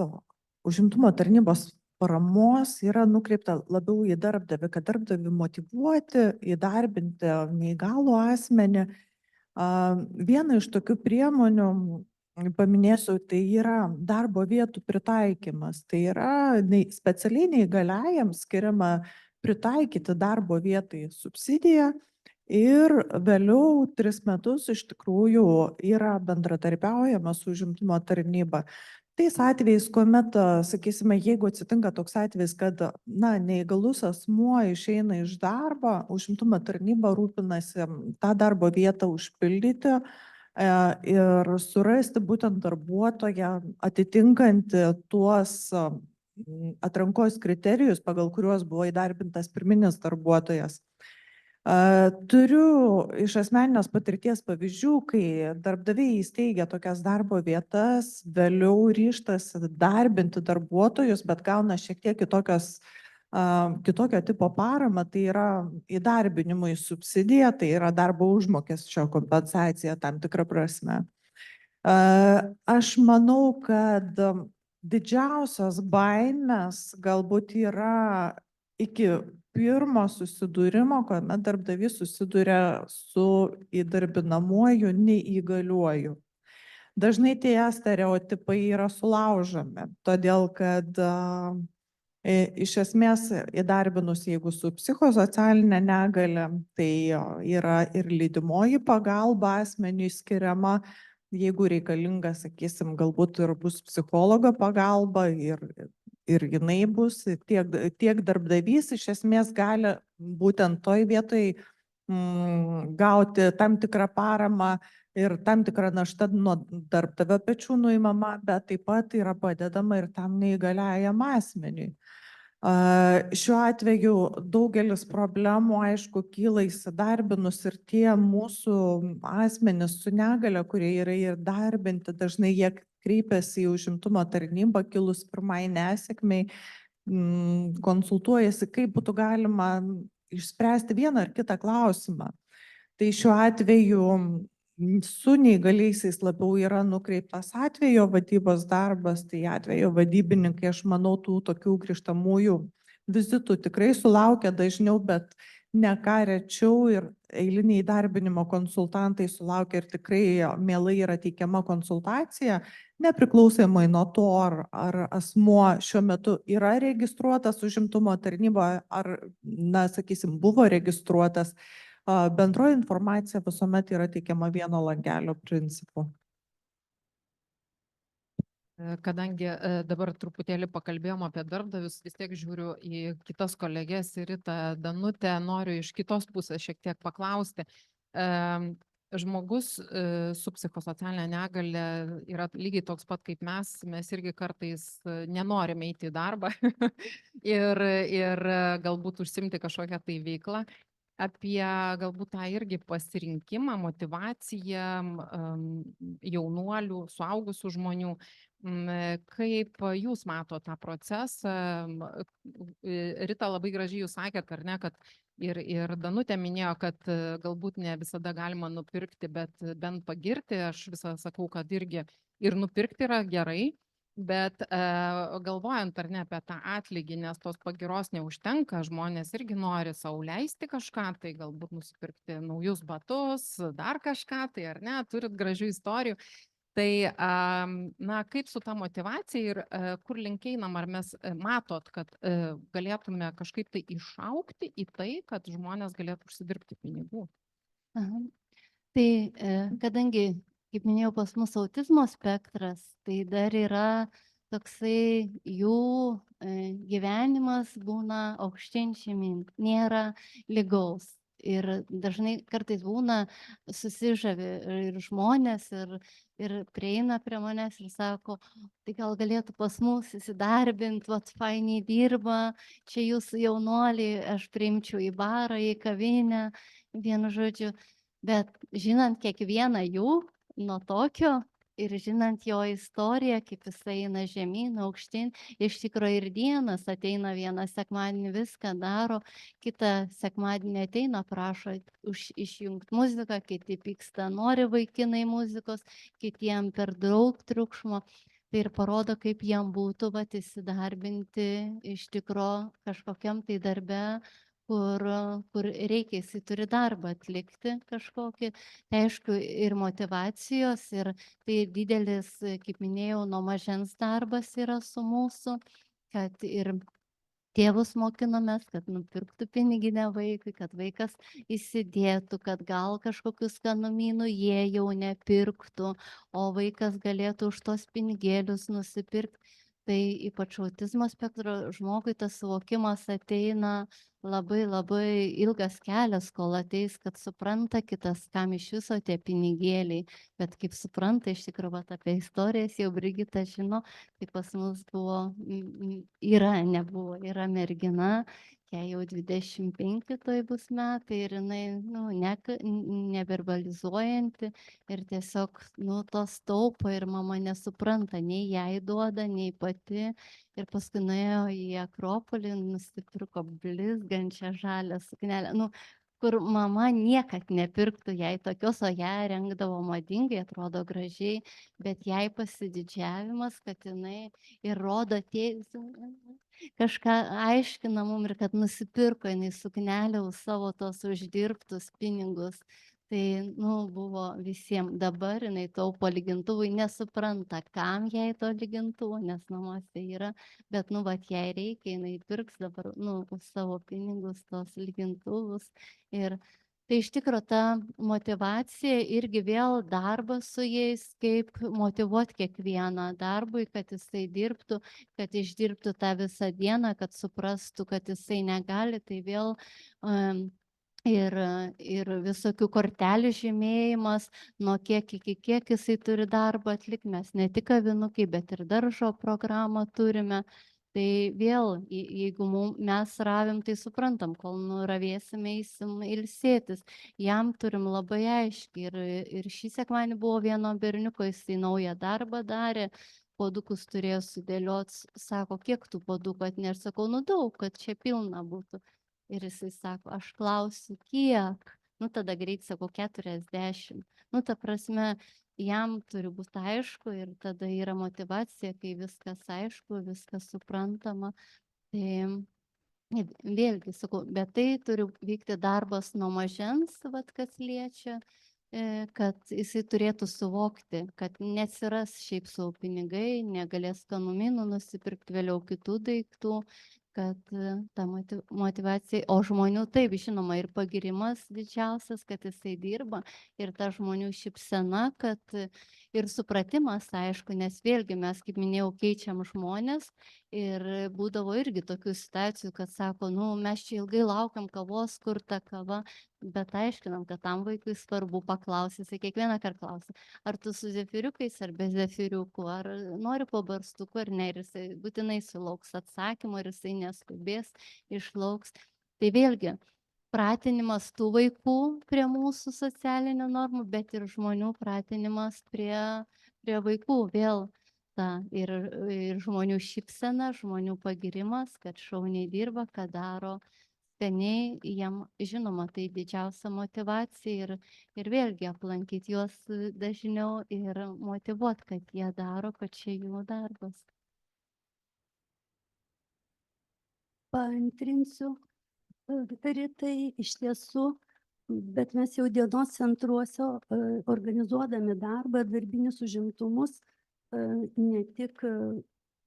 užimtumo tarnybos paramos yra nukreipta labiau į darbdavį, kad darbdavį motyvuoti, įdarbinti neįgalų asmenį. Viena iš tokių priemonių, paminėsiu, tai yra darbo vietų pritaikymas. Tai yra specialiai neįgaliajam skiriama pritaikyti darbo vietai subsidiją. Ir vėliau 3 metus iš tikrųjų yra bendradarbiaujama su užimtumo tarnyba. Tais atvejais, kuomet, sakysime, jeigu atsitinka toks atvejis, kad neįgalus asmuo išeina iš darbo, užimtumo tarnyba rūpinasi tą darbo vietą užpildyti ir surasti būtent darbuotoją atitinkantį tuos atrankos kriterijus, pagal kuriuos buvo įdarbintas pirminis darbuotojas. Turiu iš asmeninės patirties pavyzdžių, kai darbdaviai įsteigia tokias darbo vietas, vėliau ryžtasi darbinti darbuotojus, bet gauna šiek tiek kitokio tipo paramą, tai yra įdarbinimui subsidija, tai yra darbo užmokesčio kompensacija tam tikrą prasme. Aš manau, kad didžiausios baimės galbūt yra iki pirmo susidūrimo, kuomet darbdavys susiduria su įdarbinamuoju neįgaliuoju. Dažnai tie stereotipai yra sulaužomi, todėl kad iš esmės įdarbinus, jeigu su psichosocialinė negalia, tai yra ir lydimoji pagalba asmeniui skiriama, jeigu reikalinga, sakysim, galbūt ir bus psichologo pagalba ir jinai bus, tiek darbdavys iš esmės gali būtent toj vietoj gauti tam tikrą paramą ir tam tikrą naštą nuo darbdavio pečių nuimama, bet taip pat yra padedama ir tam neįgaliajam asmeniui. Šiuo atveju daugelis problemų, aišku, kyla įsidarbinus ir tie mūsų asmenys su negalia, kurie yra įdarbinti, dažnai jie kreipiasi į užimtumo tarnybą kilus pirmai nesėkmei, konsultuojasi, kaip būtų galima išspręsti vieną ar kitą klausimą. Tai šiuo atveju su neįgaliaisiais labiau yra nukreiptas atvejo vadybos darbas, tai atvejo vadybininkai, aš manau, tų tokių grįžtamųjų vizitų tikrai sulaukia dažniau, bet ne ką rečiau ir eiliniai įdarbinimo konsultantai sulaukia ir tikrai mielai yra teikiama konsultacija, nepriklausomai nuo to, ar asmuo šiuo metu yra registruotas užimtumo tarnyboje, ar, sakysim, buvo registruotas. Bendroji informacija visuomet yra teikiama vieno langelio principu. Kadangi dabar truputėlį pakalbėjom apie darbdavius, vis tiek žiūriu į kitas kolegės ir Ritą, Danutę, noriu iš kitos pusės šiek tiek paklausti. Žmogus su psichosocialinė negalia yra lygiai toks pat kaip mes irgi kartais nenorime eiti į darbą ir galbūt užsimti kažkokią tai veiklą. apie galbūt tą irgi pasirinkimą, motyvaciją jaunuolių, suaugusių žmonių. Kaip jūs mato tą procesą? Rita, labai gražiai jūs sakėt, ar ne, kad ir Danutė minėjo, kad galbūt ne visada galima nupirkti, bet bent pagirti. Aš visą sakau, kad irgi ir nupirkti yra gerai, bet galvojant ar ne apie tą atlygį, nes tos pagiros neužtenka, žmonės irgi nori sau leisti kažką, tai galbūt nusipirkti naujus batus, dar kažką, tai ar ne, turit gražių istorijų. Tai, na, kaip su ta motyvacija ir kur link einam, ar mes matot, kad galėtume kažkaip tai išaukti į tai, kad žmonės galėtų užsidirbti pinigų? Aha. Tai kadangi, kaip minėjau, pas mus autizmo spektras, tai dar yra toksai jų gyvenimas būna aukštyn žemyn, nėra lygaus. Ir dažnai kartais būna susižavi ir žmonės ir prieina prie manęs ir sako, tai gal galėtų pas mus įsidarbinti, vat fainiai dirba, čia jūs jaunuoliai, aš priimčiau į barą, į kavinę, vienu žodžiu. Bet žinant kiekvieną jų nuo tokio ir žinant jo istoriją, kaip jis eina žemyn, aukštyn, iš tikrųjų ir dienas ateina vieną sekmadienį, viską daro, kitą sekmadienį ateina, prašo išjungti muziką, kiti pyksta, nori vaikinai muzikos, kitiem per daug triukšmo. Tai ir parodo, kaip jam būtų įsidarbinti iš tikrųjų kažkokiam tai darbe, kur reikia, jisai turi darbą atlikti kažkokį, tai aišku, ir motyvacijos, ir tai didelis, kaip minėjau, nuo mažens darbas yra su mūsų, kad ir tėvus mokinomės, kad nupirktų piniginę vaikui, kad vaikas įsidėtų, kad gal kažkokius skanumynų jie jau nepirktų, o vaikas galėtų už tos pinigėlius nusipirkti. Tai ypač autizmo spektro žmogui tas suvokimas ateina labai labai ilgas kelias, kol ateis, kad supranta kitas, kam iš viso tie pinigėliai. Bet kaip supranta, iš tikrųjų, apie istorijas jau Brigita žino, tai pas mus buvo, yra mergina, jai jau 25 toj bus metai ir jinai neverbalizuojanti ir tiesiog tos taupo ir mama nesupranta, nei jai duoda, nei pati. Ir paskui nuėjo į Akropolį, nusipirko blizgančią žalią suknelę, kur mama niekad nepirktų jai tokios, o ją rengdavo madingai, atrodo gražiai, bet jai pasididžiavimas, kad jinai ir rodo kažką aiškina mum ir kad nusipirko jinai suknelę už savo tos uždirbtus pinigus. Tai, buvo visiems. Dabar jinai taupo lygintuvui, nesupranta, kam jai to lygintuvo, nes namuose yra, bet, jai reikia, jinai pirks dabar, už savo pinigus tos lygintuvus. Ir tai iš tikrųjų ta motyvacija irgi vėl darbas su jais, kaip motyvuoti kiekvieną darbui, kad jisai dirbtų, kad išdirbtų tą visą dieną, kad suprastų, kad jisai negali, tai vėl ir visokių kortelių žymėjimas, nuo kiek iki kiek jisai turi darbą atlikti, mes ne tik kavinukai, bet ir daržo programą turime. Tai vėl, jeigu mes ravim, tai suprantam, kol nuravėsime, eisim ilsėtis. Jam turim labai aiškiai. Ir šį sekmadienį buvo vieno berniuko, jisai naują darbą darė, puodukus turėjo sudėlioti, sako, kiek tų puodukų atneš, sakau, daug, kad čia pilna būtų. Ir jisai sako, aš klausiu, kiek? Tada greit sakau, 40. Ta prasme, jam turi būti aišku ir tada yra motyvacija, kai viskas aišku, viskas suprantama. Tai vėlgi sakau, bet tai turi vykti darbas nuo mažens, kas liečia, kad jisai turėtų suvokti, kad neatsiras šiaip savo pinigai, negalės skanumynų nusipirkti vėliau kitų daiktų, kad ta motyvacija, o žmonių taip, žinoma, ir pagirimas didžiausias, kad jisai dirba, ir ta žmonių šypsena, kad ir supratimas, aišku, nes vėlgi mes, kaip minėjau, keičiam žmonės ir būdavo irgi tokių situacijų, kad sako, mes čia ilgai laukiam kavos, kur ta kava, bet aiškinam, kad tam vaikui svarbu paklausyti, jisai kiekvieną kartą klausia, ar tu su zefiriukais ar be zefiriukų, ar nori po barstuku ar ne, ir jisai būtinai sulauks atsakymo ir jisai neskubės, išlauks. Tai vėlgi, pratinimas tų vaikų prie mūsų socialinių normų, bet ir žmonių pratinimas prie vaikų. Vėl ir žmonių šypsena, žmonių pagirimas, kad šauniai dirba, ką daro skaniai, jiem žinoma, tai didžiausia motyvacija ir vėlgi aplankyti juos dažniau ir motyvuoti, kad jie daro, kad čia jų darbas. Paantrinsiu, Ritai, iš tiesų, bet mes jau dienos centruose organizuodami darbą ir darbinius užimtumus, ne tik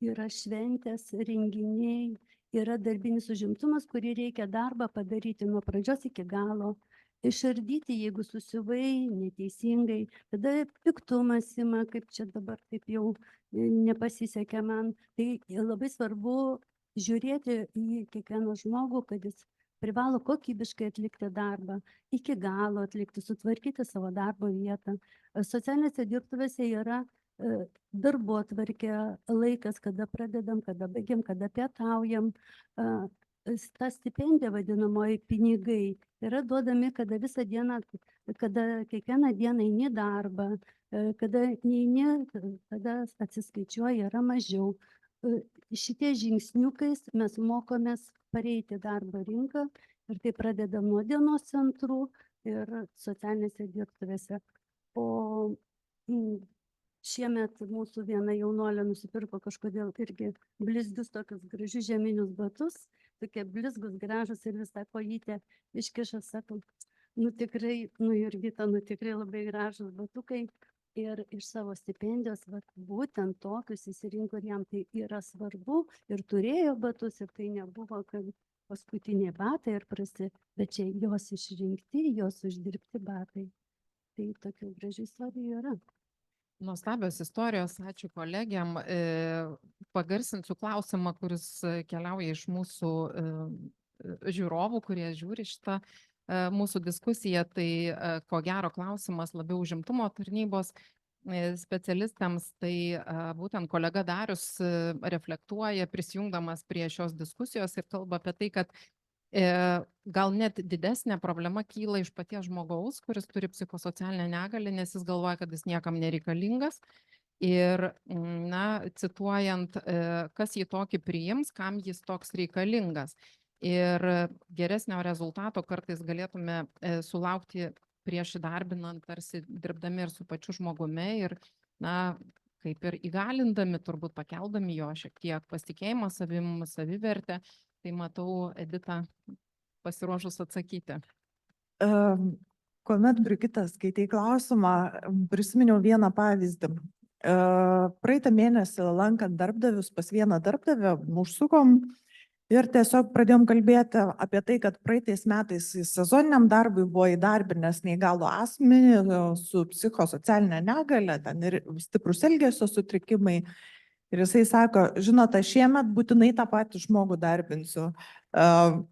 yra šventės, renginiai, yra darbinis užimtumas, kurį reikia darbą padaryti nuo pradžios iki galo, išardyti, jeigu susivai neteisingai, tada piktumas ima, kaip čia dabar taip jau nepasisekė man. Tai labai svarbu žiūrėti į kiekvieną žmogų, kad jis privalo kokybiškai atlikti darbą, iki galo atlikti, sutvarkyti savo darbo vietą. Socialinėse dirbtuvėse yra darbotvarkė, laikas, kada pradedam, kada baigiam, kada pietaujam. Ta stipendija vadinamoji pinigai yra duodami, kada visą dieną, kada kiekvieną dieną eini į darbą, kada neini, kada atsiskaičiuoja, yra mažiau. Šitie žingsniukais mes mokomės pareiti darbo rinką ir tai pradedam nuo dienos centrų ir socialinėse dirbtuvėse. O šiemet mūsų viena jaunuolė nusipirko kažkodėl irgi blizgius tokius gražius žieminius batus, tokie blizgus, gražus ir visą kojytę iškiša, sako, tikrai, Jurgita, tikrai labai gražus batukai. Ir iš savo stipendijos, būtent tokius įsirinko ir jam tai yra svarbu ir turėjo batus ir tai nebuvo, kad paskutiniai batai ir bet čia jos išrinkti, jos uždirbti batai. Tai tokių gražių istorijų yra. Nuostabios istorijos, ačiū kolegiam. Pagarsinsiu klausimą, kuris keliauja iš mūsų žiūrovų, kurie žiūri šitą mūsų diskusiją, tai ko gero klausimas labiau užimtumo tarnybos specialistams, tai būtent kolega Darius reflektuoja, prisijungdamas prie šios diskusijos ir kalba apie tai, kad gal net didesnė problema kyla iš paties žmogaus, kuris turi psichosocialinę negalią, nes jis galvoja, kad jis niekam nereikalingas. Ir, cituojant, kas jį tokį priims, kam jis toks reikalingas. Ir geresnio rezultato kartais galėtume sulaukti prieš įdarbinant, tarsi dirbdami ir su pačiu žmogumi ir, kaip ir įgalindami, turbūt pakeldami jo šiek tiek pasitikėjimą savim, savivertę. Tai matau, Edita, pasiruošus atsakyti. Kuomet Brigita skaitė klausimą, prisiminiau vieną pavyzdį. Praeitą mėnesį lankant darbdavius pas vieną darbdavę, užsukom ir tiesiog pradėjom kalbėti apie tai, kad praeitais metais sezoniniam darbui buvo įdarbinęs neįgalų asmenį su psichosocialinė negalia, ten ir stiprus elgesio sutrikimai. Ir jisai sako, žinote, šiemet būtinai tą patį žmogų darbinsiu.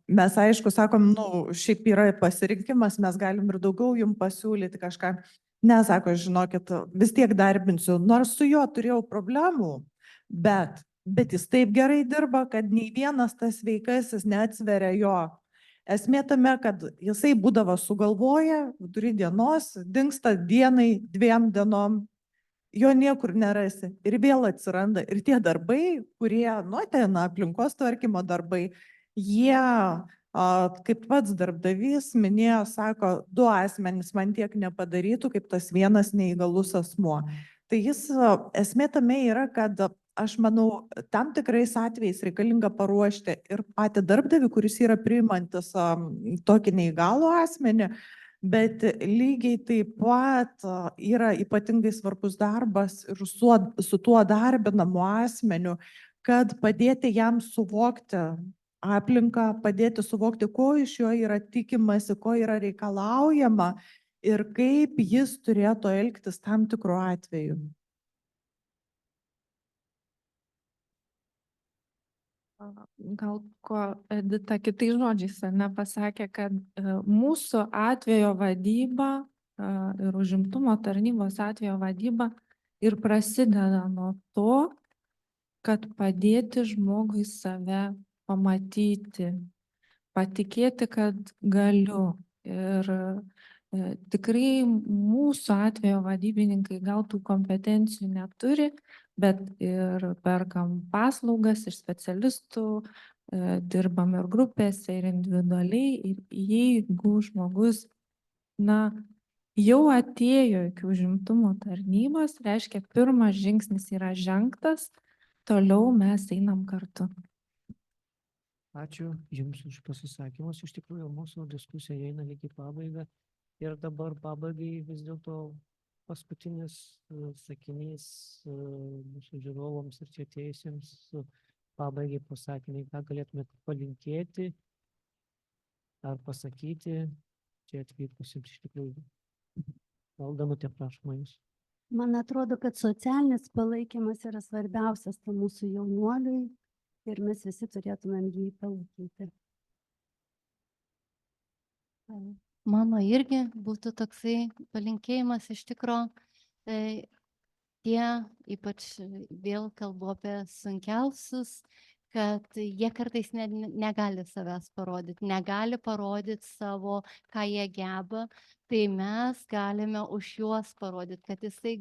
Mes aišku sakom, šiaip yra pasirinkimas, mes galim ir daugiau jums pasiūlyti kažką. Ne, sako, žinokit, vis tiek darbinsiu, nors su juo turėjau problemų, bet jis taip gerai dirba, kad nei vienas tas veikasis neatsveria jo. Esmė tame, kad jisai būdavo sugalvoja, vidury dienos, dingsta dienai, 2 dienom, jo niekur nerasi ir vėl atsiranda. Ir tie darbai, kurie, ten aplinkos tvarkymo darbai, jie, kaip pats darbdavys minėjo, sako, 2 asmenys man tiek nepadarytų, kaip tas vienas neįgalus asmuo. Tai jis, esmė tame yra, kad aš manau, tam tikrais atvejais reikalinga paruošti ir patį darbdavį, kuris yra priimantis tokį neįgalų asmenį, bet lygiai taip pat yra ypatingai svarbus darbas ir su tuo darbinamu asmeniu, kad padėti jam suvokti aplinką, padėti suvokti, ko iš jo yra tikimasi, ko yra reikalaujama ir kaip jis turėtų elgtis tam tikru atveju. Gal ko Edita kitais žodžiais pasakė, kad mūsų atvejo vadyba ir užimtumo tarnybos atvejo vadyba ir prasideda nuo to, kad padėti žmogui save pamatyti, patikėti, kad galiu. Ir tikrai mūsų atveju vadybininkai gal tų kompetencijų neturi, bet ir perkam paslaugas iš specialistų, dirbam ir grupėse, ir individualiai. Ir jeigu žmogus, jau atėjo iki užimtumo tarnybos, reiškia, pirmas žingsnis yra žengtas, toliau mes einam kartu. Ačiū Jums už pasisakymus. Iš tikrųjų, mūsų diskusija eina lyg į pabaigą. Ir dabar pabaigai vis dėlto paskutinis sakinys mūsų žiūrovams ir čia atėjusiems pabaigai pasakymai, ką galėtumėte palinkėti ar pasakyti čia atvykusiems iš tikrųjų. Danutė, prašoma Jūs. Man atrodo, kad socialinis palaikymas yra svarbiausias tam mūsų jaunuoliui ir mes visi turėtumėm jį palaikyti. Mano irgi būtų toksai palinkėjimas iš tikro, tie, ypač vėl kalbu apie sunkiausius, kad jie kartais negali savęs parodyti, negali parodyti savo, ką jie geba, tai mes galime už juos parodyti, kad jisai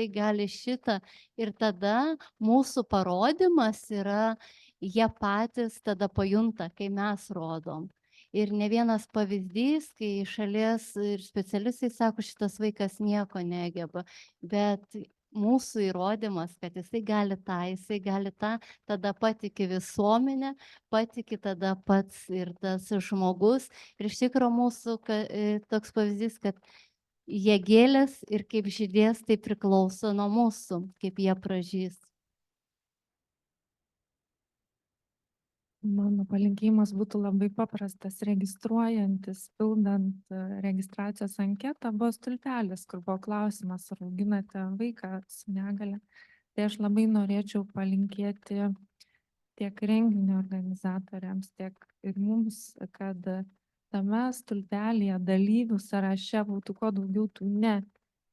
gali šitą ir tada mūsų parodymas yra, jie patys tada pajunta, kai mes rodom. Ir ne vienas pavyzdys, kai šalies ir specialistai sako, šitas vaikas nieko negeba, bet mūsų įrodymas, kad jisai gali tą, tada patiki visuomenė, patiki tada pats ir tas žmogus. Ir iš tikrųjų mūsų toks pavyzdys, kad jie gėlės ir kaip žydės, tai priklauso nuo mūsų, kaip jie pražys. Mano palinkėjimas būtų labai paprastas, registruojantis, pildant registracijos anketą, buvo stulpelis, kur buvo klausimas, ar auginate vaiką su negale. Tai aš labai norėčiau palinkėti tiek renginio organizatoriams, tiek ir mums, kad tame stulpelėje dalyvių sąraše būtų kuo daugiau tų ne,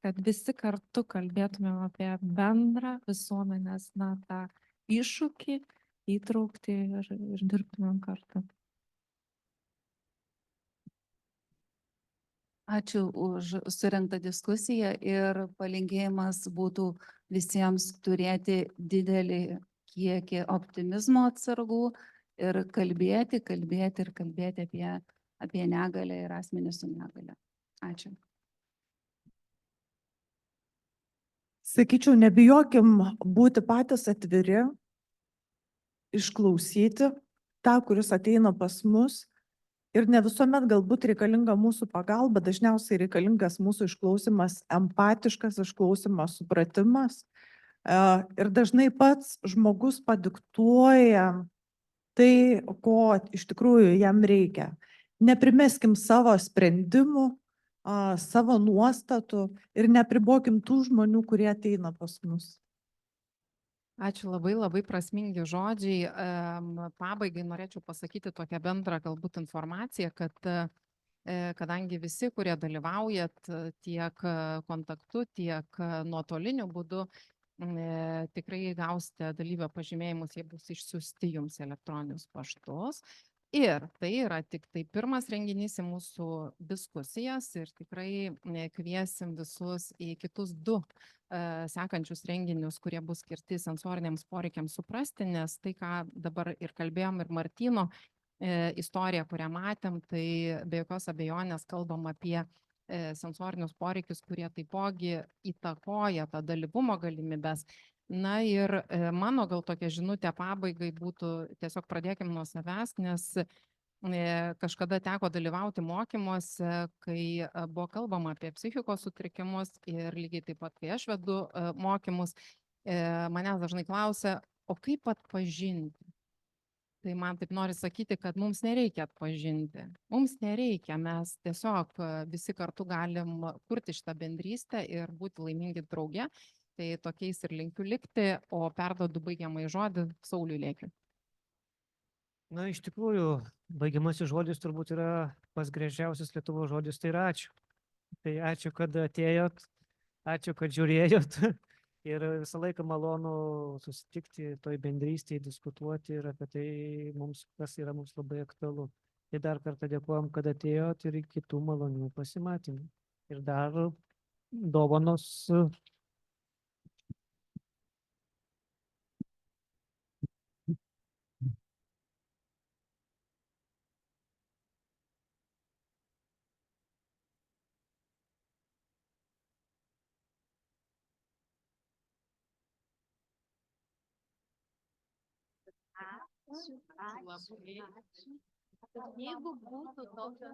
kad visi kartu kalbėtumėm apie bendrą visuomenės, tą iššūkį, įtraukti ir dirbtumėm kartu. Ačiū už surengtą diskusiją ir palinkėjimas būtų visiems turėti didelį kiekį optimizmo atsargų ir kalbėti apie negalę ir asmenį su negale. Ačiū. Sakyčiau, nebijokim būti patys atviri, išklausyti tą, kuris ateina pas mus. Ir ne visuomet galbūt reikalinga mūsų pagalba, dažniausiai reikalingas mūsų išklausimas, empatiškas išklausimas, supratimas. Ir dažnai pats žmogus padiktuoja tai, ko iš tikrųjų jam reikia. Neprimeskim savo sprendimų, savo nuostatų ir nepribokim tų žmonių, kurie ateina pas mus. Ačiū labai prasmingi žodžiai. Pabaigai norėčiau pasakyti tokią bendrą galbūt informaciją, kad kadangi visi, kurie dalyvaujat tiek kontaktu, tiek nuotoliniu būdu, tikrai gausite dalyvio pažymėjimus, jie bus išsiųsti jums elektroninius paštus. Ir tai yra tik tai pirmas renginys į mūsų diskusijas ir tikrai kviesim visus į kitus 2 sekančius renginius, kurie bus skirti sensoriniams poreikiams suprasti, nes tai, ką dabar ir kalbėjom, ir Martyno istoriją, kurią matėm, tai be jokios abejonės kalbam apie sensorinius poreikius, kurie taipogi įtakoja tą dalyvumo galimybės. Na ir mano gal tokia žinutė pabaigai būtų, tiesiog pradėkim nuo savęs, nes kažkada teko dalyvauti mokymuose, kai buvo kalbama apie psichikos sutrikimus ir lygiai taip pat, kai aš vedu mokymus, manęs dažnai klausia, o kaip atpažinti? Tai man taip nori sakyti, kad mums nereikia atpažinti. Mums nereikia, mes tiesiog visi kartu galim kurti šitą bendrystę ir būti laimingi drauge. Tai tokiais ir linkiu likti, o perduodu baigiamąjį žodį Sauliui Lėkiui. Na, iš tikrųjų, baigiamasis žodis turbūt yra pats gražiausias Lietuvos žodis, tai yra ačiū. Tai ačiū, kad atėjot, ačiū, kad žiūrėjot. Ir visą laiką malonu susitikti toj bendrystėje, diskutuoti ir apie tai mums, kas yra mums labai aktualu. Tai dar kartą dėkojom, kad atėjot ir iki kitų malonių pasimatymų. Ir dar dovanos. Jeigu būtų tokios